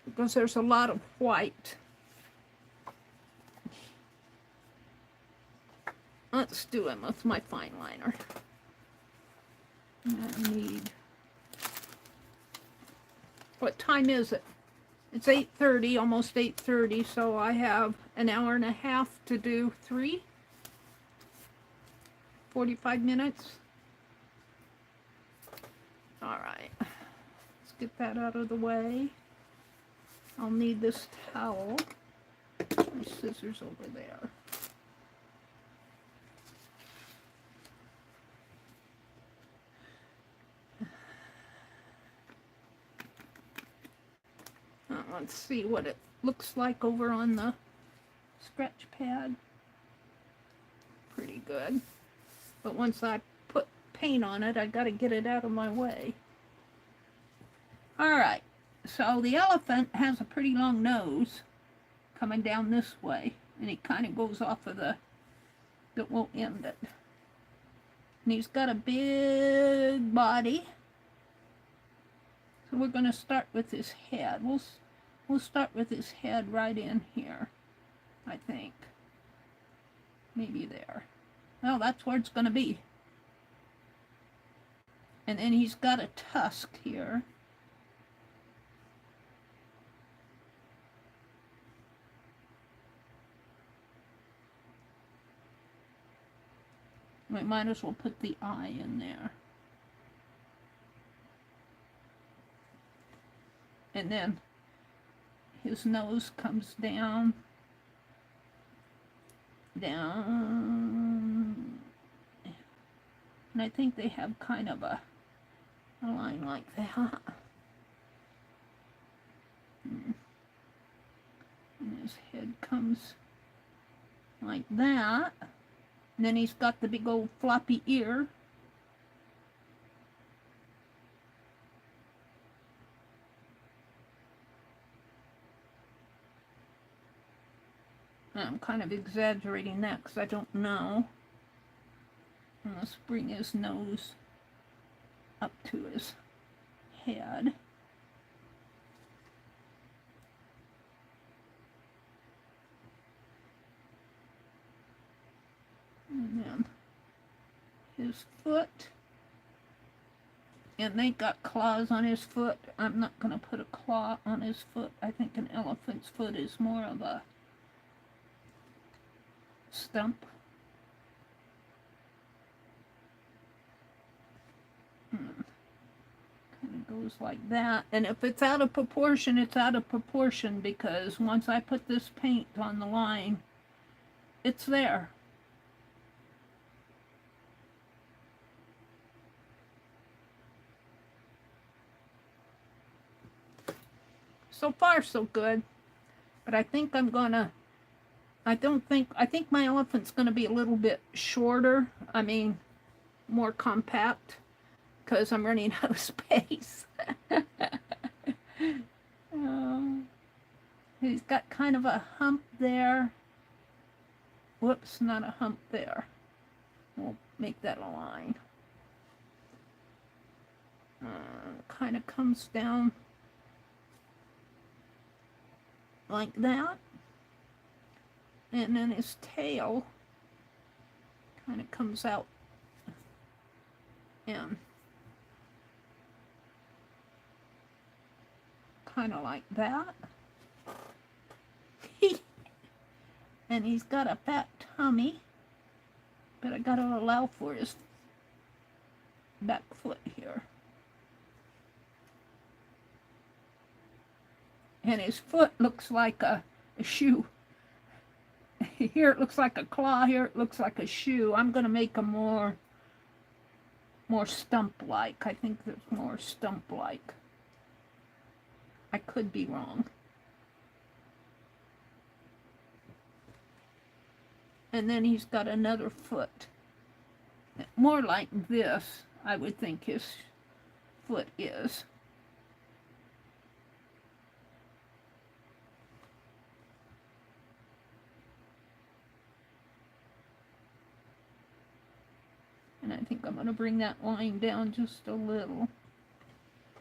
Because there's a lot of white. Let's do them with my fine liner. I need... What time is it? It's 8:30, almost 8:30, so I have an hour and a half to do 45 minutes. All right, let's get that out of the way. I'll need this towel. My scissors over there. Let's see what it looks like over on the scratch pad. Pretty good. But once I put paint on it, I gotta get it out of my way. Alright, so the elephant has a pretty long nose coming down this way, and he kind of goes off of the, that won't end it. And he's got a big body. So we're going to start with his head. We'll start with his head right in here, I think. Maybe there. Well, that's where it's going to be. And then he's got a tusk here. We might as well put the eye in there. And then his nose comes down, and I think they have kind of a line like that. And his head comes like that. And then he's got the big old floppy ear. I'm kind of exaggerating that because I don't know. And let's bring his nose up to his head. And then his foot. And they got claws on his foot. I'm not going to put a claw on his foot. I think an elephant's foot is more of a stump. Kind of goes like that. And if it's out of proportion, it's out of proportion, because once I put this paint on the line, it's there. So far, so good. But I think I'm gonna, I think my elephant's gonna be a little bit shorter. I mean, more compact, because I'm running out of space. He's got kind of a hump there. Whoops, not a hump there. We'll make that a line. Kind of comes down like that. And then his tail kind of comes out and kind of like that. And he's got a fat tummy, but I gotta allow for his back foot here. And his foot looks like a shoe. here it looks like a claw, here it looks like a shoe. I'm going to make them more stump-like. I think it's more stump-like. I could be wrong. And then he's got another foot. More like this, I would think his foot is. And I think I'm going to bring that line down just a little.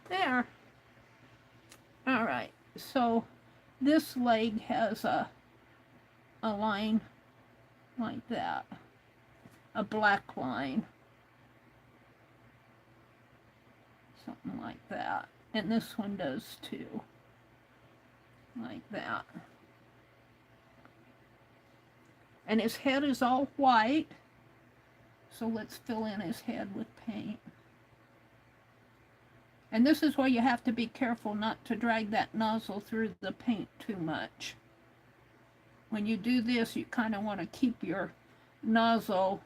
There. All right. So this leg has a line like that. A black line. Something like that. And this one does too. Like that. And his head is all white. So let's fill in his head with paint. And this is where you have to be careful not to drag that nozzle through the paint too much. When you do this, you kind of want to keep your nozzle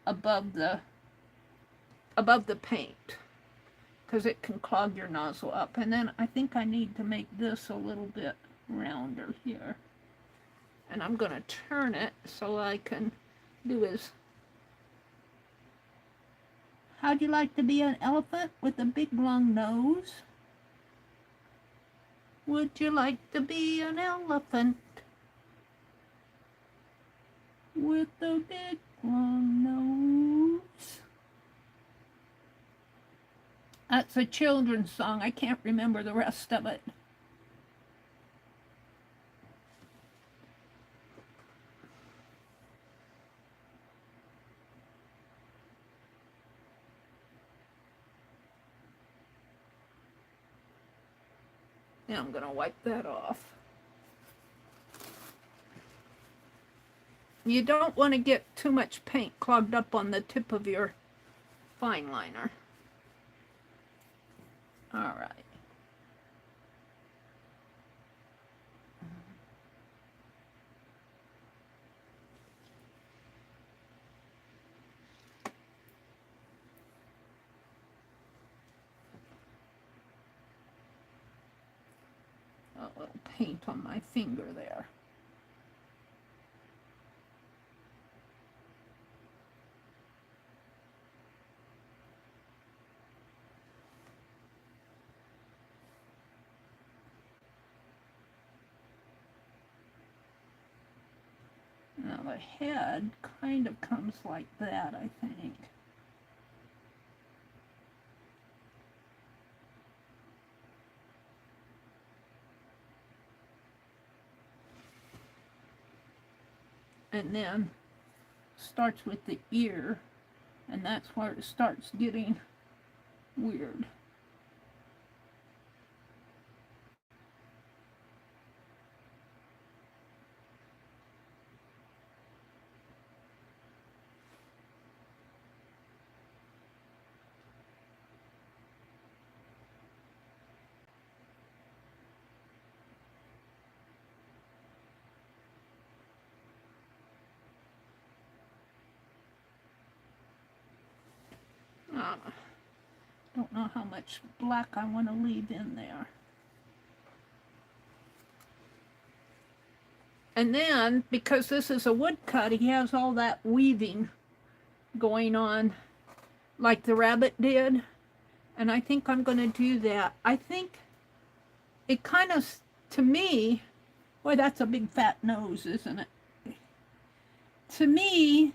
above the paint, because it can clog your nozzle up. And then I think I need to make this a little bit rounder here. And I'm going to turn it so I can do his... How'd you like to be an elephant with a big long nose? Would you like to be an elephant with a big long nose? That's a children's song. I can't remember the rest of it. Now I'm going to wipe that off. You don't want to get too much paint clogged up on the tip of your fine liner. All right. A little paint on my finger there. Now the head kind of comes like that, I think. And then starts with the ear, and that's where it starts getting weird. Don't know how much black I want to leave in there. And then, because this is a woodcut, he has all that weaving going on like the rabbit did. And I think I'm going to do that. I think it kind of, to me, boy, that's a big fat nose, isn't it? To me,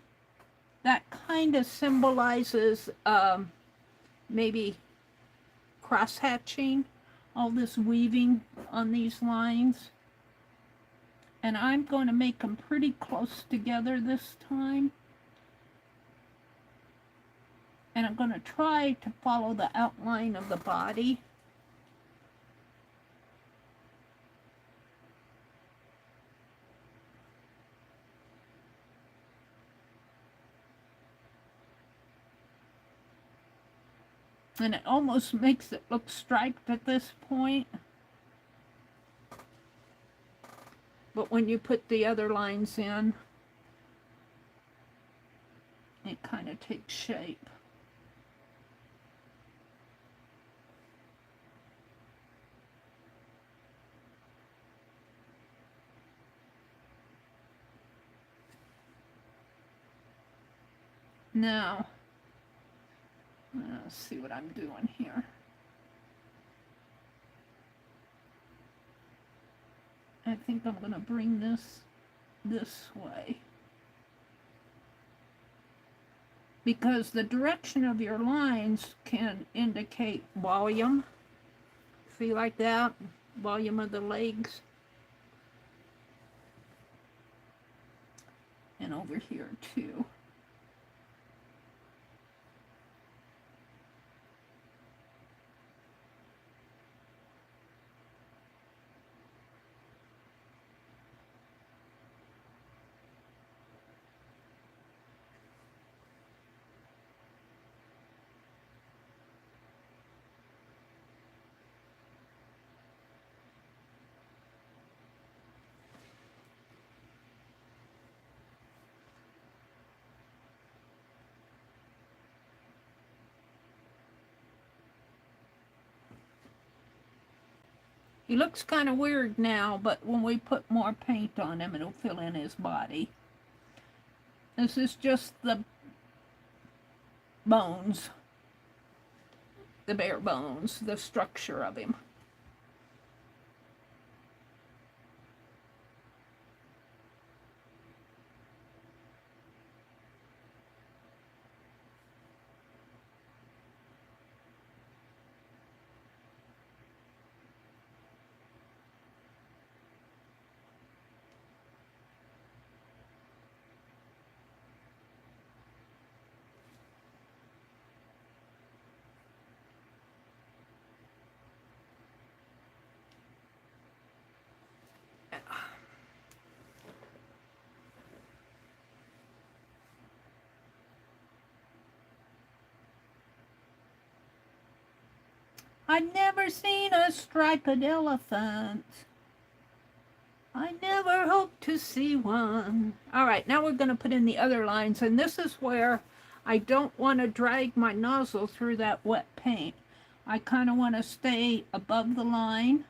that kind of symbolizes maybe cross-hatching, all this weaving on these lines. And I'm going to make them pretty close together this time. And I'm going to try to follow the outline of the body. And it almost makes it look striped at this point. But when you put the other lines in, it kind of takes shape. Now, let's see what I'm doing here. I think I'm going to bring this way. Because the direction of your lines can indicate volume. See, like that? Volume of the legs. And over here too. He looks kind of weird now, but when we put more paint on him, it'll fill in his body. This is just the bones, the bare bones, the structure of him. I'd never seen a striped elephant. I never hoped to see one. All right, now we're going to put in the other lines, and this is where I don't want to drag my nozzle through that wet paint. I kind of want to stay above the line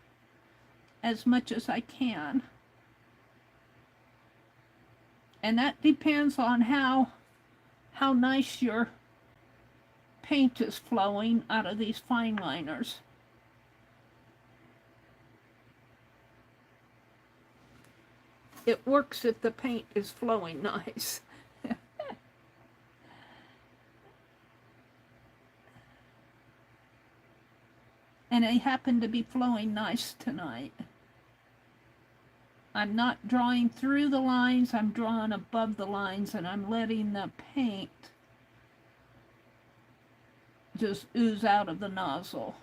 as much as I can. And that depends on how nice your paint is flowing out of these fine liners. It works if the paint is flowing nice. And they happen to be flowing nice tonight. I'm not drawing through the lines, I'm drawing above the lines, and I'm letting the paint just ooze out of the nozzle.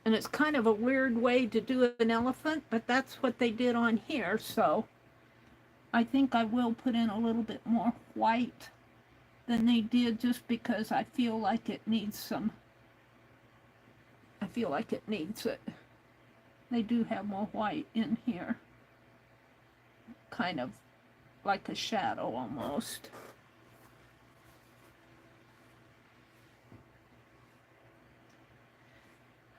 And it's kind of a weird way to do an elephant, but that's what they did on here, so I think I will put in a little bit more white than they did, just because I feel like it needs some, I feel like it needs it. They do have more white in here, kind of like a shadow almost.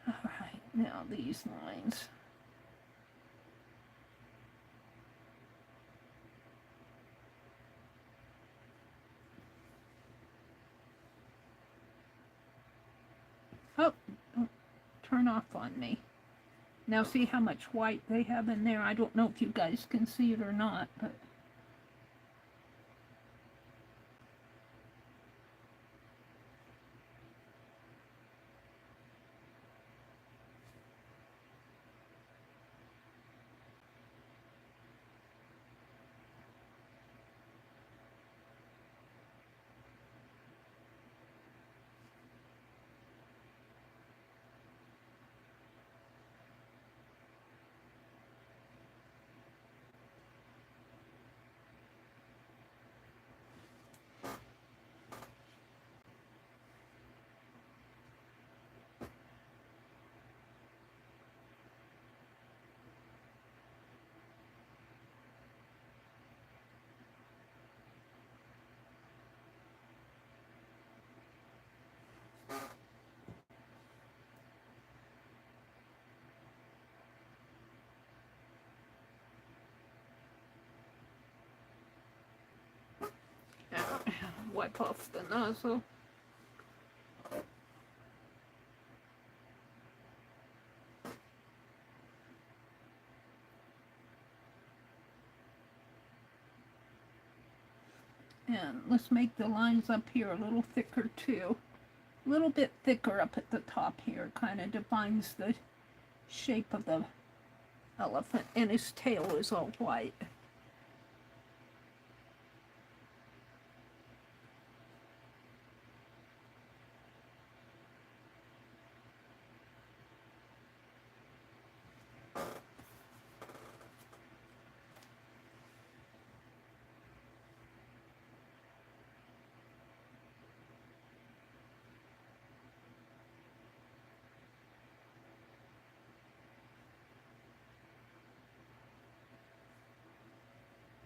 All right, now these lines. Oh, don't turn off on me. Now see how much white they have in there? I don't know if you guys can see it or not, but wipe off the nozzle. And let's make the lines up here a little thicker too. A little bit thicker up at the top here. Kind of defines the shape of the elephant. And his tail is all white.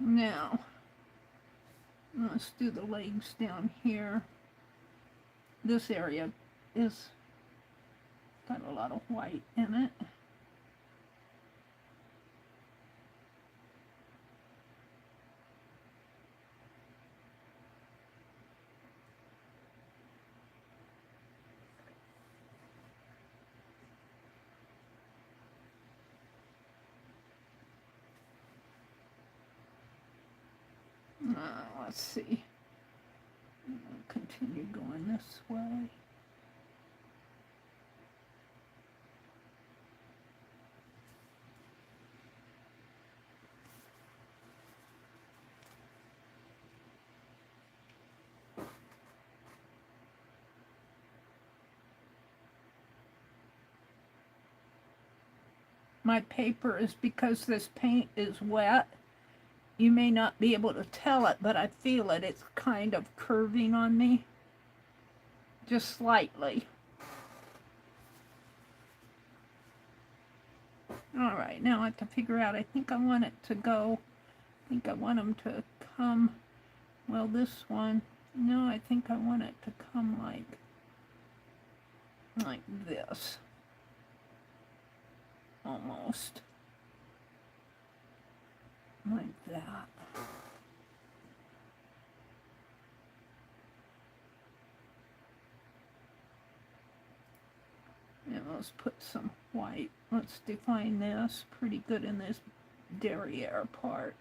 Now, let's do the legs down here. This area is got a lot of white in it. Let's see. I'll continue going this way. My paper is because this paint is wet. You may not be able to tell it, but I feel it. It's kind of curving on me. Just slightly. Alright, now I have to figure out, I think I want it to go, I think I want them to come, well this one, no, I think I want it to come like this. Almost. Like that. And let's put some white. Let's define this pretty good in this derriere part.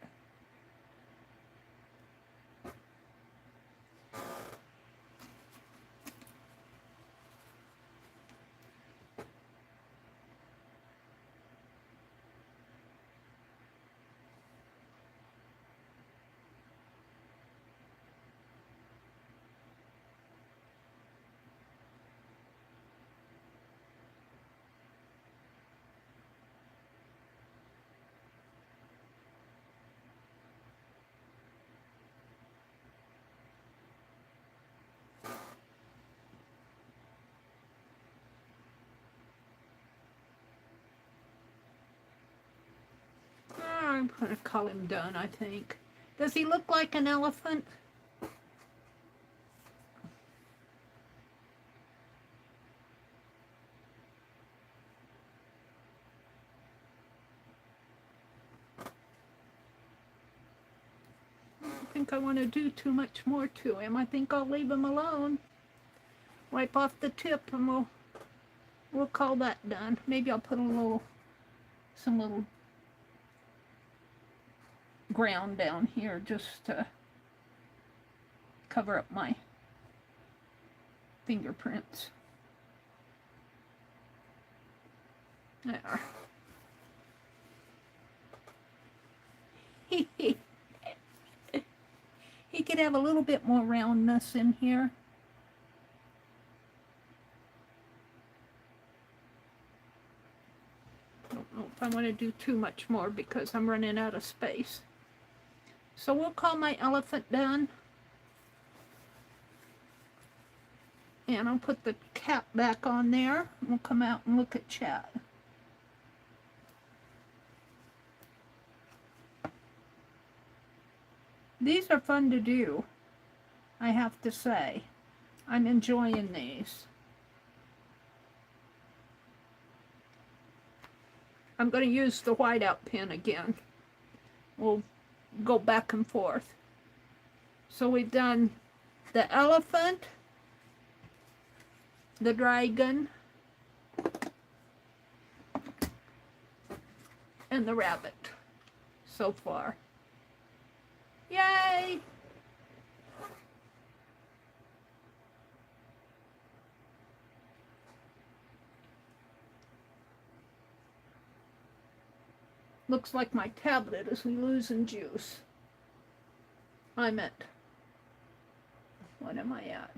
I'm going to call him done, I think. Does he look like an elephant? I don't think I want to do too much more to him. I think I'll leave him alone. Wipe off the tip and we'll call that done. Maybe I'll put some little ground down here just to cover up my fingerprints. There. He could have a little bit more roundness in here. I don't know if I want to do too much more because I'm running out of space. So we'll call my elephant done. And I'll put the cap back on there. We'll come out and look at chat. These are fun to do, I have to say. I'm enjoying these. I'm going to use the whiteout pen again. We'll go back and forth. So we've done the elephant, the dragon, and the rabbit so far. Yay! Looks like my tablet is losing juice. I'm at, what am I at?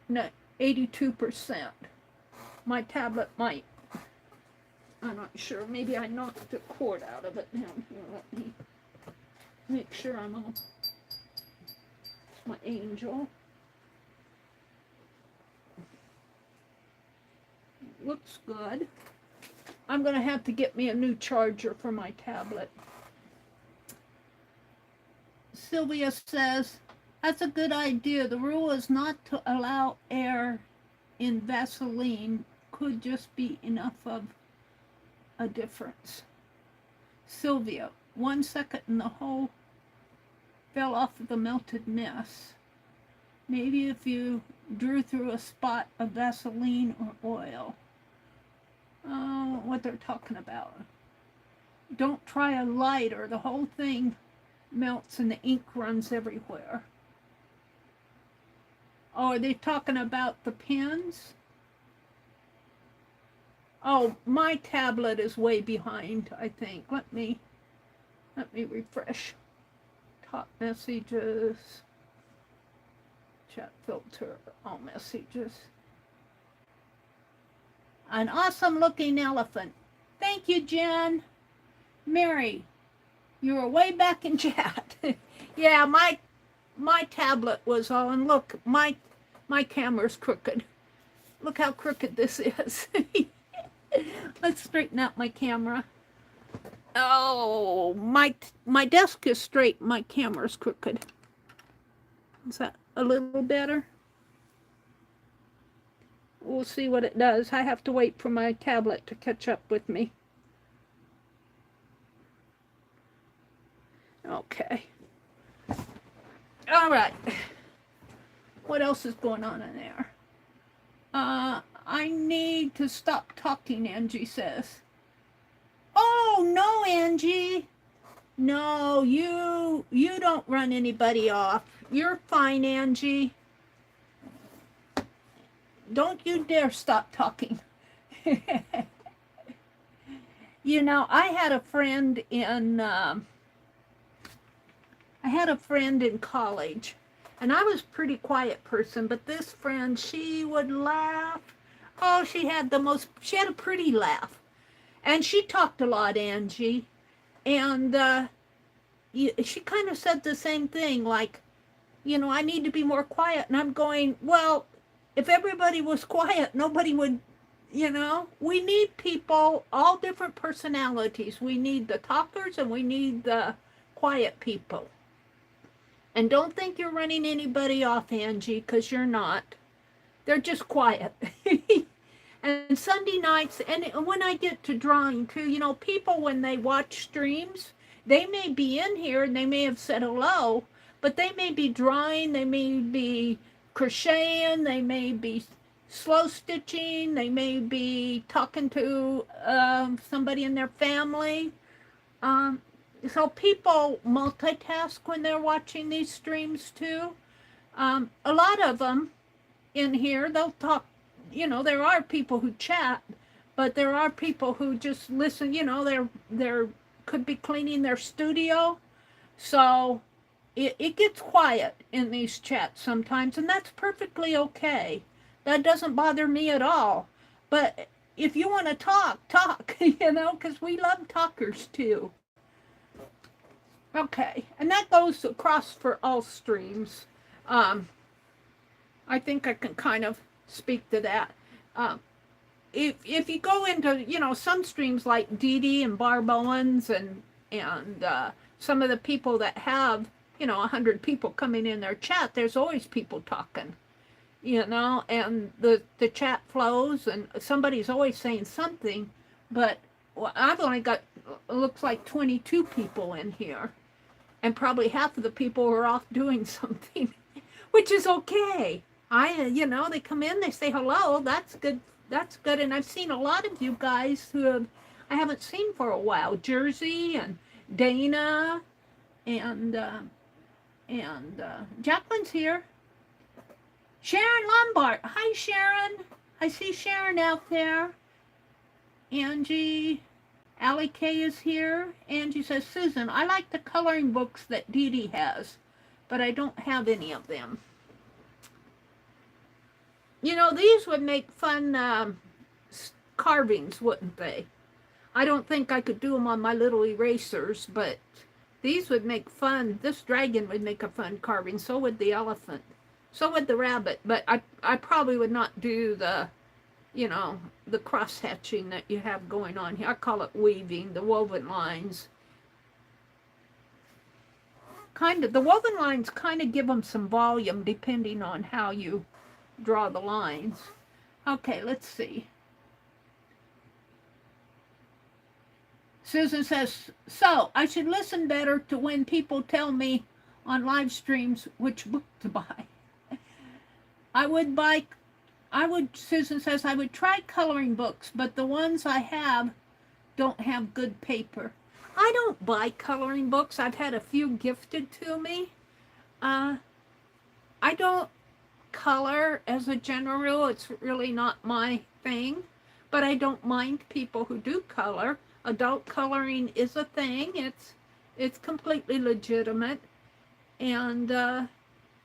No, 82%. My tablet might, I'm not sure, maybe I knocked the cord out of it down here. Let me make sure I'm on. It's my angel. Looks good. I'm going to have to get me a new charger for my tablet. Sylvia says, that's a good idea. The rule is not to allow air in Vaseline. Could just be enough of a difference. Sylvia, 1 second and the whole fell off of the melted mess. Maybe if you drew through a spot of Vaseline or oil. What they're talking about. Don't try a lighter. The whole thing melts and the ink runs everywhere. Oh, are they talking about the pens? Oh, my tablet is way behind, I think. Let me refresh. Top messages. Chat filter. All messages. An awesome looking elephant. Thank you, Jen. Meri, you were way back in chat. Yeah, my tablet was on. Look, my camera's crooked. Look how crooked this is. Let's straighten out my camera. Oh, my desk is straight. My camera's crooked. Is that a little better? We'll see what it does. I have to wait for my tablet to catch up with me. Okay. All right. What else is going on in there? I need to stop talking, Angie says. Oh, no, Angie. No, you don't run anybody off. You're fine, Angie. Don't you dare stop talking. You know, I had a friend in college, and I was a pretty quiet person, but this friend, she would laugh. Oh, she had a pretty laugh. And she talked a lot, Angie. And she kind of said the same thing, like, you know, I need to be more quiet. And I'm going, well, if everybody was quiet, nobody would, you know. We need people, all different personalities. We need the talkers and we need the quiet people. And don't think you're running anybody off, Angie, because you're not. They're just quiet. And Sunday nights, and when I get to drawing too, you know, people, when they watch streams, they may be in here and they may have said hello, but they may be drawing, they may be crocheting, they may be slow stitching, they may be talking to somebody in their family. So people multitask when they're watching these streams too. A lot of them in here, they'll talk, you know, there are people who chat, but there are people who just listen, you know, they're could be cleaning their studio. So it gets quiet in these chats sometimes, and that's perfectly okay. That doesn't bother me at all. But if you want to talk, you know, because we love talkers too. Okay, and that goes across for all streams. I think I can kind of speak to that. If you go into, you know, some streams like Dee Dee and Barb Owens and some of the people that have, you know, 100 people coming in their chat, there's always people talking, you know, and the chat flows and somebody's always saying something, but I've only got, looks like 22 people in here. and probably half of the people are off doing something, which is okay. You know, they come in, they say hello. That's good. That's good. And I've seen a lot of you guys who I haven't seen for a while. Jersey and Dana and Jacqueline's here. Sharon Lombard. Hi, Sharon. I see Sharon out there. Angie. Allie K is here. Angie says, Susan, I like the coloring books that Dee Dee has, but I don't have any of them. You know, these would make fun carvings, wouldn't they? I don't think I could do them on my little erasers, but these would make fun. This dragon would make a fun carving. So would the elephant. So would the rabbit. But I probably would not do the, you know, the cross-hatching that you have going on here. I call it weaving, the woven lines. Kind of, the woven lines kind of give them some volume depending on how you draw the lines. Okay, let's see. Susan says, so I should listen better to when people tell me on live streams which book to buy. Susan says, I would try coloring books, but the ones I have don't have good paper. I don't buy coloring books. I've had a few gifted to me. I don't color as a general rule. It's really not my thing, but I don't mind people who do color. Adult coloring is a thing. It's completely legitimate. And,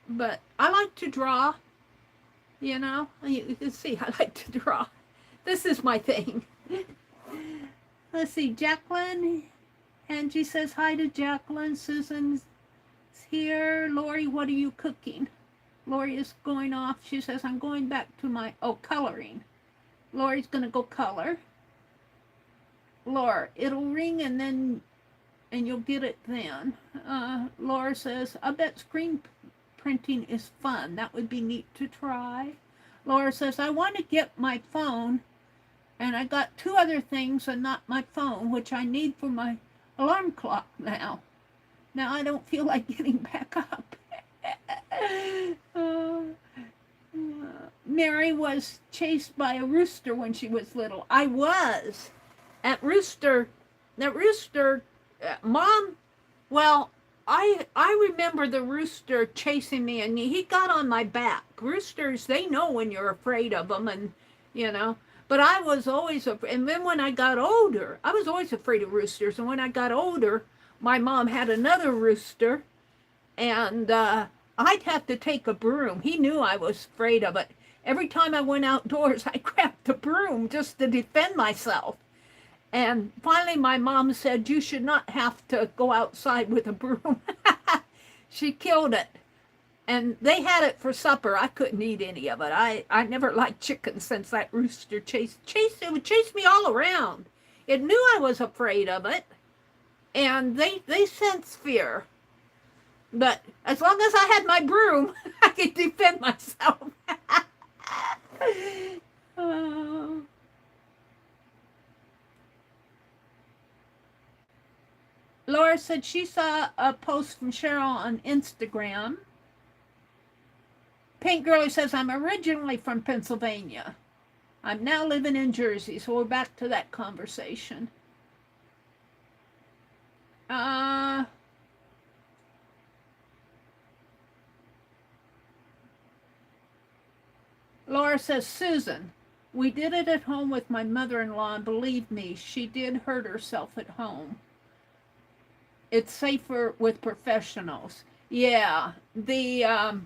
but I like to draw. You know, you can see I like to draw. This is my thing. Let's see, Jacqueline. Angie says hi to Jacqueline. Susan's here. Lori, what are you cooking? Lori is going off. She says, I'm going back to my, coloring. Lori's going to go color. Laura, it'll ring and you'll get it then. Laura says, I bet screen printing is fun. That would be neat to try. Laura says, I want to get my phone, and I got 2 other things and not my phone, which I need for my alarm clock now. Now I don't feel like getting back up. Meri was chased by a rooster when she was little. I was. That rooster, Mom, well, I remember the rooster chasing me, and he got on my back. Roosters, they know when you're afraid of them, and, you know. But I was always afraid. And then when I got older, I was always afraid of roosters. And when I got older, my mom had another rooster, and I'd have to take a broom. He knew I was afraid of it. Every time I went outdoors, I grabbed the broom just to defend myself. And finally, my mom said, you should not have to go outside with a broom. She killed it. And they had it for supper. I couldn't eat any of it. I never liked chicken since that rooster it would chase me all around. It knew I was afraid of it. And they sense fear. But as long as I had my broom, I could defend myself. Laura said she saw a post from Cheryl on Instagram. Pink Girlie says, I'm originally from Pennsylvania. I'm now living in Jersey, so we're back to that conversation. Laura says, Susan, we did it at home with my mother-in-law, and believe me, she did hurt herself at home. It's safer with professionals. Yeah, the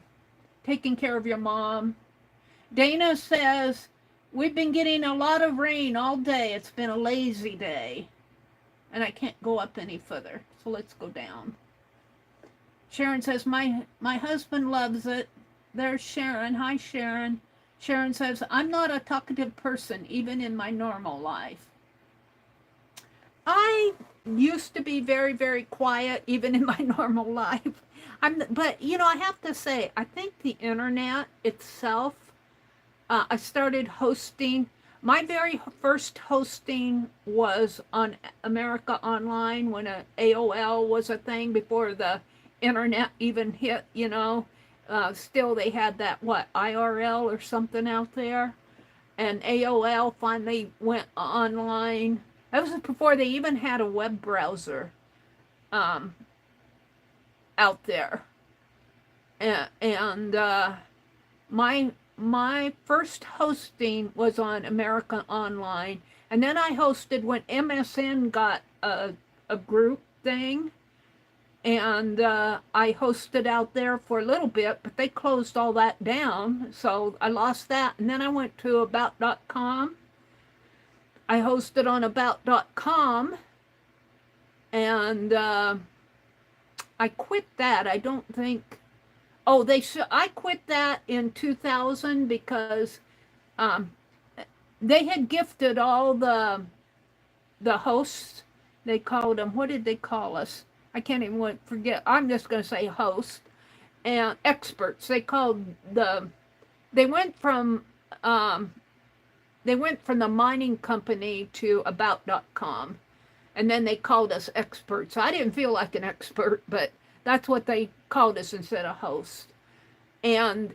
taking care of your mom. Dana says, we've been getting a lot of rain all day. It's been a lazy day. And I can't go up any further, so let's go down. Sharon says, my husband loves it. There's Sharon. Hi, Sharon. Sharon says, I'm not a talkative person, even in my normal life. I used to be very, very quiet, even in my normal life. But, you know, I have to say, I think the internet itself, I started hosting My very first hosting was on America Online when AOL was a thing before the internet even hit, you know. Still, they had that, what, IRL or something out there. And AOL finally went online. That was before they even had a web browser um, out there. And my first hosting was on America Online, and then I hosted when MSN got a group thing, and I hosted out there for a little bit, but they closed all that down, so I lost that. And then I went to about.com. I hosted on about.com, and I quit that. I don't think. Oh, I quit that in 2000 because they had gifted all the hosts. They called them, what did they call us? I can't even forget. I'm just going to say host and experts. They went from the mining company to about.com, and then they called us experts. I didn't feel like an expert, but that's what they called us instead of host. And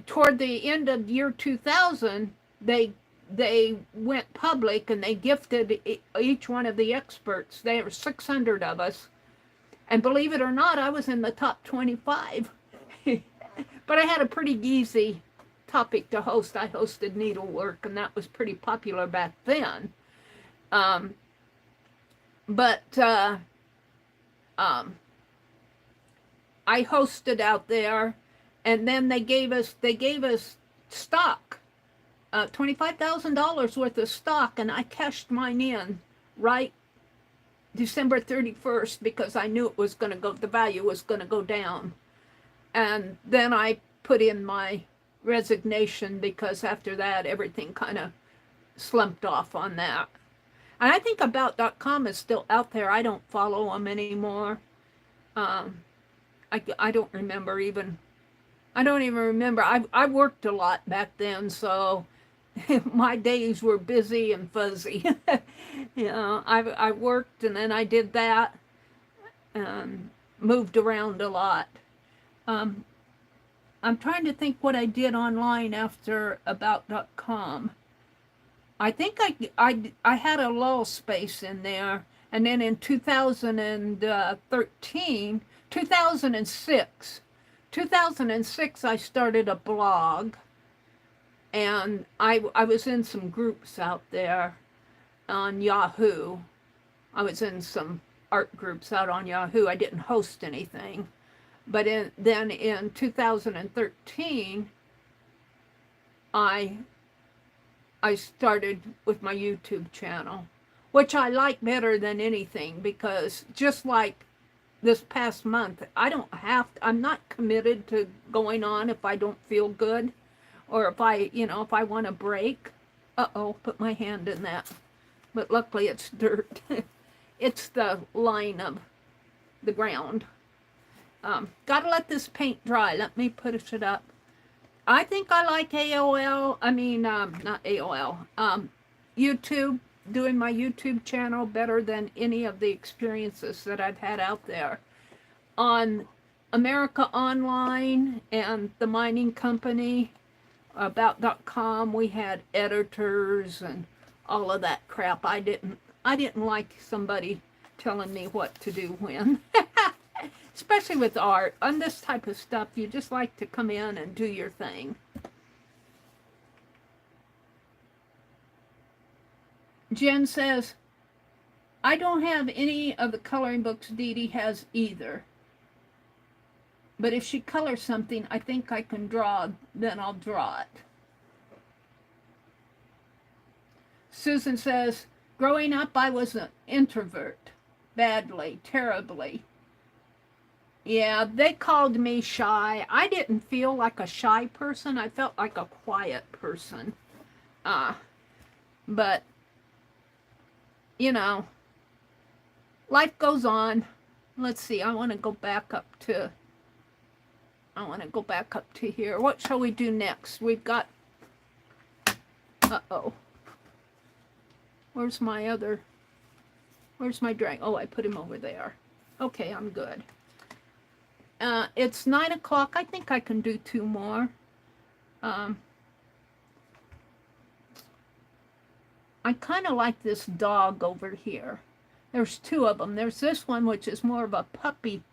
toward the end of year 2000, they went public and they gifted each one of the experts. There were 600 of us, and believe it or not, I was in the top 25. But I had a pretty easy topic to host. I hosted needlework, and that was pretty popular back then. I hosted out there, and then they gave us stock, $25,000 worth of stock, and I cashed mine in right December 31st because I knew the value was going to go down. And then I put in my resignation because after that everything kind of slumped off on that. And I think about.com is still out there. I don't follow them anymore. I don't remember even. I don't even remember. I worked a lot back then, so my days were busy and fuzzy. You know, I worked and then I did that and moved around a lot. I'm trying to think what I did online after about.com. I think I had a lull space in there, and then in 2006, I started a blog, and I was in some groups out there on Yahoo. I was in some art groups out on Yahoo. I didn't host anything. But then in 2013, I started with my YouTube channel, which I like better than anything because just like this past month, I'm not committed to going on if I don't feel good or if I want a break. Put my hand in that. But luckily it's dirt. It's the line of the ground. Gotta let this paint dry. Let me push it up. I think I like not AOL. YouTube, doing my YouTube channel better than any of the experiences that I've had out there. On America Online and the mining company, about.com, we had editors and all of that crap. I didn't like somebody telling me what to do when. Especially with art. On this type of stuff, you just like to come in and do your thing. Jen says, I don't have any of the coloring books Dee Dee has either. But if she colors something I think I can draw, then I'll draw it. Susan says, growing up I was an introvert. Badly, terribly. Yeah, they called me shy. I didn't feel like a shy person. I felt like a quiet person. But, you know, life goes on. Let's see, I want to go back up to here. What shall we do next? We've got Uh-oh. Where's my drag? Oh, I put him over there. Okay, I'm good. It's 9 o'clock. I think I can do 2 more. I kind of like this dog over here. There's 2 of them. There's this one, which is more of a puppy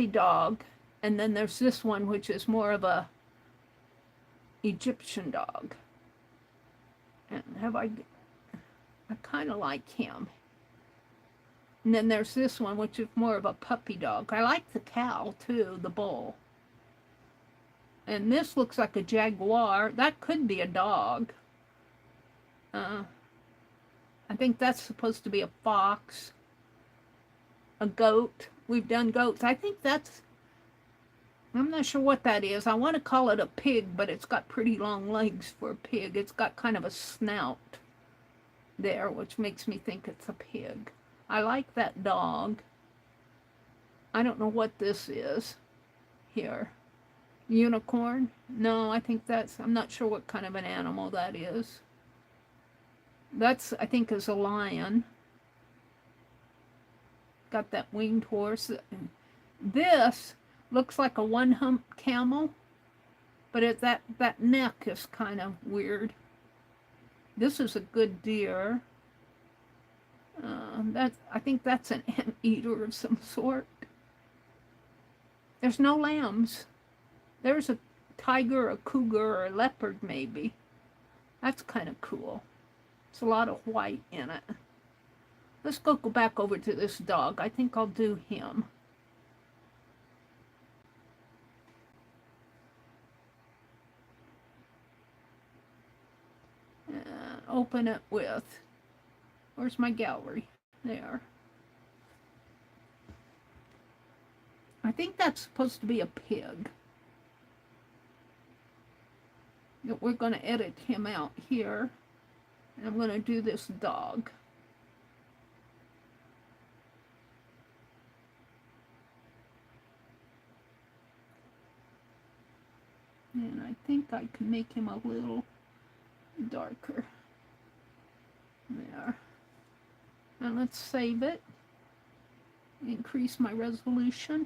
dog. And then there's this one, which is more of a Egyptian dog. And I kind of like him. And then there's this one, which is more of a puppy dog. I like the cow, too, the bull. And this looks like a jaguar. That could be a dog. I think that's supposed to be a fox. A goat. We've done goats. I think that's... I'm not sure what that is. I want to call it a pig, but it's got pretty long legs for a pig. It's got kind of a snout there, which makes me think it's a pig. I like that dog. I don't know what this is here. Unicorn? No, I think that's... I'm not sure what kind of an animal that is. That's, I think, is a lion. Got that winged horse. This looks like a one-hump camel, but that neck is kind of weird. This is a good deer. I think that's an anteater of some sort. There's no lambs. There's a tiger, a cougar, or a leopard, maybe. That's kind of cool. It's a lot of white in it. Let's go back over to this dog. I think I'll do him. Open it with... Where's my gallery? There. I think that's supposed to be a pig. We're going to edit him out here. And I'm going to do this dog. And I think I can make him a little darker. There. And let's save it. Increase my resolution.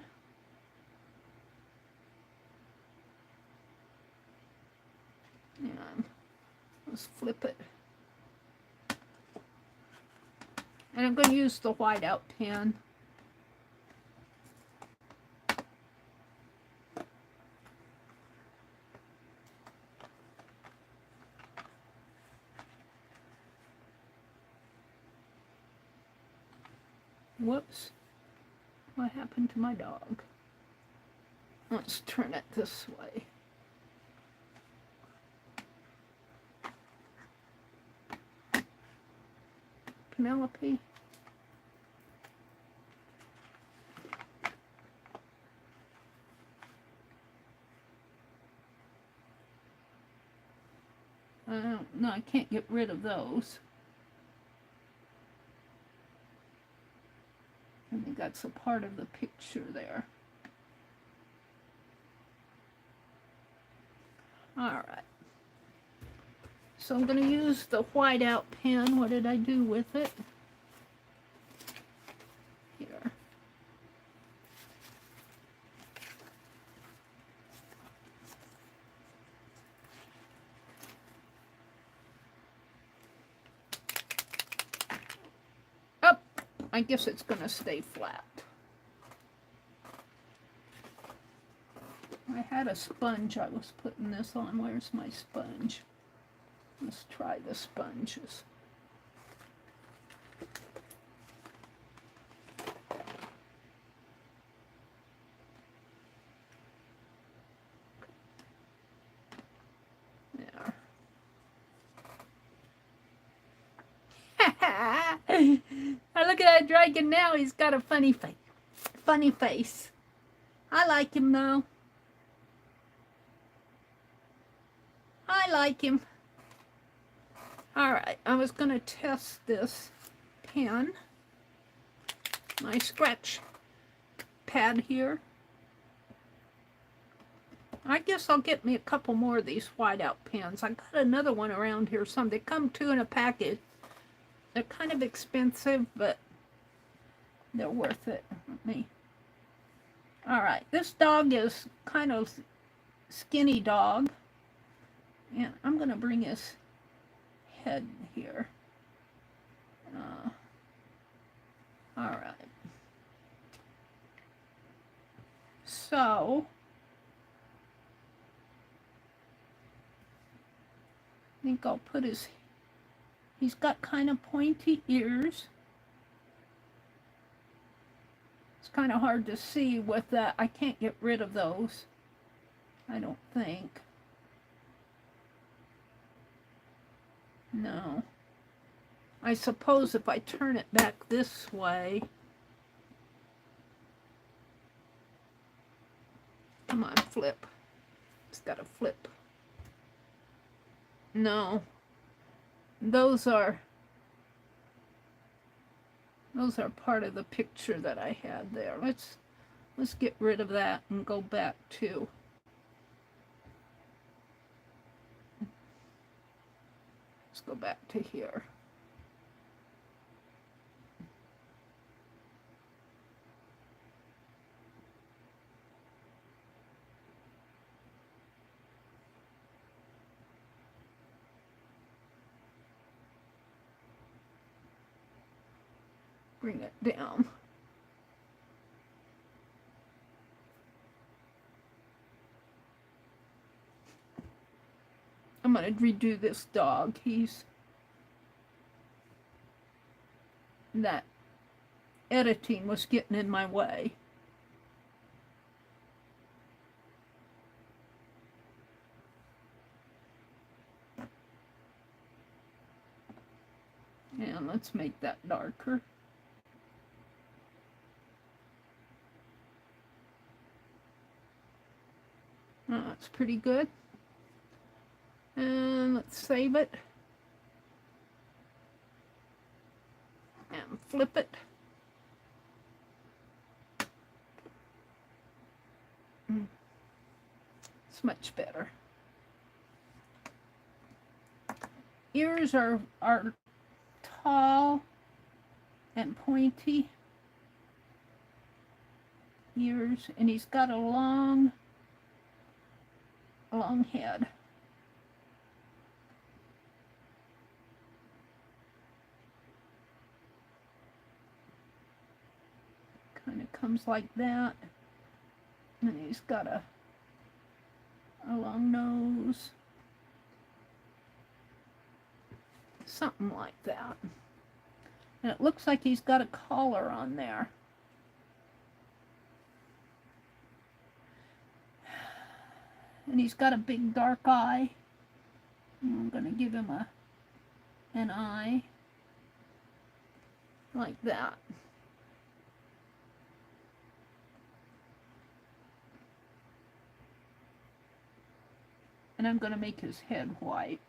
And let's flip it. And I'm going to use the whiteout pen. Whoops. What happened to my dog? Let's turn it this way. Penelope. No, I can't get rid of those. I think that's a part of the picture there. All right. So I'm going to use the whiteout pen. What did I do with it? Here. Oh, I guess it's going to stay flat. I had a sponge I was putting this on. Where's my sponge? Let's try the sponges. There. Look at that dragon now. He's got a funny face. Funny face. I like him though. I like him. Alright, I was going to test this pen, my scratch pad here. I guess I'll get me a couple more of these whiteout pens. I got another one around here. Some they come two in a package. They're kind of expensive, but they're worth it. Let me. All right, this dog is kind of skinny dog, and I'm gonna bring his head here. All right. So I think I'll put he's got kind of pointy ears. It's kind of hard to see with that. I can't get rid of those, I don't think. No. I suppose if I turn it back this way. Come on, flip. It's got to flip. No. Those are part of the picture that I had there. Let's get rid of that and go back to go back to here. Bring it down. I'm going to redo this dog. That editing was getting in my way. And let's make that darker. Oh, that's pretty good. And let's save it. And flip it. It's much better. Ears are tall and pointy. Ears, and he's got a long head. Kind of comes like that. And he's got a long nose. Something like that. And it looks like he's got a collar on there. And he's got a big dark eye. And I'm going to give him an eye like that. And I'm going to make his head white.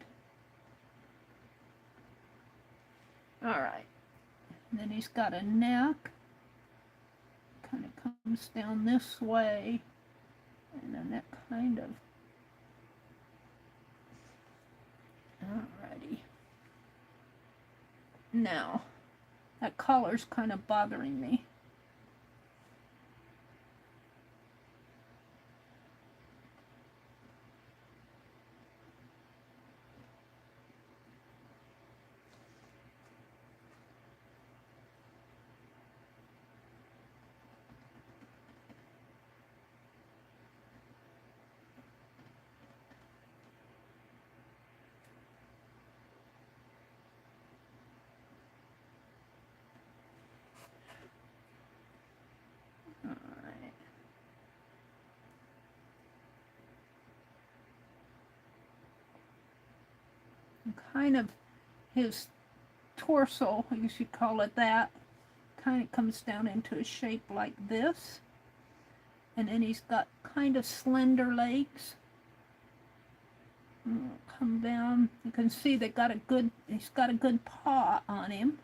All right. And then he's got a neck. Kind of comes down this way. And then that kind of. Alrighty. Now, that collar's kind of bothering me. Kind of his torso, I guess you call it that, kind of comes down into a shape like this. And then he's got kind of slender legs. Come down. You can see he's got a good paw on him.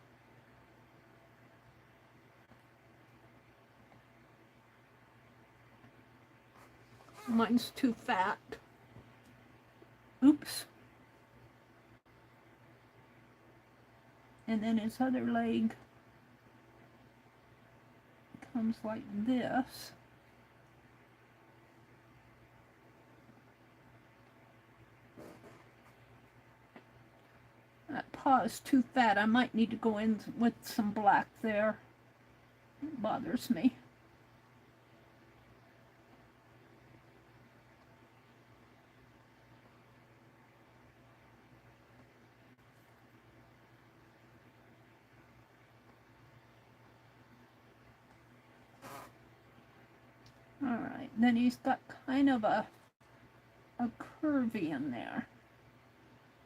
Mine's too fat. Oops. And then his other leg comes like this. That paw is too fat. I might need to go in with some black there. It bothers me. Alright, then he's got kind of a curvy in there.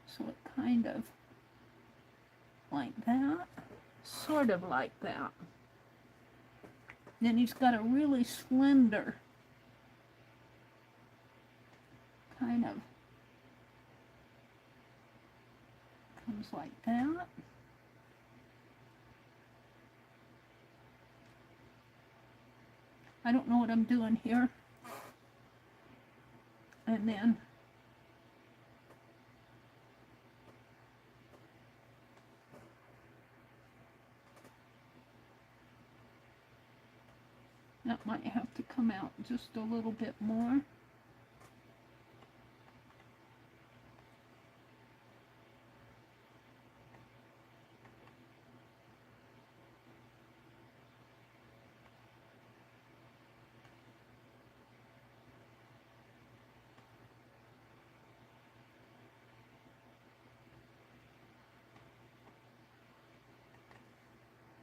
So it kind of like that, sort of like that. Then he's got a really slender kind of comes like that. I don't know what I'm doing here. And then that might have to come out just a little bit more.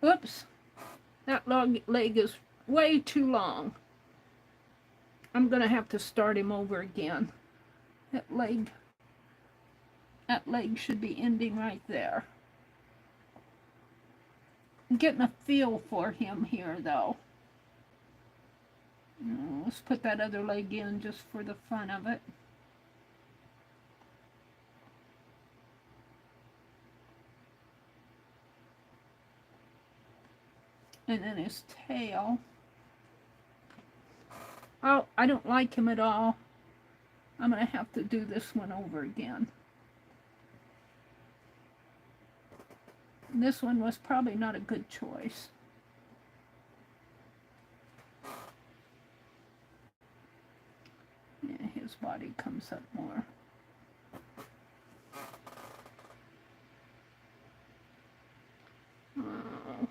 Oops, that leg is way too long. I'm gonna have to start him over again. That leg should be ending right there. I'm getting a feel for him here though. Let's put that other leg in just for the fun of it. And then his tail. Oh, I don't like him at all. I'm going to have to do this one over again. This one was probably not a good choice. Yeah, his body comes up more. Oh.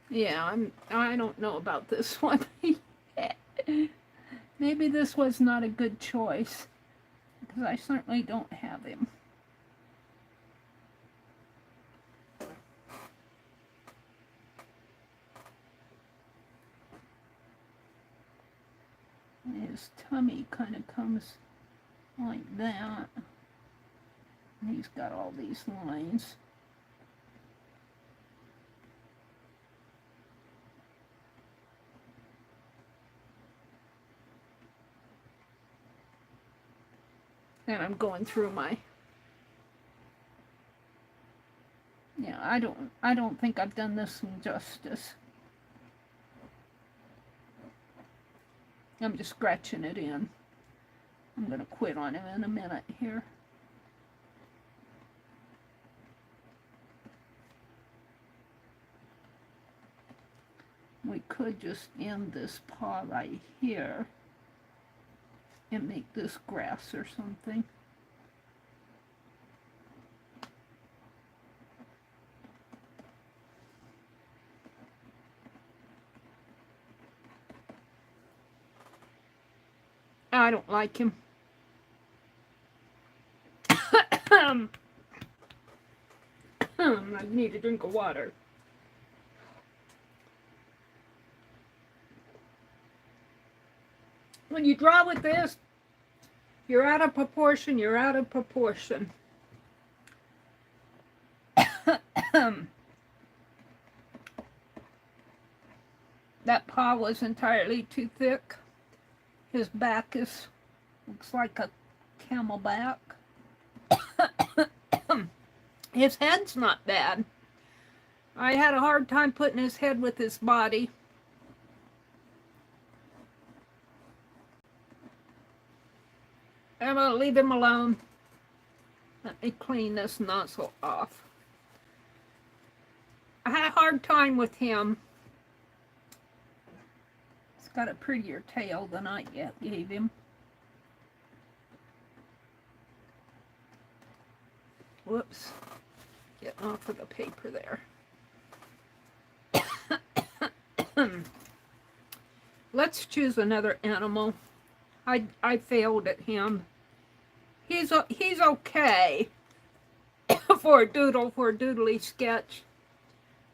Yeah, I don't know about this one. Maybe this was not a good choice, because I certainly don't have him. His tummy kind of comes like that. And he's got all these lines. And I'm going through my, yeah, I don't think I've done this one justice. I'm just scratching it in. I'm going to quit on him in a minute here. We could just end this paw right here and make this grass or something. I don't like him. I need a drink of water. When you draw with this, you're out of proportion, you're out of proportion. That paw was entirely too thick. His back looks like a camelback. His head's not bad. I had a hard time putting his head with his body. I'm gonna leave him alone. Let me clean this nozzle off. I had a hard time with him. He's got a prettier tail than I gave him. Whoops. Getting off of the paper there. Let's choose another animal. I failed at him. He's okay for a doodle, for a doodly sketch,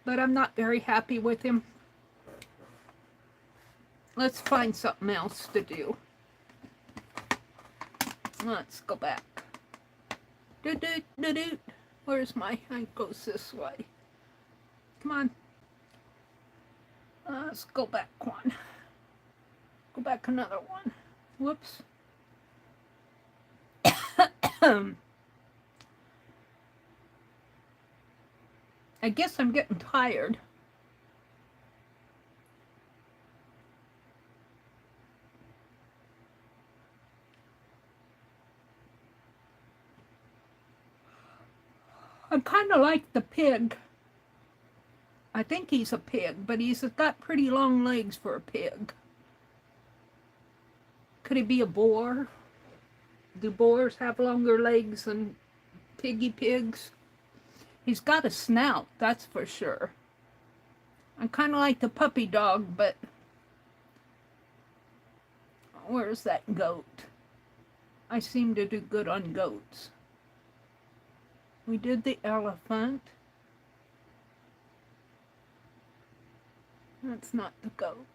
but I'm not very happy with him. Let's find something else to do. Let's go back. Doot. Where's my, it goes this way. Come on. Let's go back one. Go back another one. Whoops. I guess I'm getting tired. I kind of like the pig. I think he's a pig, but he's got pretty long legs for a pig. Could he be a boar? Do boars have longer legs than piggy pigs? He's got a snout, that's for sure. I kind of like the puppy dog, but where's that goat? I seem to do good on goats. We did the elephant. That's not the goat.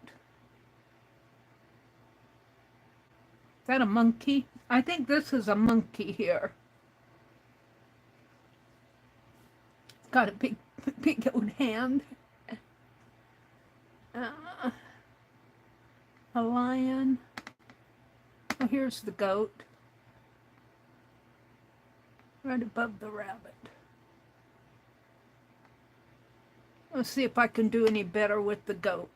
Is that a monkey? I think this is a monkey here. It's got a big old hand. A lion. Oh, here's the goat. Right above the rabbit. Let's see if I can do any better with the goat.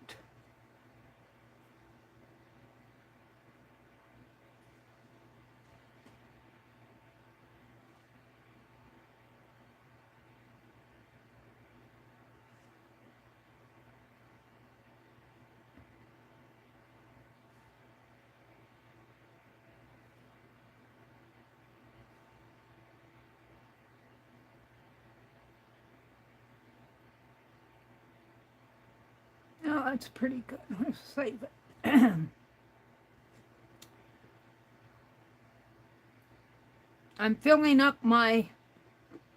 Oh, that's pretty good. Let's save it. I'm filling up my...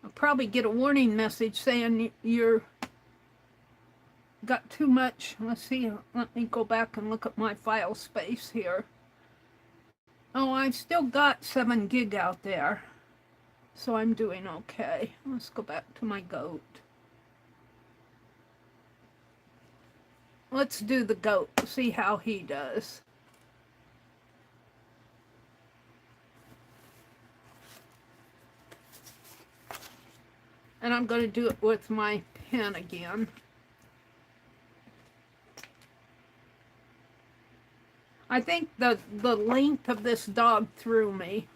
I'll probably get a warning message saying you're got too much. Let's see. Let me go back and look at my file space here. Oh, I've still got 7 gig out there. So I'm doing okay. Let's go back to my goat. Let's do the goat, see how he does. And I'm going to do it with my pen again. I think the length of this dog threw me.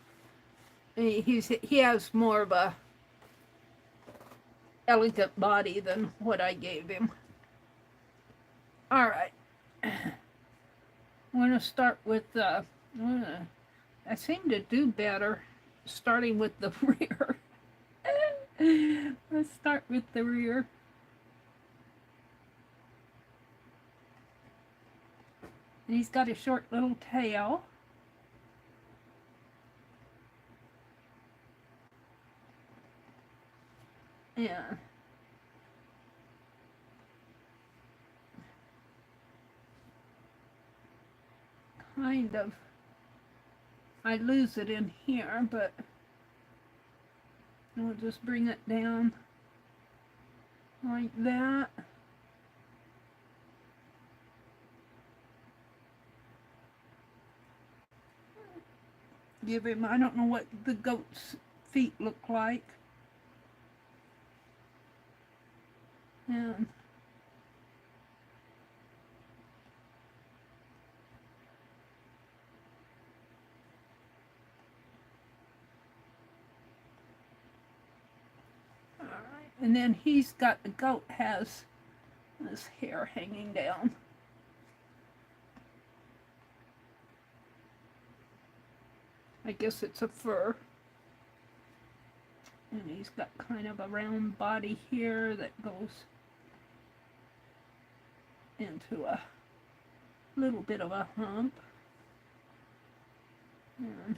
He has more of a elegant body than what I gave him. All right, I'm going to start with, I seem to do better starting with the rear. Let's start with the rear. And he's got a short little tail. Yeah. Kind of. I lose it in here, but I'll just bring it down like that. give him, I don't know what the goat's feet look like. And all right, and then he's got, the goat has this hair hanging down. I guess it's a fur. And he's got kind of a round body here that goes into a little bit of a hump. And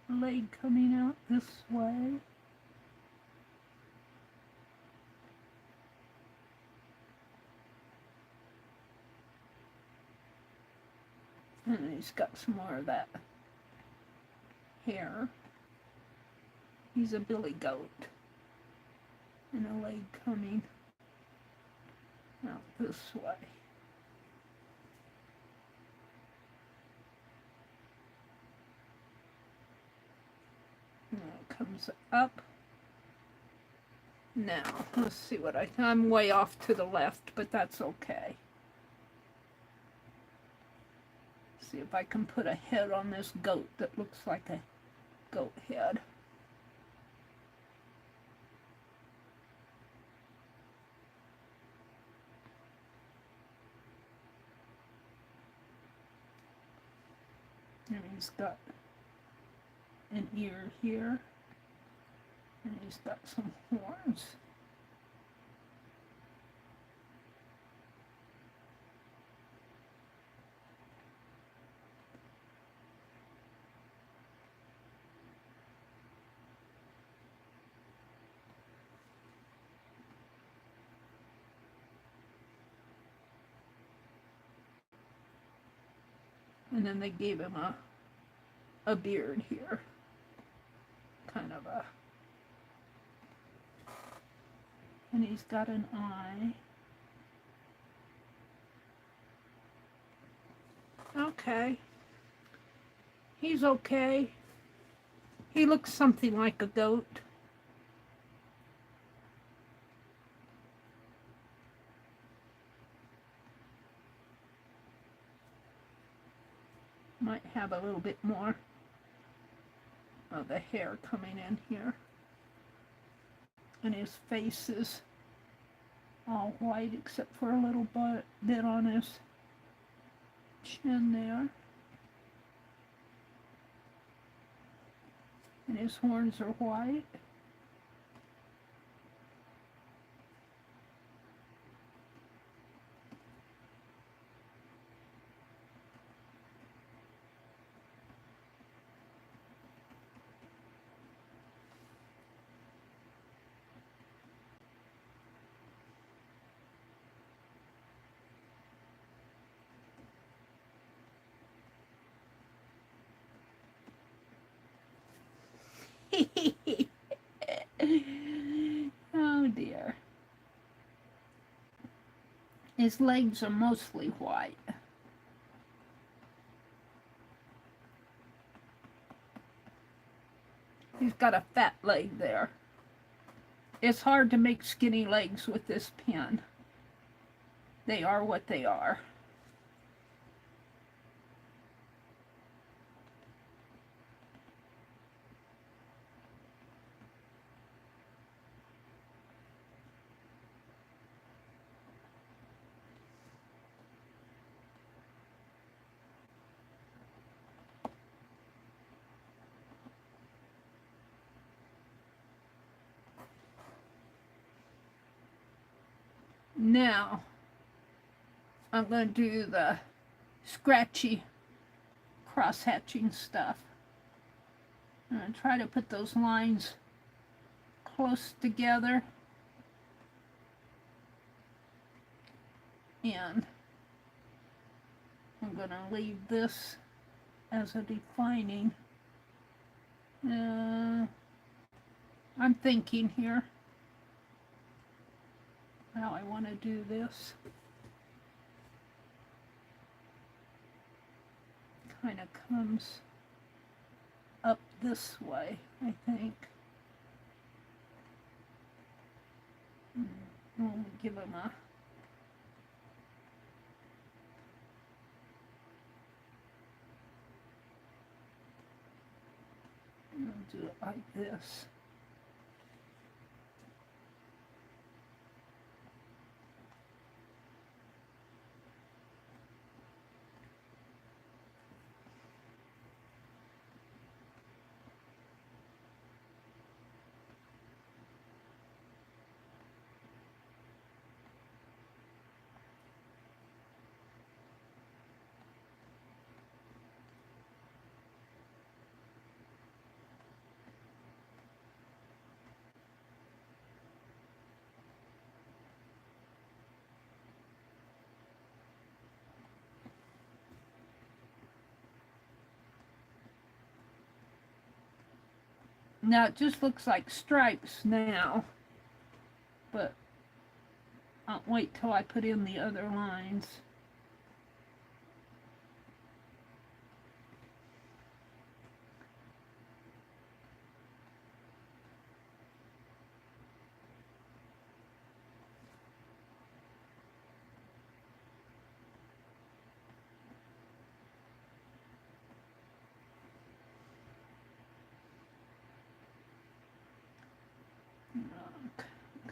leg coming out this way. And he's got some more of that hair. He's a billy goat. And a leg coming out this way. Now it comes up. Now, let's see what I'm way off to the left, but that's okay. See if I can put a head on this goat that looks like a goat head. And he's got an ear here, and he's got some horns. And then they gave him a beard here. Kind of a... And he's got an eye. Okay. He's okay. He looks something like a goat. Might have a little bit more of the hair coming in here. And his face is all white except for a little bit on his chin there. And his horns are white. Oh dear. His legs are mostly white. He's got a fat leg there. It's hard to make skinny legs with this pen. They are what they are. Now, I'm going to do the scratchy cross-hatching stuff. I'm going to try to put those lines close together. And I'm going to leave this as a defining. I'm thinking here how I want to do this. kind of comes up this way, I think. We'll give him a do it like this. Now it just looks like stripes now, but I'll wait till I put in the other lines.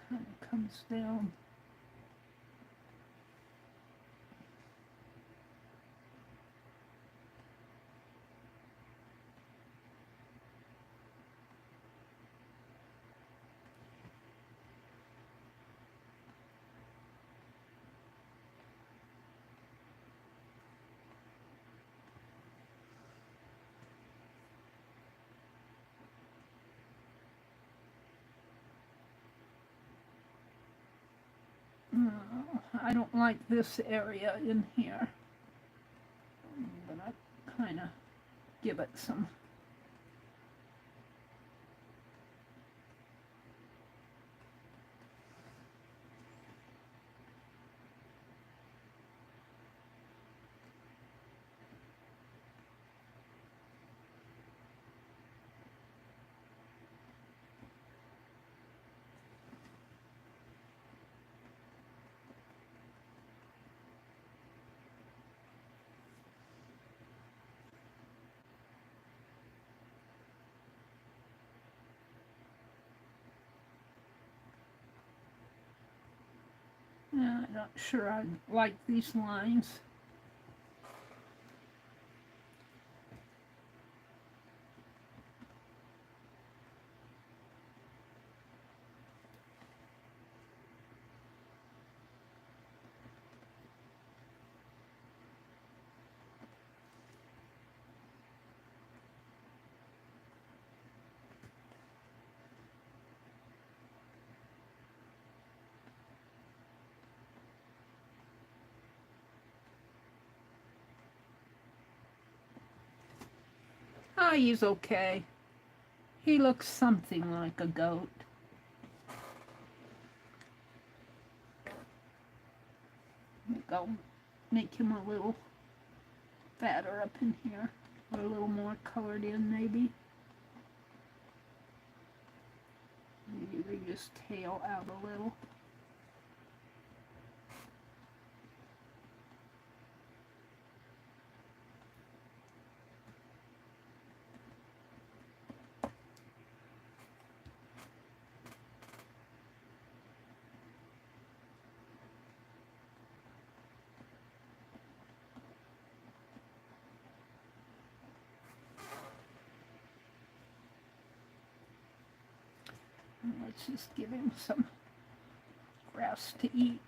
Kind of comes down. I don't like this area in here, but I kind of give it some. I'm not sure I like these lines. Ah, he's okay. He looks something like a goat. I'll make him a little fatter up in here, or a little more colored in maybe. Maybe bring his tail out a little. Let's just give him some grass to eat.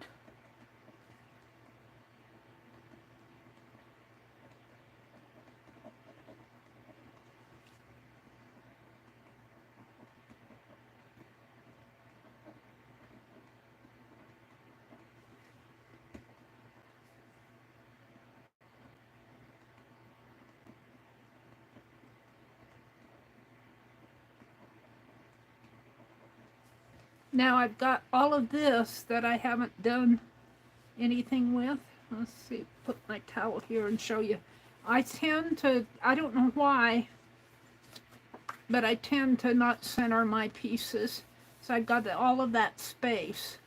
Now I've got all of this that I haven't done anything with. Let's see, put my towel here and show you. I tend to, I don't know why, but I tend to not center my pieces. So I've got all of that space.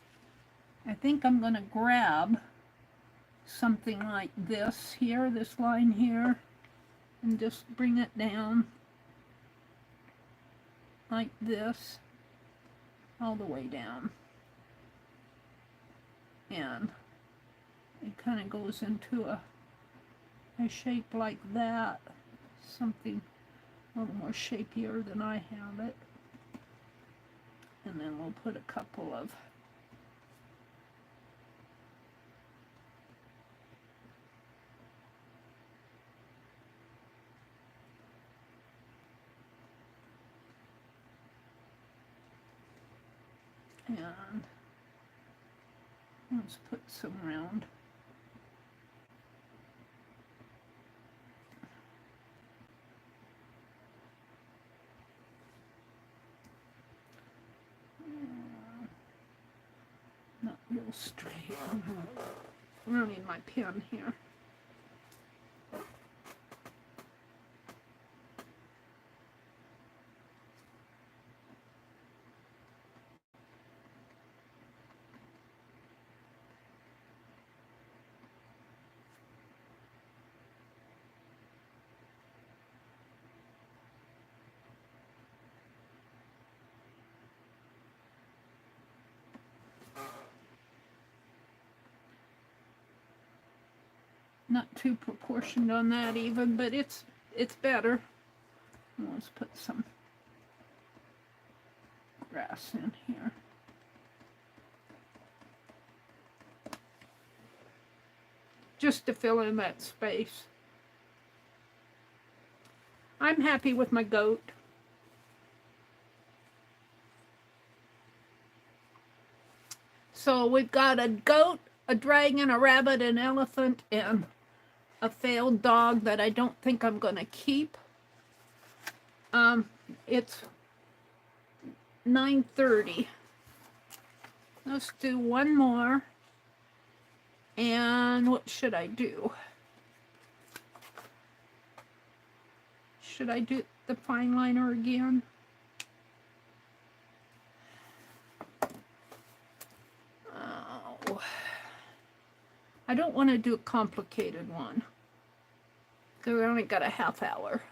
I think I'm going to grab something like this here, this line here, and just bring it down like this, all the way down. And it kind of goes into a shape like that, something a little more shapier than I have it. And then we'll put a couple of and let's put some round. Not real straight. I don't need my pen here. Not too proportioned on that even, but it's better. Let's put some grass in here. Just to fill in that space. I'm happy with my goat. So we've got a goat, a dragon, a rabbit, an elephant, and a failed dog that I don't think I'm going to keep. It's 9:30. Let's do one more. And what should I do? Should I do the fine liner again? Oh, I don't want to do a complicated one, because I only got a half hour.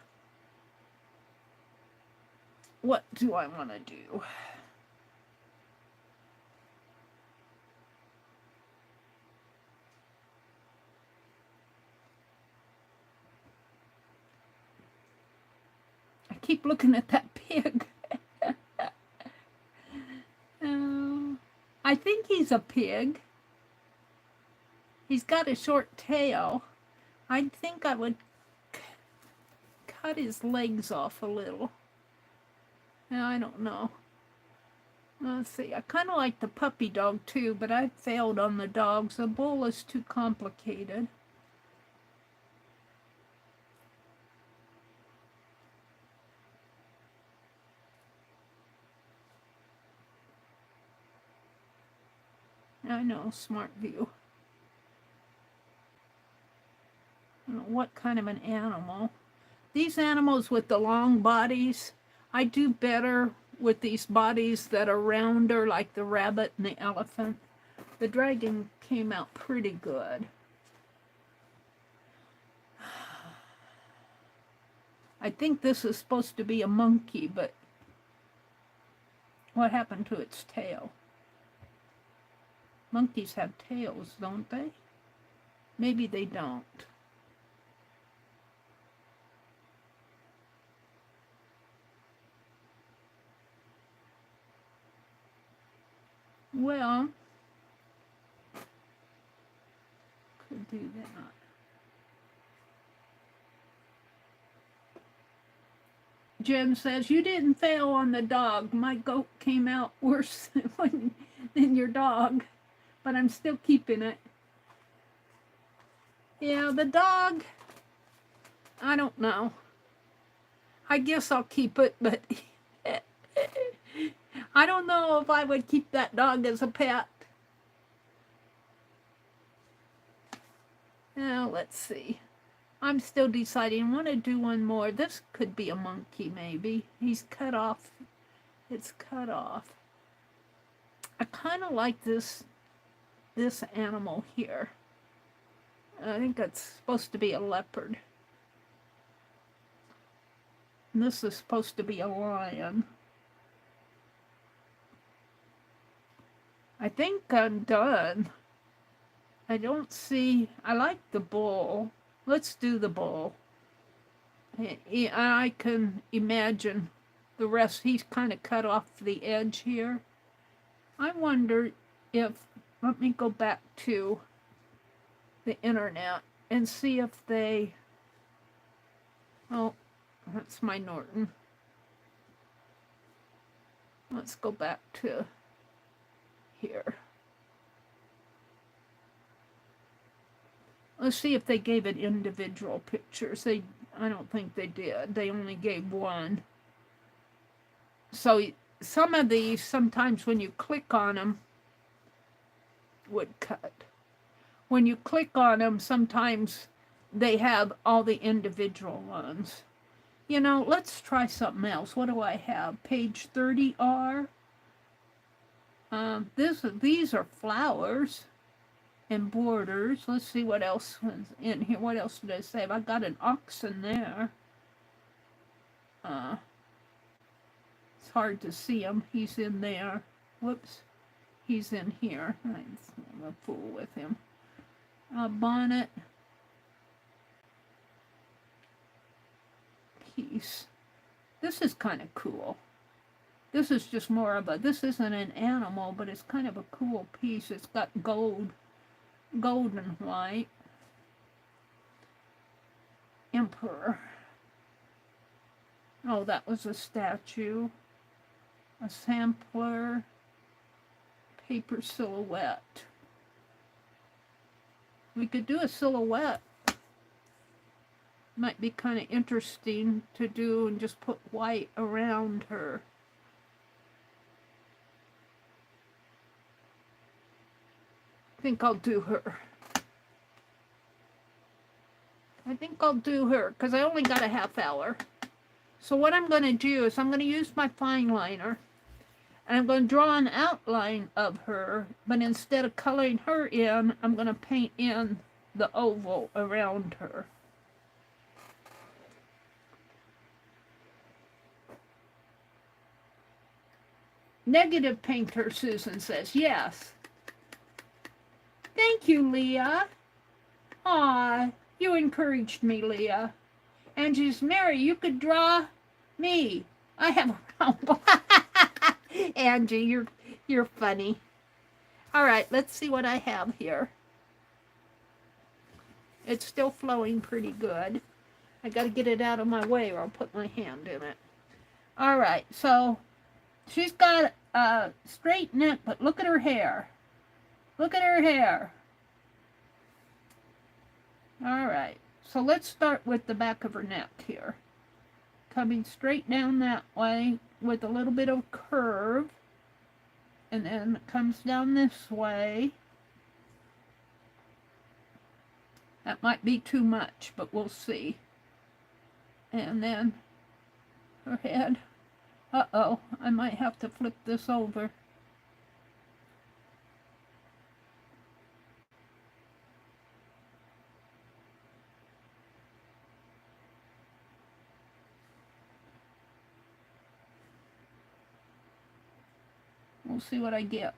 What do I want to do? I keep looking at that pig. I think he's a pig. He's got a short tail. I think I would cut his legs off a little. I don't know. Let's see. I kind of like the puppy dog too, but I failed on the dogs. The bull is too complicated. I know, smart view. I don't know what kind of an animal. These animals with the long bodies, I do better with these bodies that are rounder, like the rabbit and the elephant. The dragon came out pretty good. I think this is supposed to be a monkey, but what happened to its tail? Monkeys have tails, don't they? Maybe they don't. Well, could do that. Jen says, you didn't fail on the dog. My goat came out worse than your dog, but I'm still keeping it. Yeah, the dog, I don't know. I guess I'll keep it, but I don't know if I would keep that dog as a pet. Now, let's see. I'm still deciding. I want to do one more. This could be a monkey, maybe. He's cut off. It's cut off. I kind of like this animal here. I think it's supposed to be a leopard. And this is supposed to be a lion. I think I'm done. I don't see... I like the bull. Let's do the bull. I can imagine the rest. He's kind of cut off the edge here. I wonder if... Let me go back to the internet and see if they... Oh, that's my Norton. Let's go back to here. Let's see if they gave it individual pictures. I don't think they did. They only gave one. So some of these, sometimes when you click on them, would cut. When you click on them, sometimes they have all the individual ones. You know, let's try something else. What do I have? Page 30R. These are flowers and borders. Let's see what else was in here. What else did I save? I got an oxen there. It's hard to see him. He's in there. Whoops. He's in here. I'm a fool with him. Bonnet. Piece. This is kind of cool. This is just more of a, this isn't an animal, but it's kind of a cool piece. It's got gold and white. Emperor. Oh, that was a statue. A sampler. Paper silhouette. We could do a silhouette. Might be kind of interesting to do and just put white around her. I think I'll do her. I think I'll do her because I only got a half hour. So what I'm going to do is I'm going to use my fine liner and I'm going to draw an outline of her, but instead of coloring her in, I'm going to paint in the oval around her. Negative painter, Susan says. Yes. Thank you, Leah. Aw, you encouraged me, Leah. Angie's Meri, you could draw me. I have a Angie, you're funny. All right, let's see what I have here. It's still flowing pretty good. I got to get it out of my way or I'll put my hand in it. All right, so she's got a straight neck, but look at her hair. Look at her hair. All right, so let's start with the back of her neck here. Coming straight down that way with a little bit of curve. And then it comes down this way. That might be too much, but we'll see. And then her head. Uh-oh, I might have to flip this over. We'll see what I get.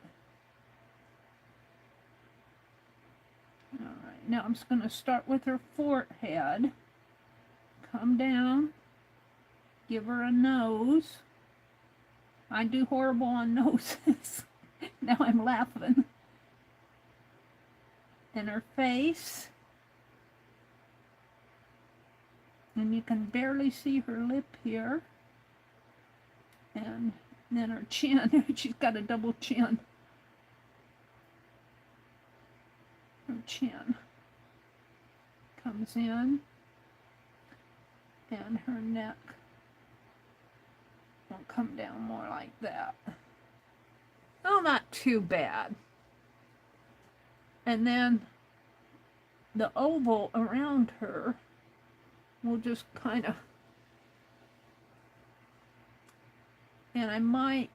All right, now I'm just going to start with her forehead. Come down. Give her a nose. I do horrible on noses. Now I'm laughing. And her face. And you can barely see her lip here. And then her chin. She's got a double chin. Her chin comes in. And her neck will come down more like that. Oh, not too bad. And then the oval around her, we'll just kind of, and I might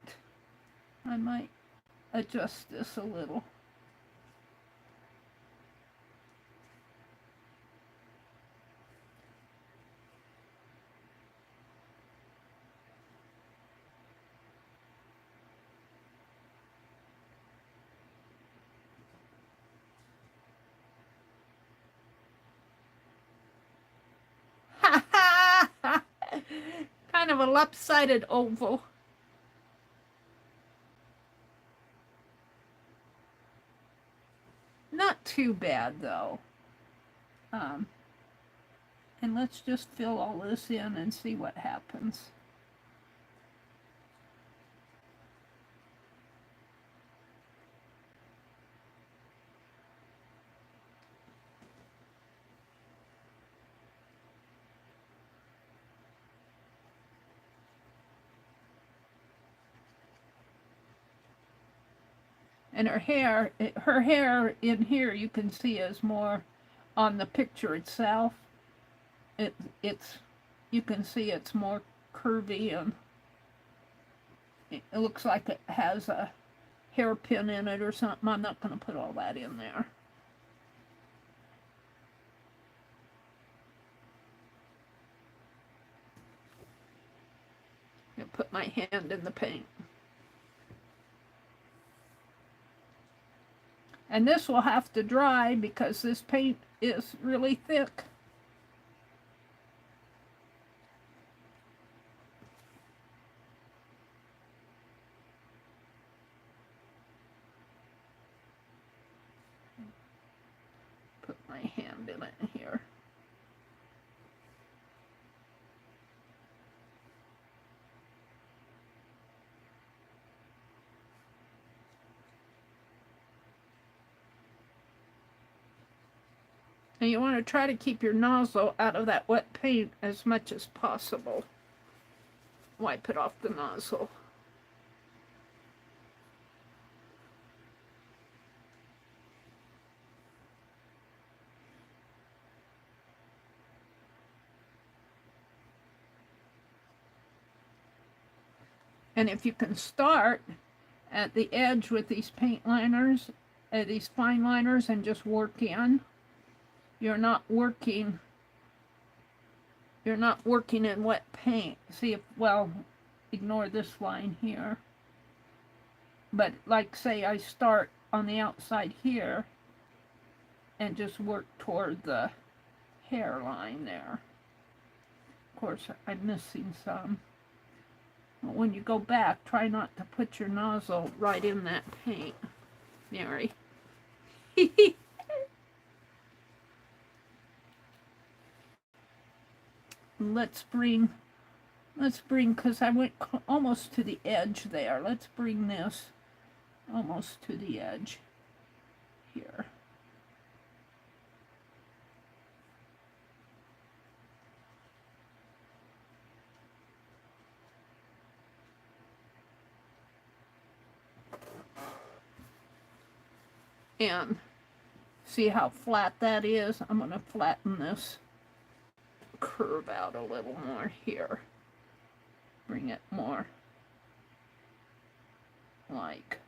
adjust this a little. Kind of a lopsided oval. Not too bad though. And let's just fill all this in and see what happens. And her hair in here you can see is more on the picture itself. It's you can see it's more curvy, and it looks like it has a hairpin in it or something. I'm not going to put all that in there. I'll put my hand in the paint. And this will have to dry because this paint is really thick. Put my hand in it here. And you want to try to keep your nozzle out of that wet paint as much as possible. Wipe it off the nozzle. And if you can start at the edge with these paint liners, these fine liners, and just work in, you're not working in wet paint. See if, well, ignore this line here. But like say I start on the outside here and just work toward the hairline there. Of course, I'm missing some. But when you go back, try not to put your nozzle right in that paint, Meri. Let's bring, because I went almost to the edge there. Let's bring this almost to the edge here. And see how flat that is? I'm going to flatten this curve out a little more here. Bring it more like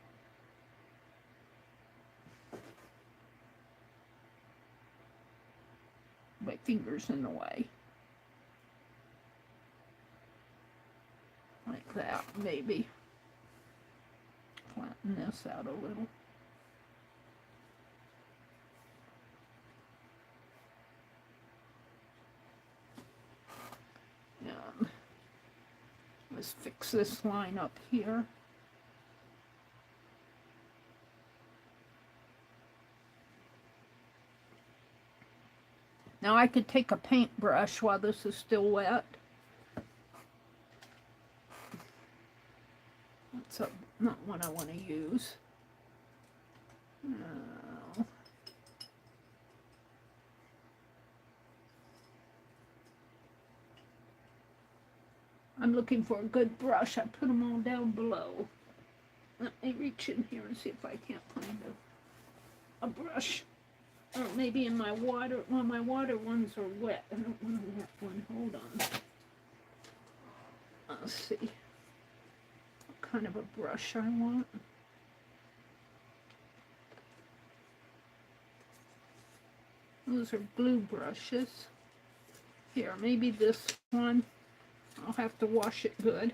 my fingers in the way. Like that, maybe. Flatten this out a little. And let's fix this line up here. Now I could take a paintbrush while this is still wet. That's not what I want to use. No. I'm looking for a good brush. I put them all down below. Let me reach in here and see if I can't find a brush. Or maybe in my water, well, my water ones are wet. I don't want a wet one. Hold on. Let's see what kind of a brush I want. Those are blue brushes. Here, maybe this one. I'll have to wash it good.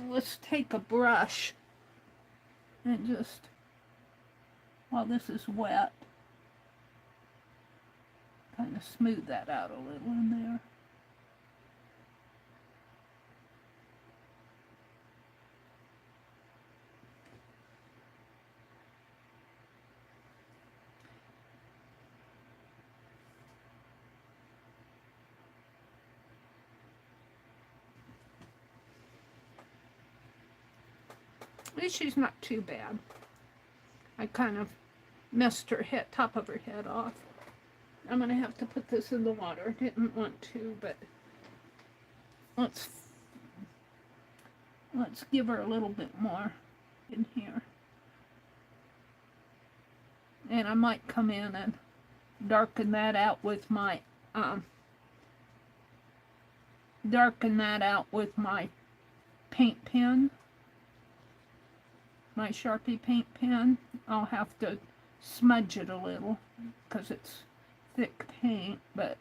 Let's take a brush and just, while this is wet, kind of smooth that out a little in there. At least she's not too bad. I kind of messed her head, top of her head off. I'm going to have to put this in the water. I didn't want to, but let's give her a little bit more in here. And I might come in and darken that out with my paint pen. My Sharpie paint pen. I'll have to smudge it a little because it's thick paint, but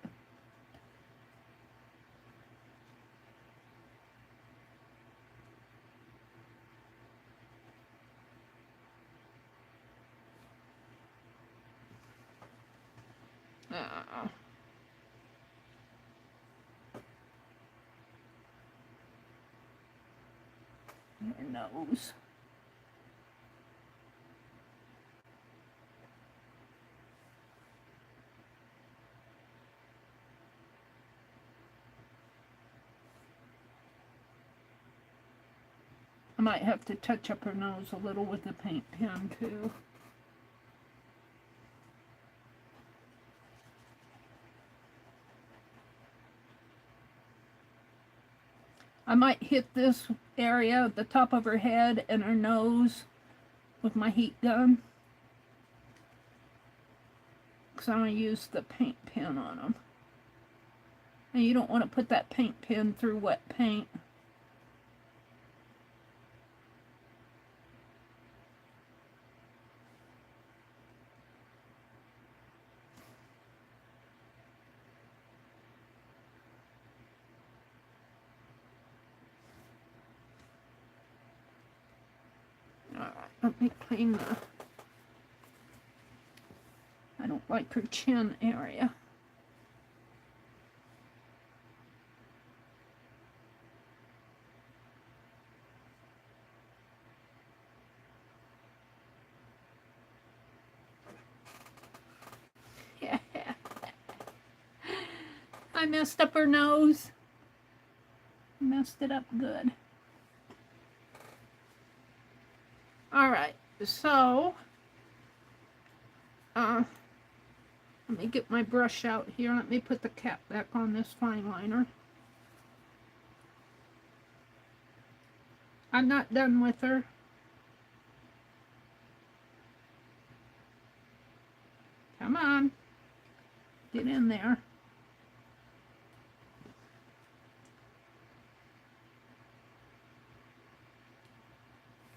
her nose. I might have to touch up her nose a little with the paint pen too. I might hit this area, the top of her head and her nose with my heat gun, because I'm going to use the paint pen on them. And you don't want to put that paint pen through wet paint. Let me clean the, I don't like her chin area. Yeah. I messed up her nose. Messed it up good. Alright, so let me get my brush out here. Let me put the cap back on this fine liner. I'm not done with her. Come on. Get in there.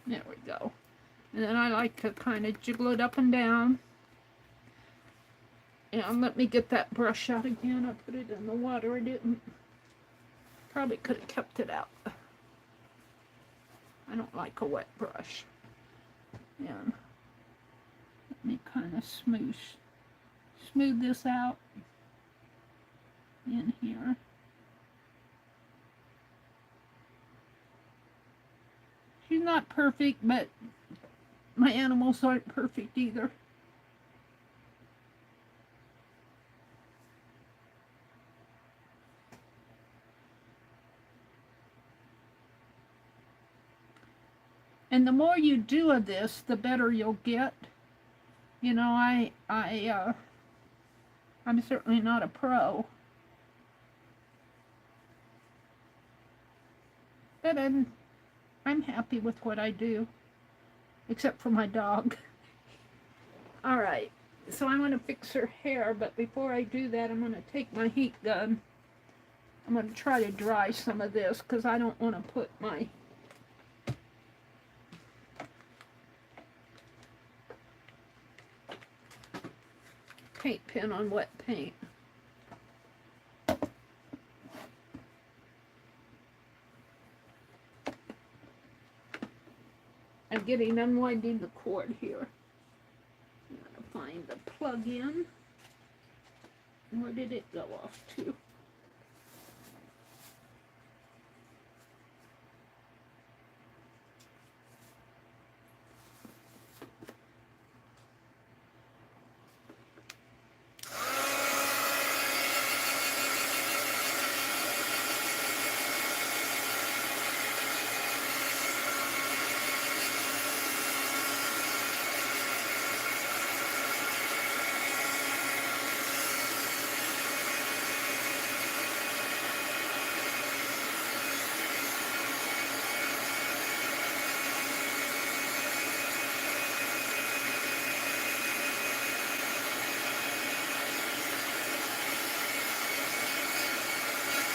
There we go. And then I like to kind of jiggle it up and down. And let me get that brush out again. I put it in the water. I didn't. Probably could have kept it out. I don't like a wet brush. And let me kind of smooth this out in here. She's not perfect, but my animals aren't perfect either. And the more you do of this, the better you'll get. You know, I'm certainly not a pro. But I'm happy with what I do. Except for my dog. All right, so I'm going to fix her hair, but before I do that, I'm going to take my heat gun. I'm going to try to dry some of this because I don't want to put my paint pen on wet paint. I'm getting unwinding the cord here. I'm going to find the plug in. Where did it go off to?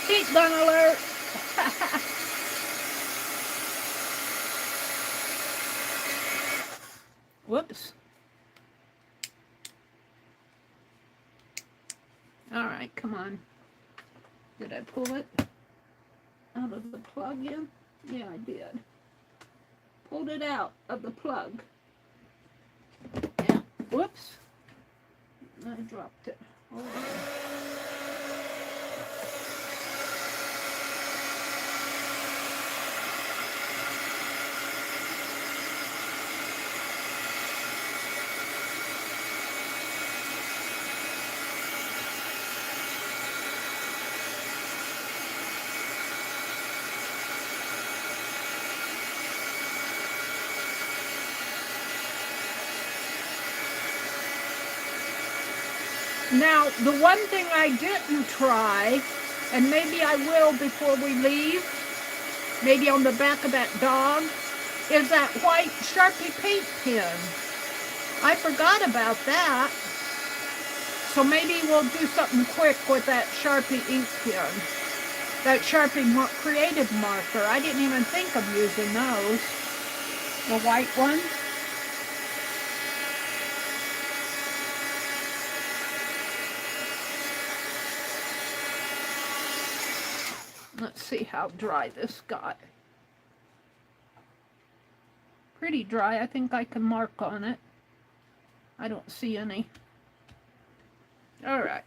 Heat gun alert! Whoops. Alright, come on. Did I pull it out of the plug in? Yeah, I did. Pulled it out of the plug. Yeah. Whoops. I dropped it. Hold on. Now, the one thing I didn't try, and maybe I will before we leave, maybe on the back of that dog, is that white Sharpie paint pen. I forgot about that. So maybe we'll do something quick with that Sharpie ink pen. That Sharpie creative marker. I didn't even think of using those. The white one. Let's see how dry this got. Pretty dry. I think I can mark on it. I don't see any. Alright.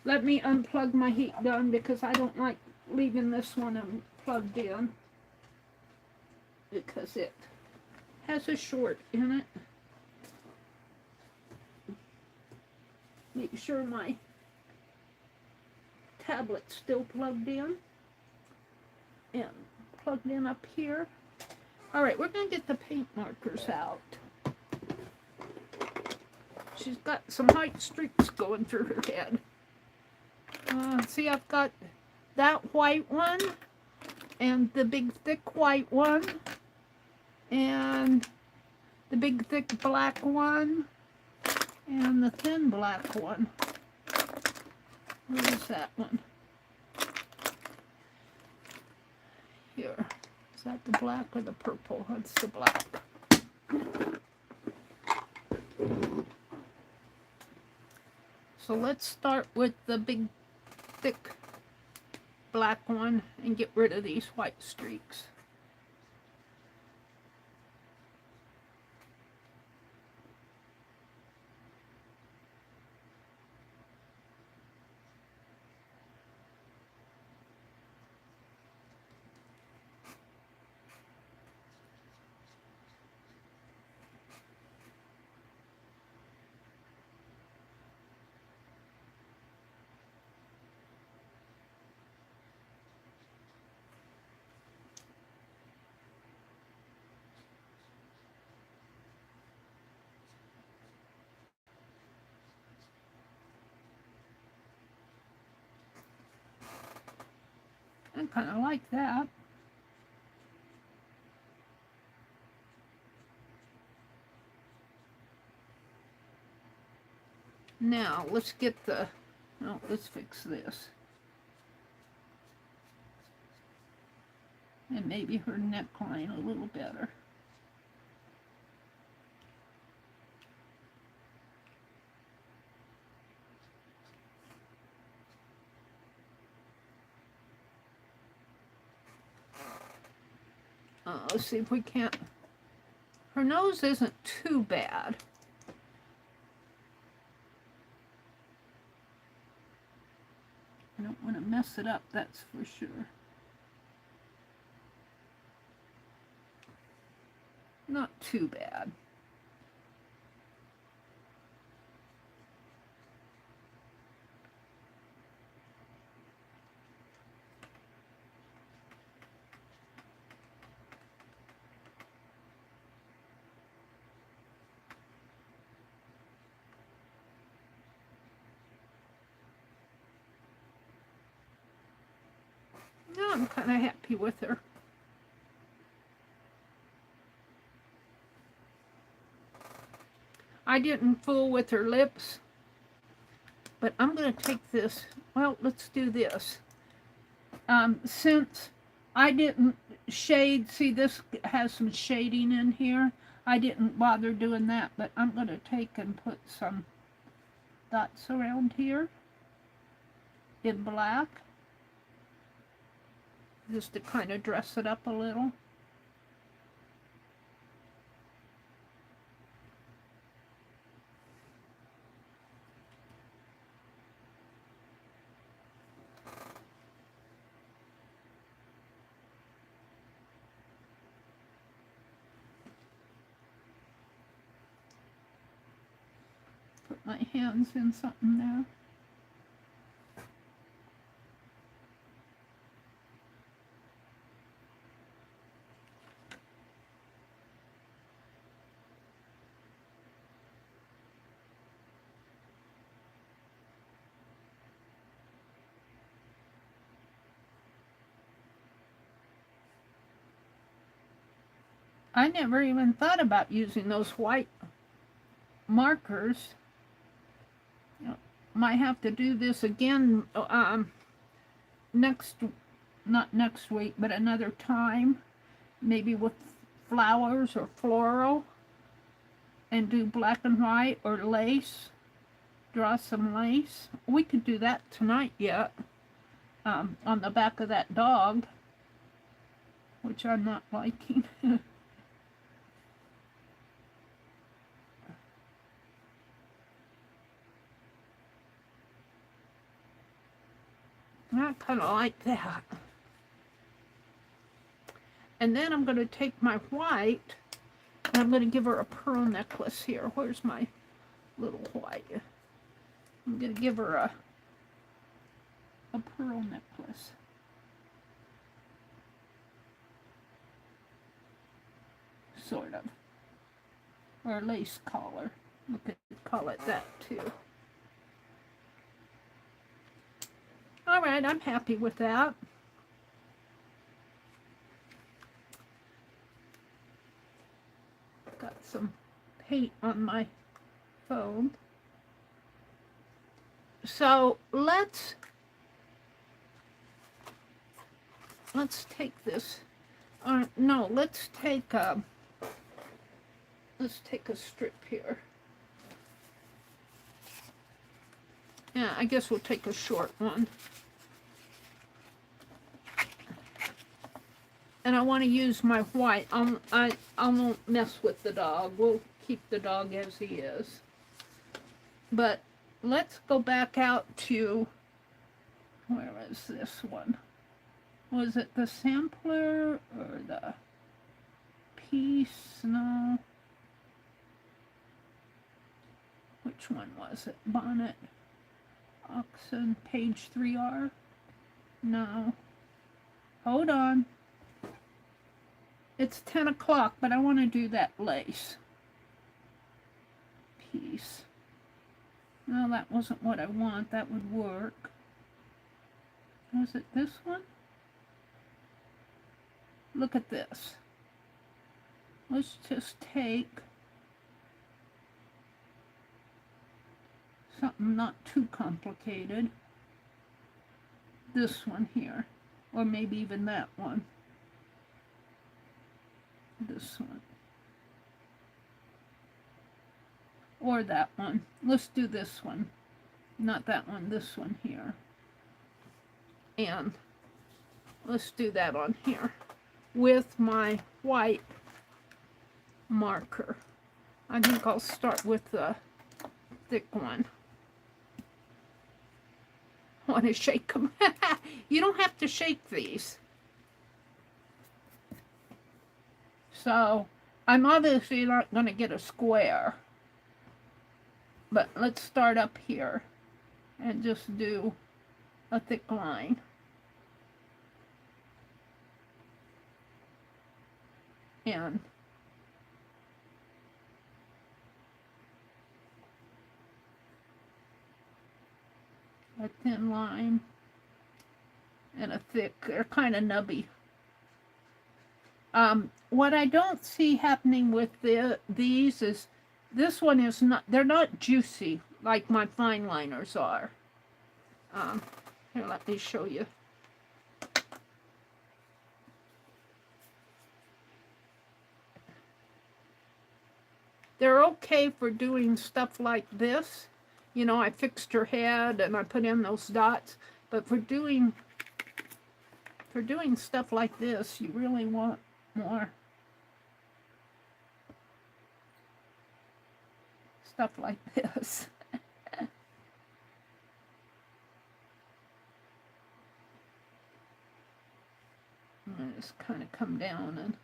Let me unplug my heat gun because I don't like leaving this one unplugged in. Because it has a short in it. Make sure my tablet's still plugged in. And plugged in up here. Alright, we're going to get the paint markers out. She's got some white streaks going through her head. See, I've got that white one, and the big thick white one, and the big thick black one, and the thin black one. Where is that one? Here. Is that the black or the purple? That's the black. So let's start with the big, thick black one and get rid of these white streaks. I kind of like that. Now, let's get the, oh, let's fix this. And maybe her neckline a little better. Let's see if we can't. Her nose isn't too bad. I don't want to mess it up, that's for sure. Not too bad. No, I'm kind of happy with her. I didn't fool with her lips, but I'm going to take this. Well, let's do this. Since I didn't shade, see this has some shading in here. I didn't bother doing that, but I'm going to take and put some dots around here in black, just to kind of dress it up a little. Put my hands in something there. I never even thought about using those white markers. Might have to do this again not next week, but another time, maybe with flowers or floral, and do black and white or lace, draw some lace. We could do that tonight yet, on the back of that dog, which I'm not liking. I kind of like that. And then I'm going to take my white, and I'm going to give her a pearl necklace here. Where's my little white? I'm going to give her a pearl necklace. Sort of. Or a lace collar. We could call it that too. Alright, I'm happy with that. Got some paint on my phone. So let's take this. No, let's take a strip here. Yeah, I guess we'll take a short one. And I want to use my white. I won't mess with the dog. We'll keep the dog as he is. But let's go back out to, where is this one? Was it the sampler or the piece? No. Which one was it? Bonnet. Oxen, page 3R? No. Hold on. It's 10 o'clock, but I want to do that lace piece. No, that wasn't what I want. That would work. Was it this one? Look at this. Let's just take something not too complicated. This one here, or maybe even that one. This one. Or that one. Let's do this one. Not that one, this one here. And let's do that on here with my white marker. I think I'll start with the thick one. I want to shake them. You don't have to shake these. So I'm obviously not going to get a square. But let's start up here and just do a thick line. And a thin line and a thick. They're kind of nubby. What I don't see happening with these is this one is not, they're not juicy like my fine liners are. Here, let me show you. They're okay for doing stuff like this. You know, I fixed her head and I put in those dots. But for doing stuff like this, you really want more stuff like this. And just kind of come down,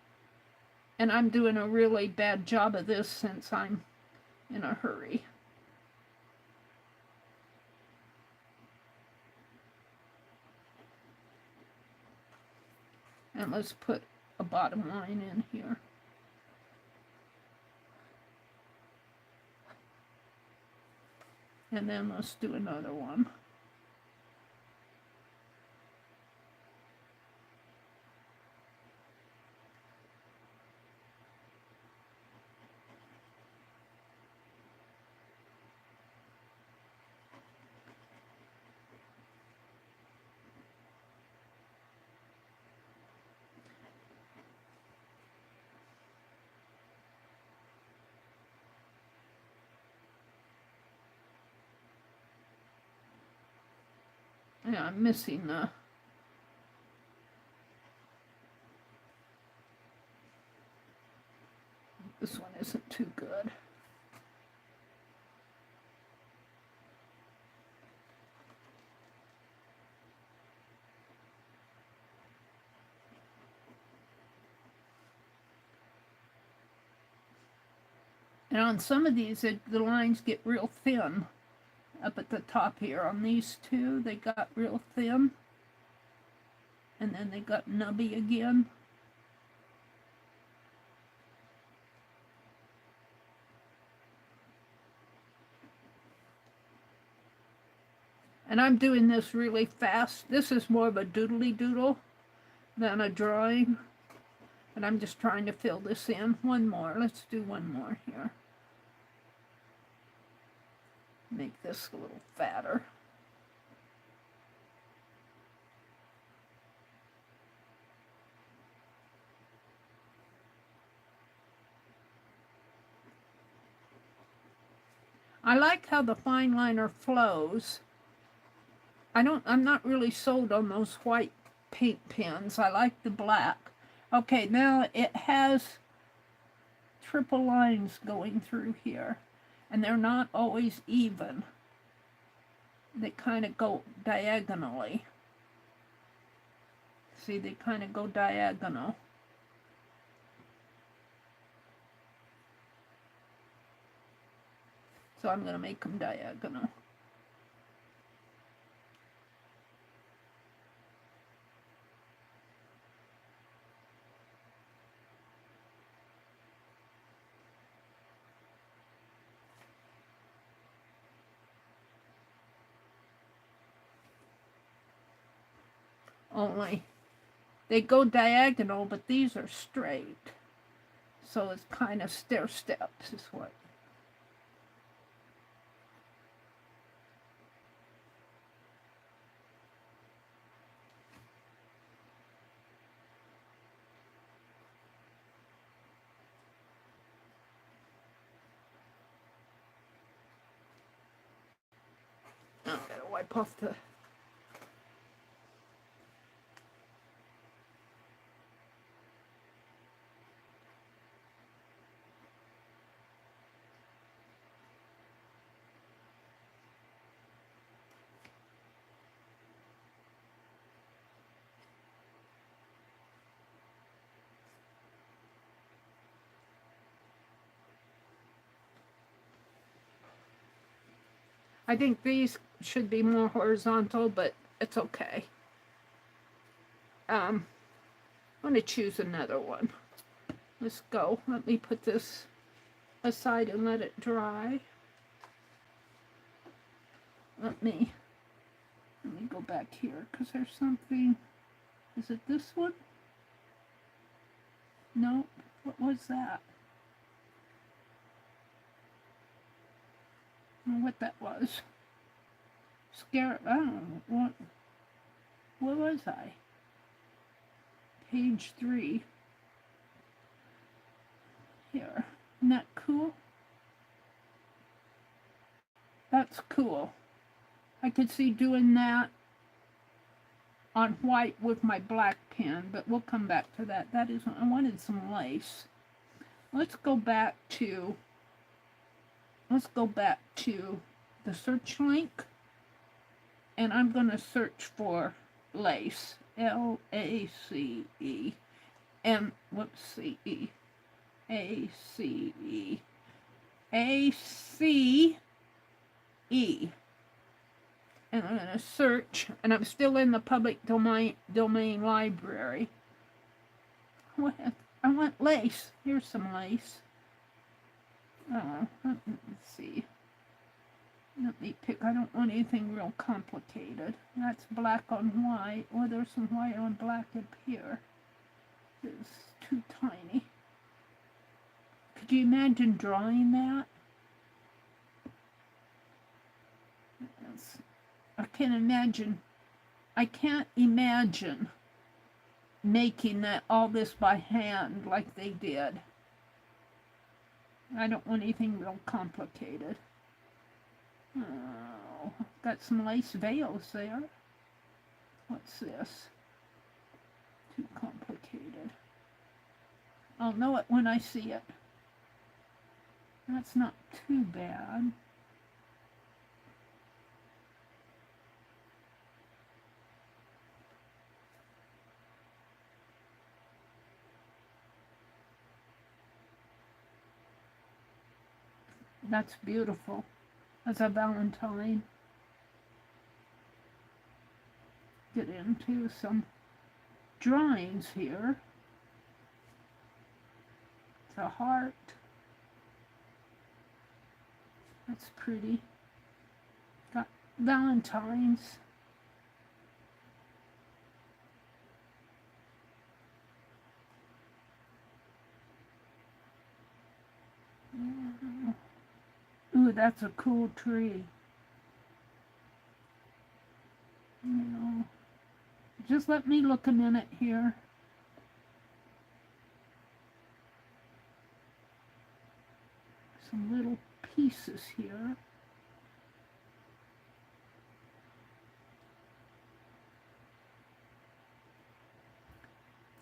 and I'm doing a really bad job of this since I'm in a hurry. And let's put a bottom line in here. And then let's do another one. Yeah, I'm missing this one isn't too good. And on some of these, the lines get real thin. Up at the top here on these two, they got real thin. And then they got nubby again. And I'm doing this really fast. This is more of a doodly doodle than a drawing. And I'm just trying to fill this in. One more. Let's do one more here. Make this a little fatter. I like how the fine liner flows. I'm not really sold on those white paint pens. I like the black. Okay, now it has triple lines going through here. And they're not always even. They kind of go diagonally. See, they kind of go diagonal. So I'm going to make them diagonal. Only they go diagonal, but these are straight. So it's kind of stair steps is what. wipe off the... I think these should be more horizontal, but it's okay. I'm going to choose another one. Let's go. Let me put this aside and let it dry. Let me go back here because there's something. Is it this one? No. What was that? I don't know what that was. Scare. I don't know. What was I? Page 3. Here. Isn't that cool? That's cool. I could see doing that on white with my black pen, but we'll come back to that. That is, I wanted some lace. Let's go back to the search link, and I'm going to search for lace. L-A-C-E. And, whoops, C-E. A-C-E. A-C-E. And I'm going to search, and I'm still in the public domain library. I want lace. Here's some lace. Oh, let's see. Let me pick. I don't want anything real complicated. That's black on white. Oh, there's some white on black up here. It's too tiny. Could you imagine drawing that? I can't imagine making all this by hand like they did. I don't want anything real complicated. Oh, got some lace veils there. What's this? Too complicated. I'll know it when I see it. That's not too bad. That's beautiful. That's a Valentine. Get into some drawings here. It's a heart. That's pretty. Got Valentines. Ooh, that's a cool tree. You know, just let me look a minute here. Some little pieces here.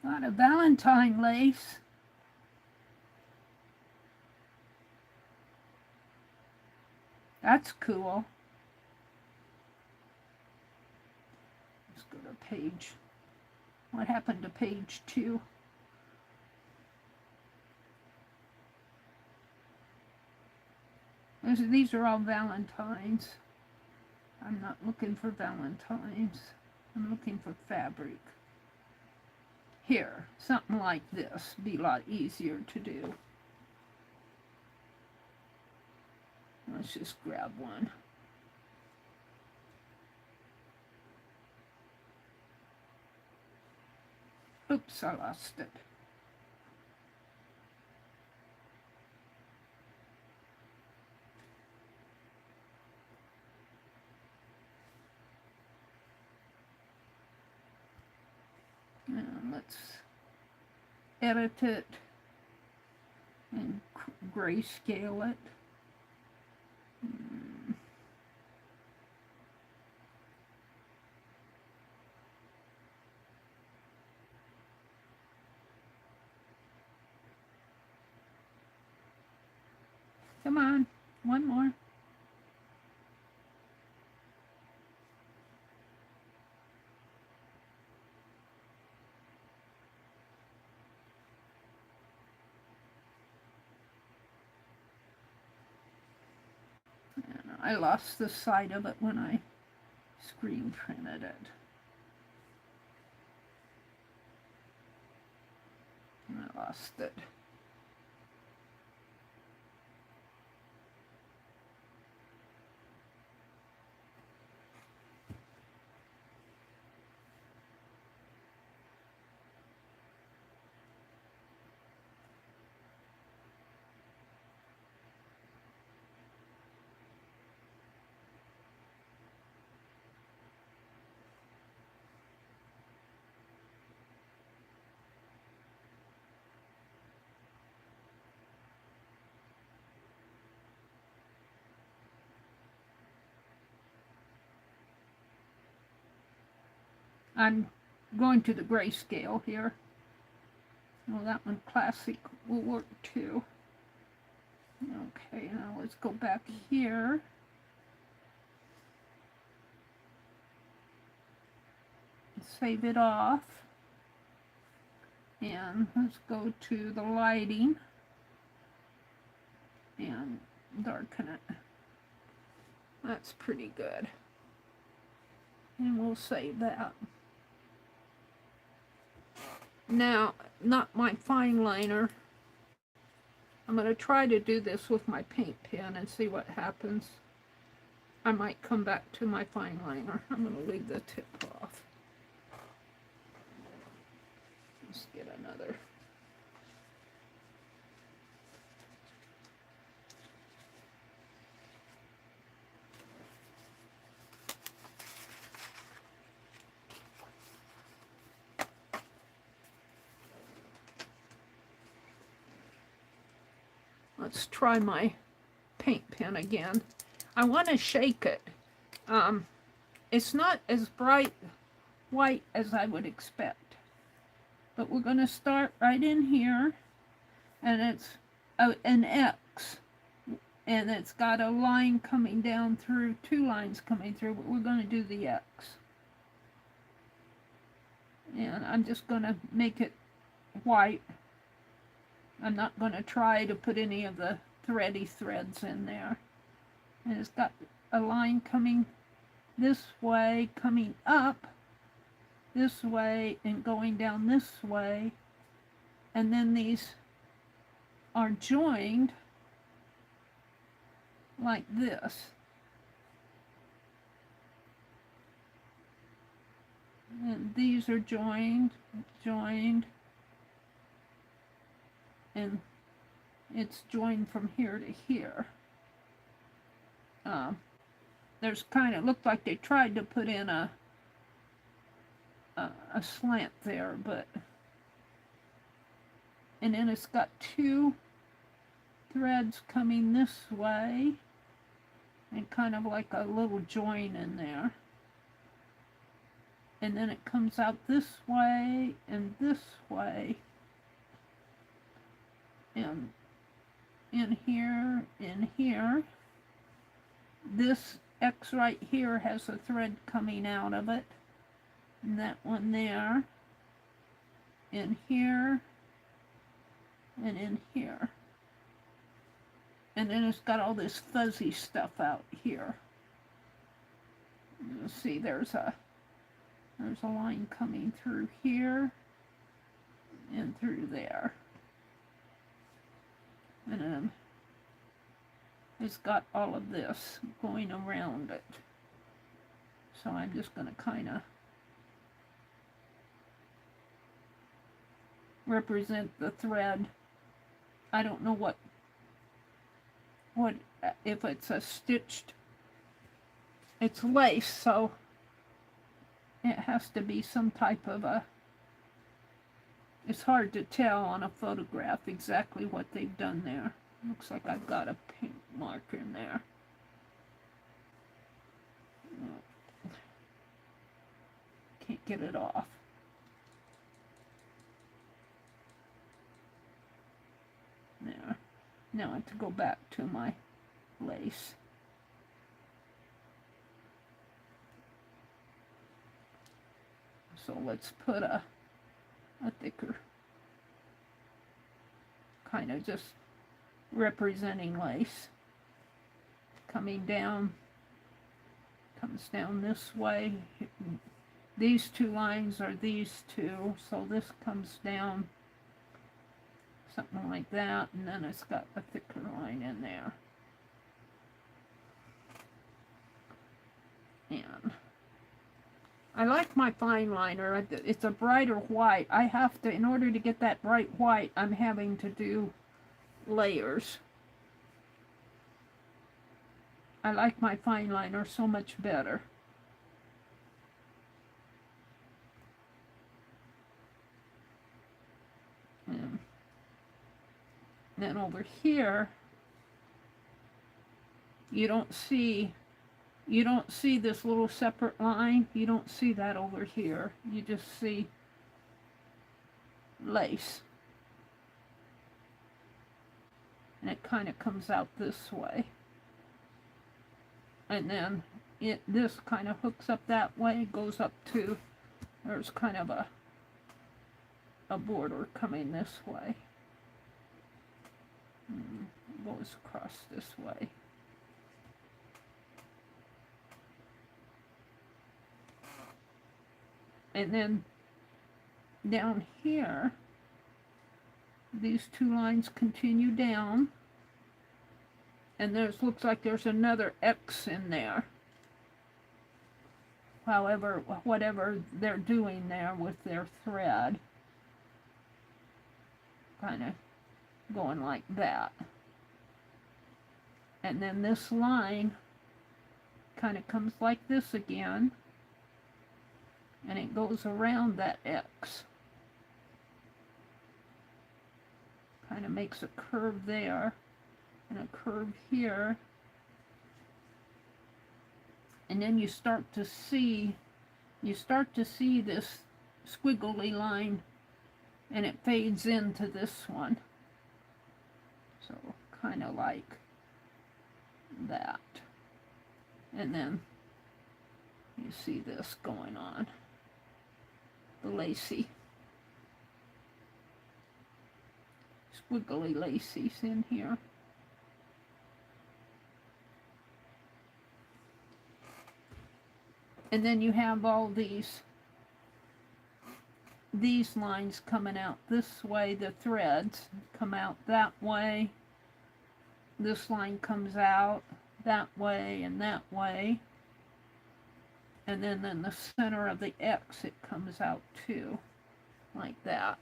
A lot of Valentine lace. That's cool. Let's go to page. What happened to page 2? These are all Valentines. I'm not looking for Valentines. I'm looking for fabric. Here, something like this would be a lot easier to do. Let's just grab one. Oops, I lost it. And let's edit it and grayscale it. Come on, one more. And I lost the side of it when I screen printed it. I lost it. I'm going to the grayscale here. Well, that one classic will work too. Okay, now let's go back here. Save it off. And let's go to the lighting and darken it. That's pretty good. And we'll save that. Now, not my fine liner. I'm going to try to do this with my paint pen and see what happens. I might come back to my fine liner. I'm going to leave the tip off. Let's get another. Let's try my paint pen again. I want to shake it. It's not as bright white as I would expect. But we're going to start right in here. And it's an X. And it's got a line coming down through, 2 lines coming through. But we're going to do the X. And I'm just going to make it white. I'm not going to try to put any of the thready threads in there. And it's got a line coming this way, coming up this way, and going down this way. And then these are joined like this. And these are joined, and it's joined from here to here. There's kind of, looked like they tried to put in a slant there, but, and then it's got 2 threads coming this way, and kind of like a little join in there. And then it comes out this way, and this way. And in here, in here. This X right here has a thread coming out of it. And that one there. In here. And in here. And then it's got all this fuzzy stuff out here. You'll see there's a line coming through here and through there. And then it's got all of this going around it. So I'm just going to kind of represent the thread. I don't know what if it's a stitched, it's lace, so it has to be some type of a, it's hard to tell on a photograph exactly what they've done there. Looks like I've got a pink mark in there. Can't get it off. There. Now I have to go back to my lace. So let's put a thicker, kind of just representing lace. Coming down, comes down this way. These two lines are these two, so this comes down something like that, and then it's got a thicker line in there. And I like my fine liner. It's a brighter white. I have to, in order to get that bright white, I'm having to do layers. I like my fine liner so much better. And then over here, you don't see this little separate line. You don't see that over here. You just see lace. And it kind of comes out this way. And then this kind of hooks up that way, goes up to, there's kind of a border coming this way. Goes across this way. And then down here, these two lines continue down. And looks like there's another X in there. However, whatever they're doing there with their thread. Kind of going like that. And then this line kind of comes like this again. And it goes around that X. Kind of makes a curve there. And a curve here, and then you start to see this squiggly line, and it fades into this one. So kind of like that, and then you see this going on, the lacy, squiggly lacies in here. And then you have all these lines coming out this way. The threads come out that way. This line comes out that way and that way. And then in the center of the X, it comes out too, like that.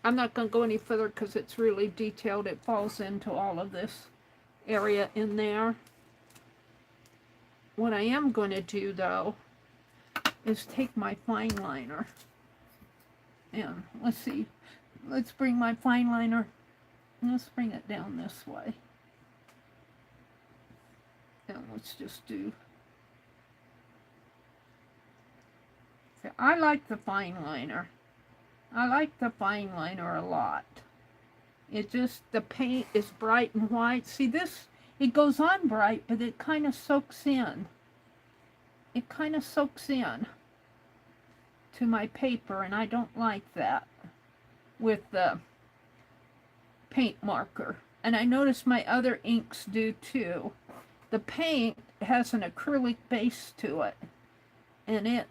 I'm not going to go any further because it's really detailed. It falls into all of this area in there. What I am going to do, though, is take my fine liner. And let's see. Let's bring my fine liner. Let's bring it down this way. And let's just do. I like the fine liner. I like the fine liner a lot. It just, the paint is bright and white. See this? It goes on bright, but it kind of soaks in. It kind of soaks in to my paper, and I don't like that with the paint marker. And I notice my other inks do too. The paint has an acrylic base to it, and it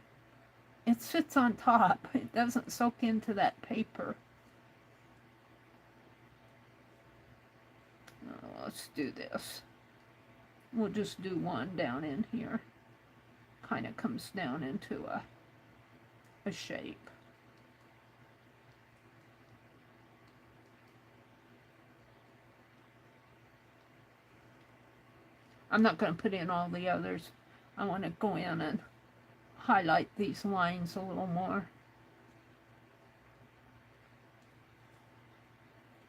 sits on top. It doesn't soak into that paper. Let's do this. We'll just do one down in here. Kind of comes down into a shape. I'm not going to put in all the others. I want to go in and highlight these lines a little more.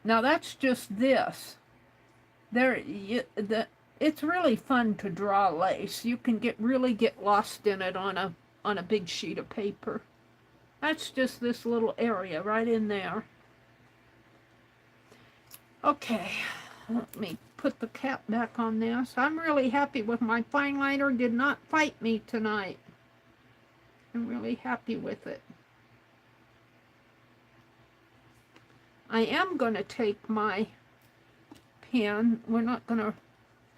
Now that's just this. It's really fun to draw lace. You can really get lost in it on a big sheet of paper. That's just this little area right in there. Okay, let me put the cap back on this. I'm really happy with my fine liner. Did not fight me tonight. I'm really happy with it. I am going to take my pen. We're not going to,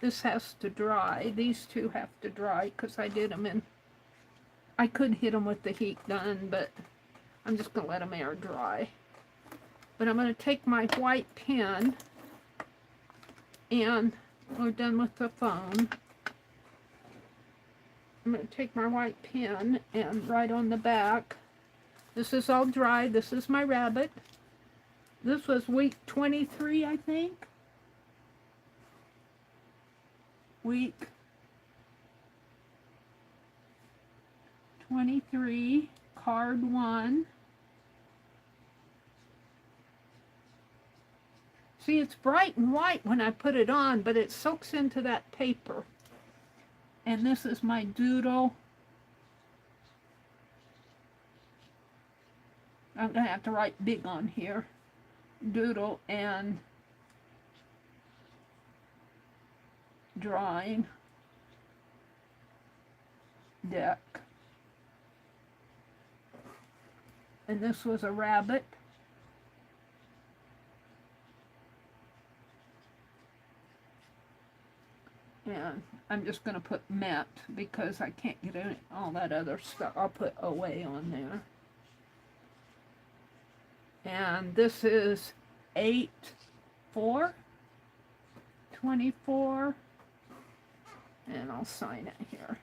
this has to dry. These two have to dry because I did them in, I could hit them with the heat gun, but I'm just going to let them air dry. But I'm going to take my white pen, and we're done with the phone. I'm going to take my white pen and write on the back. This is all dry. This is my rabbit. This was week 23, I think. Week 23, card 1. See, it's bright and white when I put it on, but it soaks into that paper. And this is my Doodle. I'm going to have to write big on here. Doodle and drawing deck. And this was a rabbit. And I'm just going to put met because I can't get any, all that other stuff. I'll put away on there. And this is 8/4/24. And I'll sign it here.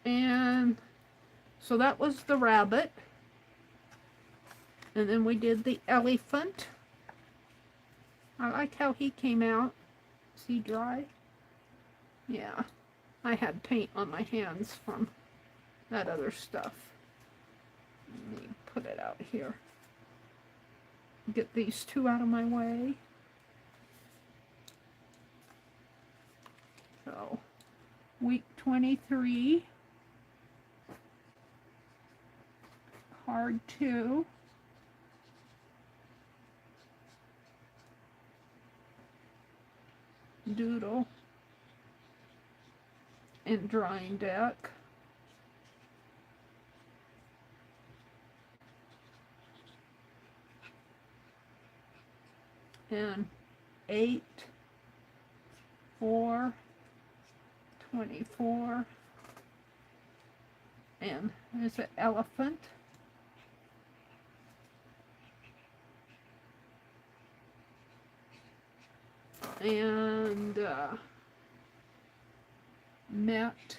And so that was the rabbit. And then we did the elephant. I like how he came out. Is he dry? Yeah. I had paint on my hands from that other stuff. Let me put it out here. Get these two out of my way. So, week 23. Card 2. Doodle and drawing deck. And 8/4/24. And there's an elephant. And met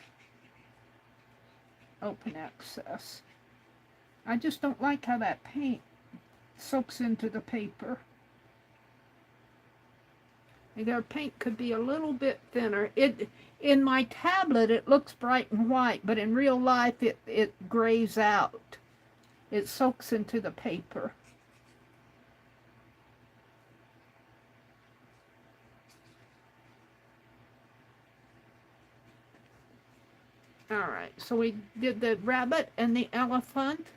open access. I just don't like how that paint soaks into the paper. Their paint could be a little bit thinner. In my tablet it looks bright and white, but in real life it grays out. It soaks into the paper. Alright, so we did the rabbit and the elephant.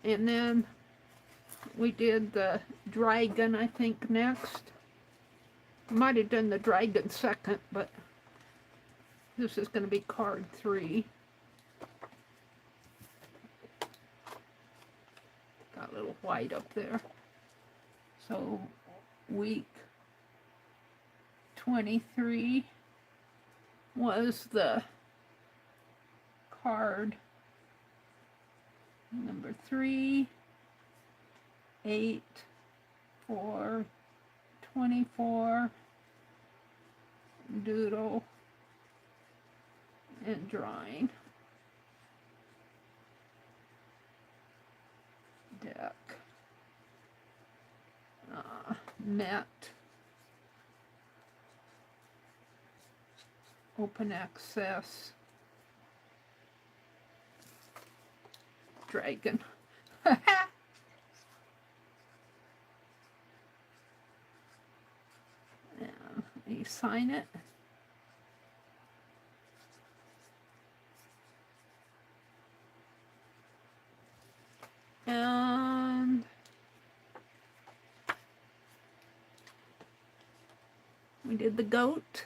And then we did the dragon, I think, next. Might have done the dragon second, but this is going to be card 3. Got a little white up there. So, week 23 was the card number 3, 8/4/24, doodle, and drawing deck. Met open access dragon. And you sign it. did the goat.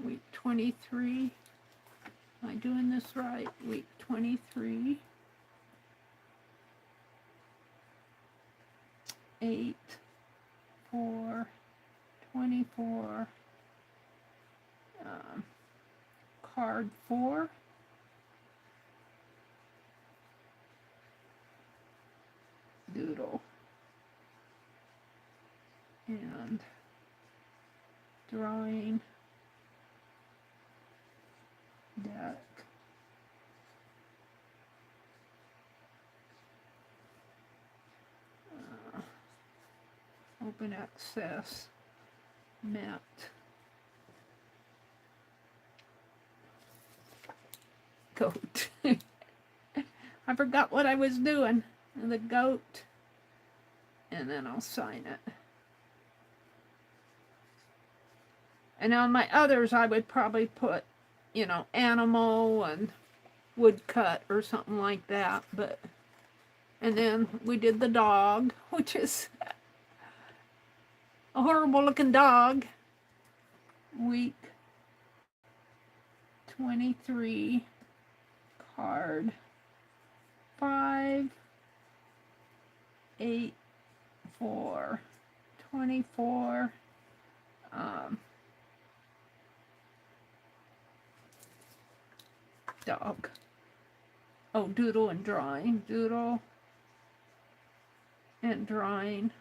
Week 23. Am I doing this right? Week 23. 8, 4, 24. Card 4. Doodle. And drawing. Deck. Open access. Mat. Goat. I forgot what I was doing. The goat. And then I'll sign it. And on my others, I would probably put, you know, animal and woodcut or something like that. But, and then we did the dog, which is a horrible looking dog. Week 23, card 5, 8, 4, 24, dog. Oh, doodle and drawing. Doodle and drawing.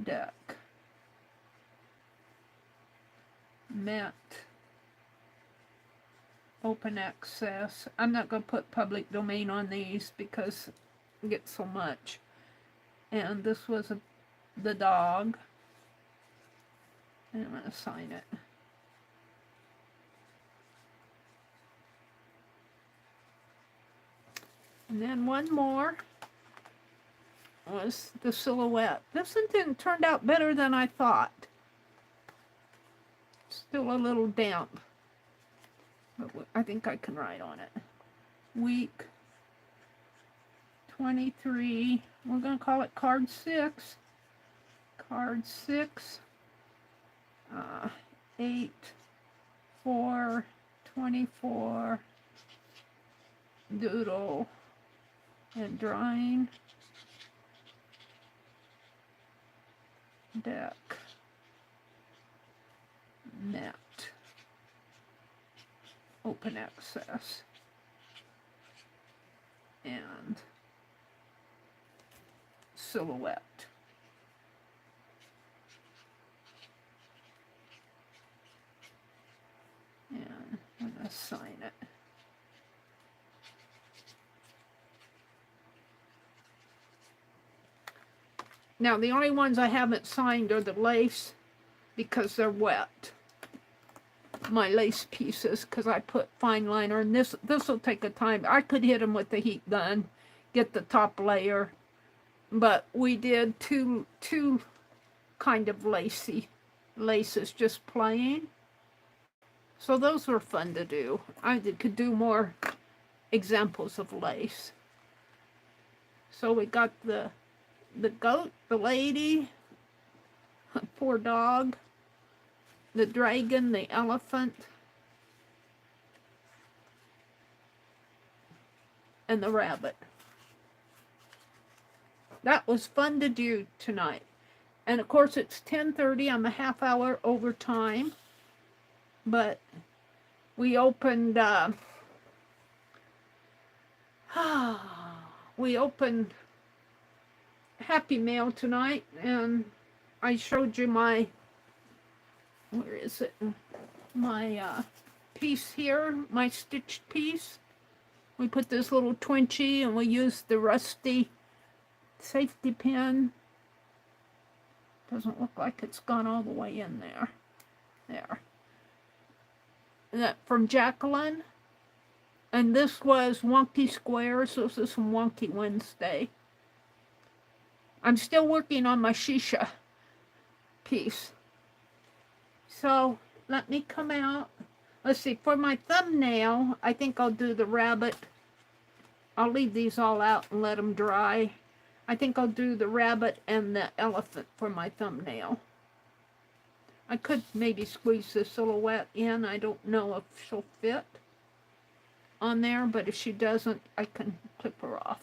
Deck. Mat. Open access. I'm not going to put public domain on these because I get so much. And this was the dog. And I'm going to sign it. And then one more was the silhouette. This one turned out better than I thought. Still a little damp, but I think I can write on it. Week 23, we're going to call it card 6. Card 6, 8, 4, 24, doodle, and drawing. Deck. Mat. Open access. And silhouette. And I'm going to sign it. Now, the only ones I haven't signed are the lace because they're wet. My lace pieces, because I put fine liner, and this will take a time. I could hit them with the heat gun, get the top layer, but we did two kind of laces just plain. So those were fun to do. I could do more examples of lace. So we got the goat, the lady, poor dog, the dragon, the elephant, and the rabbit. That was fun to do tonight. And of course it's 10:30. I'm a half hour over time. But we opened Happy Mail tonight, and I showed you my, where is it? My piece here, my stitched piece. We put this little twinchy and we used the rusty safety pin. Doesn't look like it's gone all the way in there. There. And that from Jacqueline. And this was Wonky Squares. This is from Wonky Wednesday. I'm still working on my shisha piece. So let me come out. Let's see, for my thumbnail, I think I'll do the rabbit I'll leave these all out and let them dry. I think I'll do the rabbit and the elephant for my thumbnail. I could maybe squeeze the silhouette in. I don't know if she'll fit on there, but if she doesn't, I can clip her off.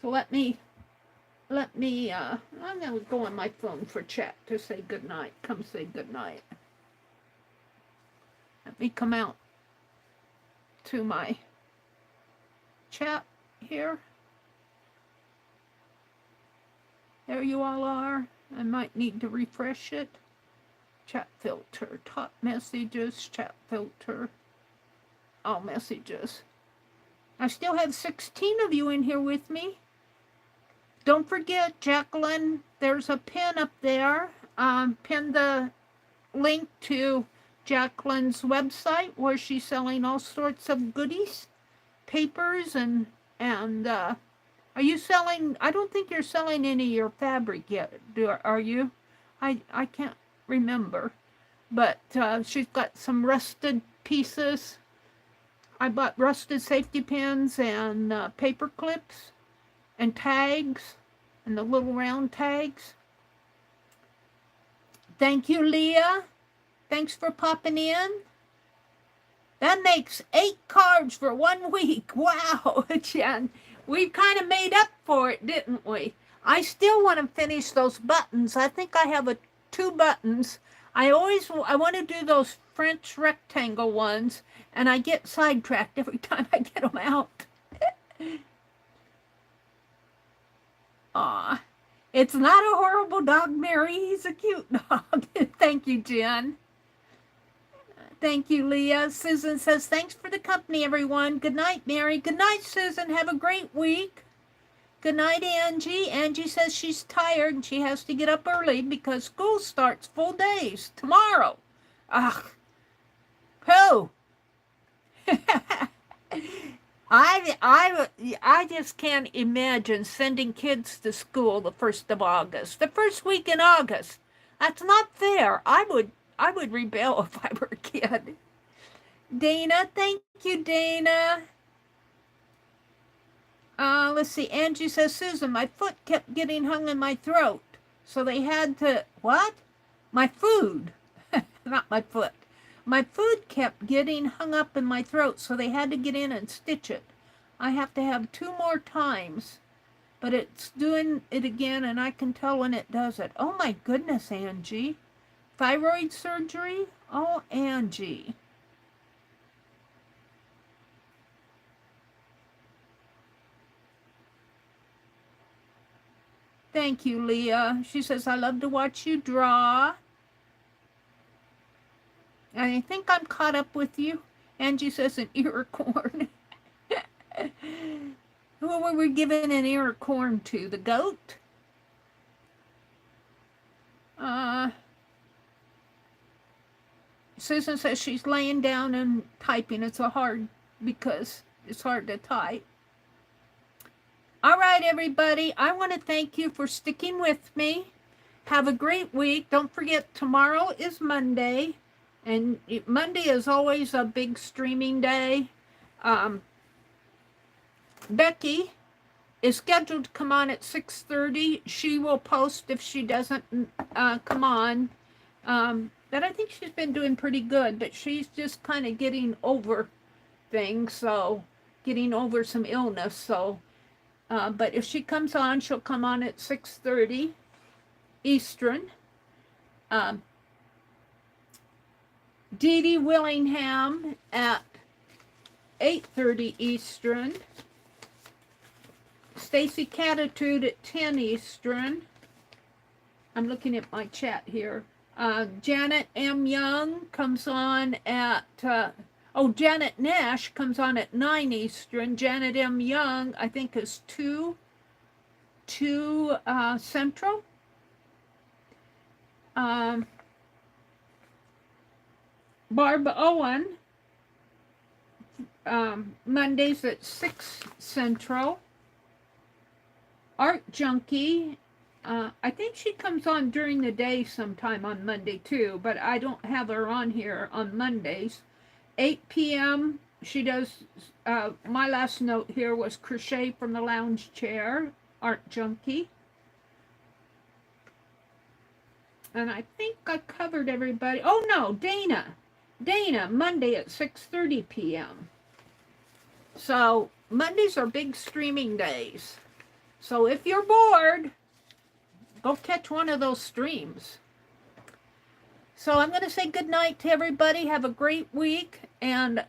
So let me, I'm going to go on my phone for chat to say goodnight. Come say goodnight. Let me come out to my chat here. There you all are. I might need to refresh it. Chat filter, top messages, chat filter, all messages. I still have 16 of you in here with me. Don't forget, Jacqueline, there's a pin up there. Pin the link to Jacqueline's website where she's selling all sorts of goodies, papers, and are you selling? I don't think you're selling any of your fabric yet, are you? I can't remember, but she's got some rusted pieces. I bought rusted safety pins and paper clips and tags and the little round tags. Thank you, Leah. Thanks for popping in. That makes 8 cards for 1 week. Wow, Jen. We kind of made up for it, didn't we? I still want to finish those buttons. I think I have 2 buttons. I want to do those French rectangle ones, and I get sidetracked every time I get them out. Aw, it's not a horrible dog, Mary. He's a cute dog. Thank you, Jen. Thank you, Leah. Susan says, thanks for the company, everyone. Good night, Mary. Good night, Susan. Have a great week. Good night, Angie. Angie says she's tired and she has to get up early because school starts full days tomorrow. Ugh. Pooh. I just can't imagine sending kids to school the 1st of August. The first week in August. That's not fair. I would rebel if I were a kid. Dana, thank you, Dana. Let's see. Angie says, Susan, my foot kept getting hung in my throat. So they had to, what? My food. Not my foot. My food kept getting hung up in my throat, so they had to get in and stitch it. I have to have 2 more times, but it's doing it again, and I can tell when it does it. Oh, my goodness, Angie. Thyroid surgery? Oh, Angie. Thank you, Leah. She says, I love to watch you draw. And I think I'm caught up with you. Angie says an ear of corn. Who were we giving an ear of corn to? The goat? Susan says she's laying down and typing. It's because it's hard to type. All right, everybody. I want to thank you for sticking with me. Have a great week. Don't forget, tomorrow is Monday. And Monday is always a big streaming day. Becky is scheduled to come on at 6:30. She will post if she doesn't come on. But I think she's been doing pretty good. But she's just kind of getting over things. So, getting over some illness. So, but if she comes on, she'll come on at 6:30 Eastern. Dee Dee Willingham at 8:30 Eastern. Stacy Catitude at 10 Eastern. I'm looking at my chat here. Janet M. Young comes on at, Janet Nash comes on at 9 Eastern. Janet M. Young, I think, is 2 Central. Barb Owen, Mondays at 6 Central. Art Junkie I think she comes on during the day sometime on Monday too, but I don't have her on here on Mondays. 8 p.m. she does, my last note here was crochet from the lounge chair, Art Junkie. And I think I covered everybody. Oh no, Dana, Monday at 6:30 p.m. So Mondays are big streaming days. So if you're bored, go catch one of those streams. So I'm going to say good night to everybody. Have a great week. And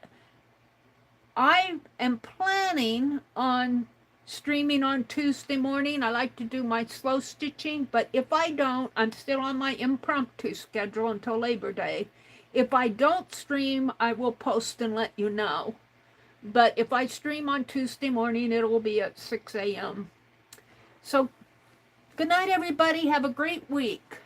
I am planning on streaming on Tuesday morning. I like to do my slow stitching, but if I don't, I'm still on my impromptu schedule until Labor Day. If I don't stream, I will post and let you know. But if I stream on Tuesday morning, it will be at 6 a.m. So good night, everybody. Have a great week.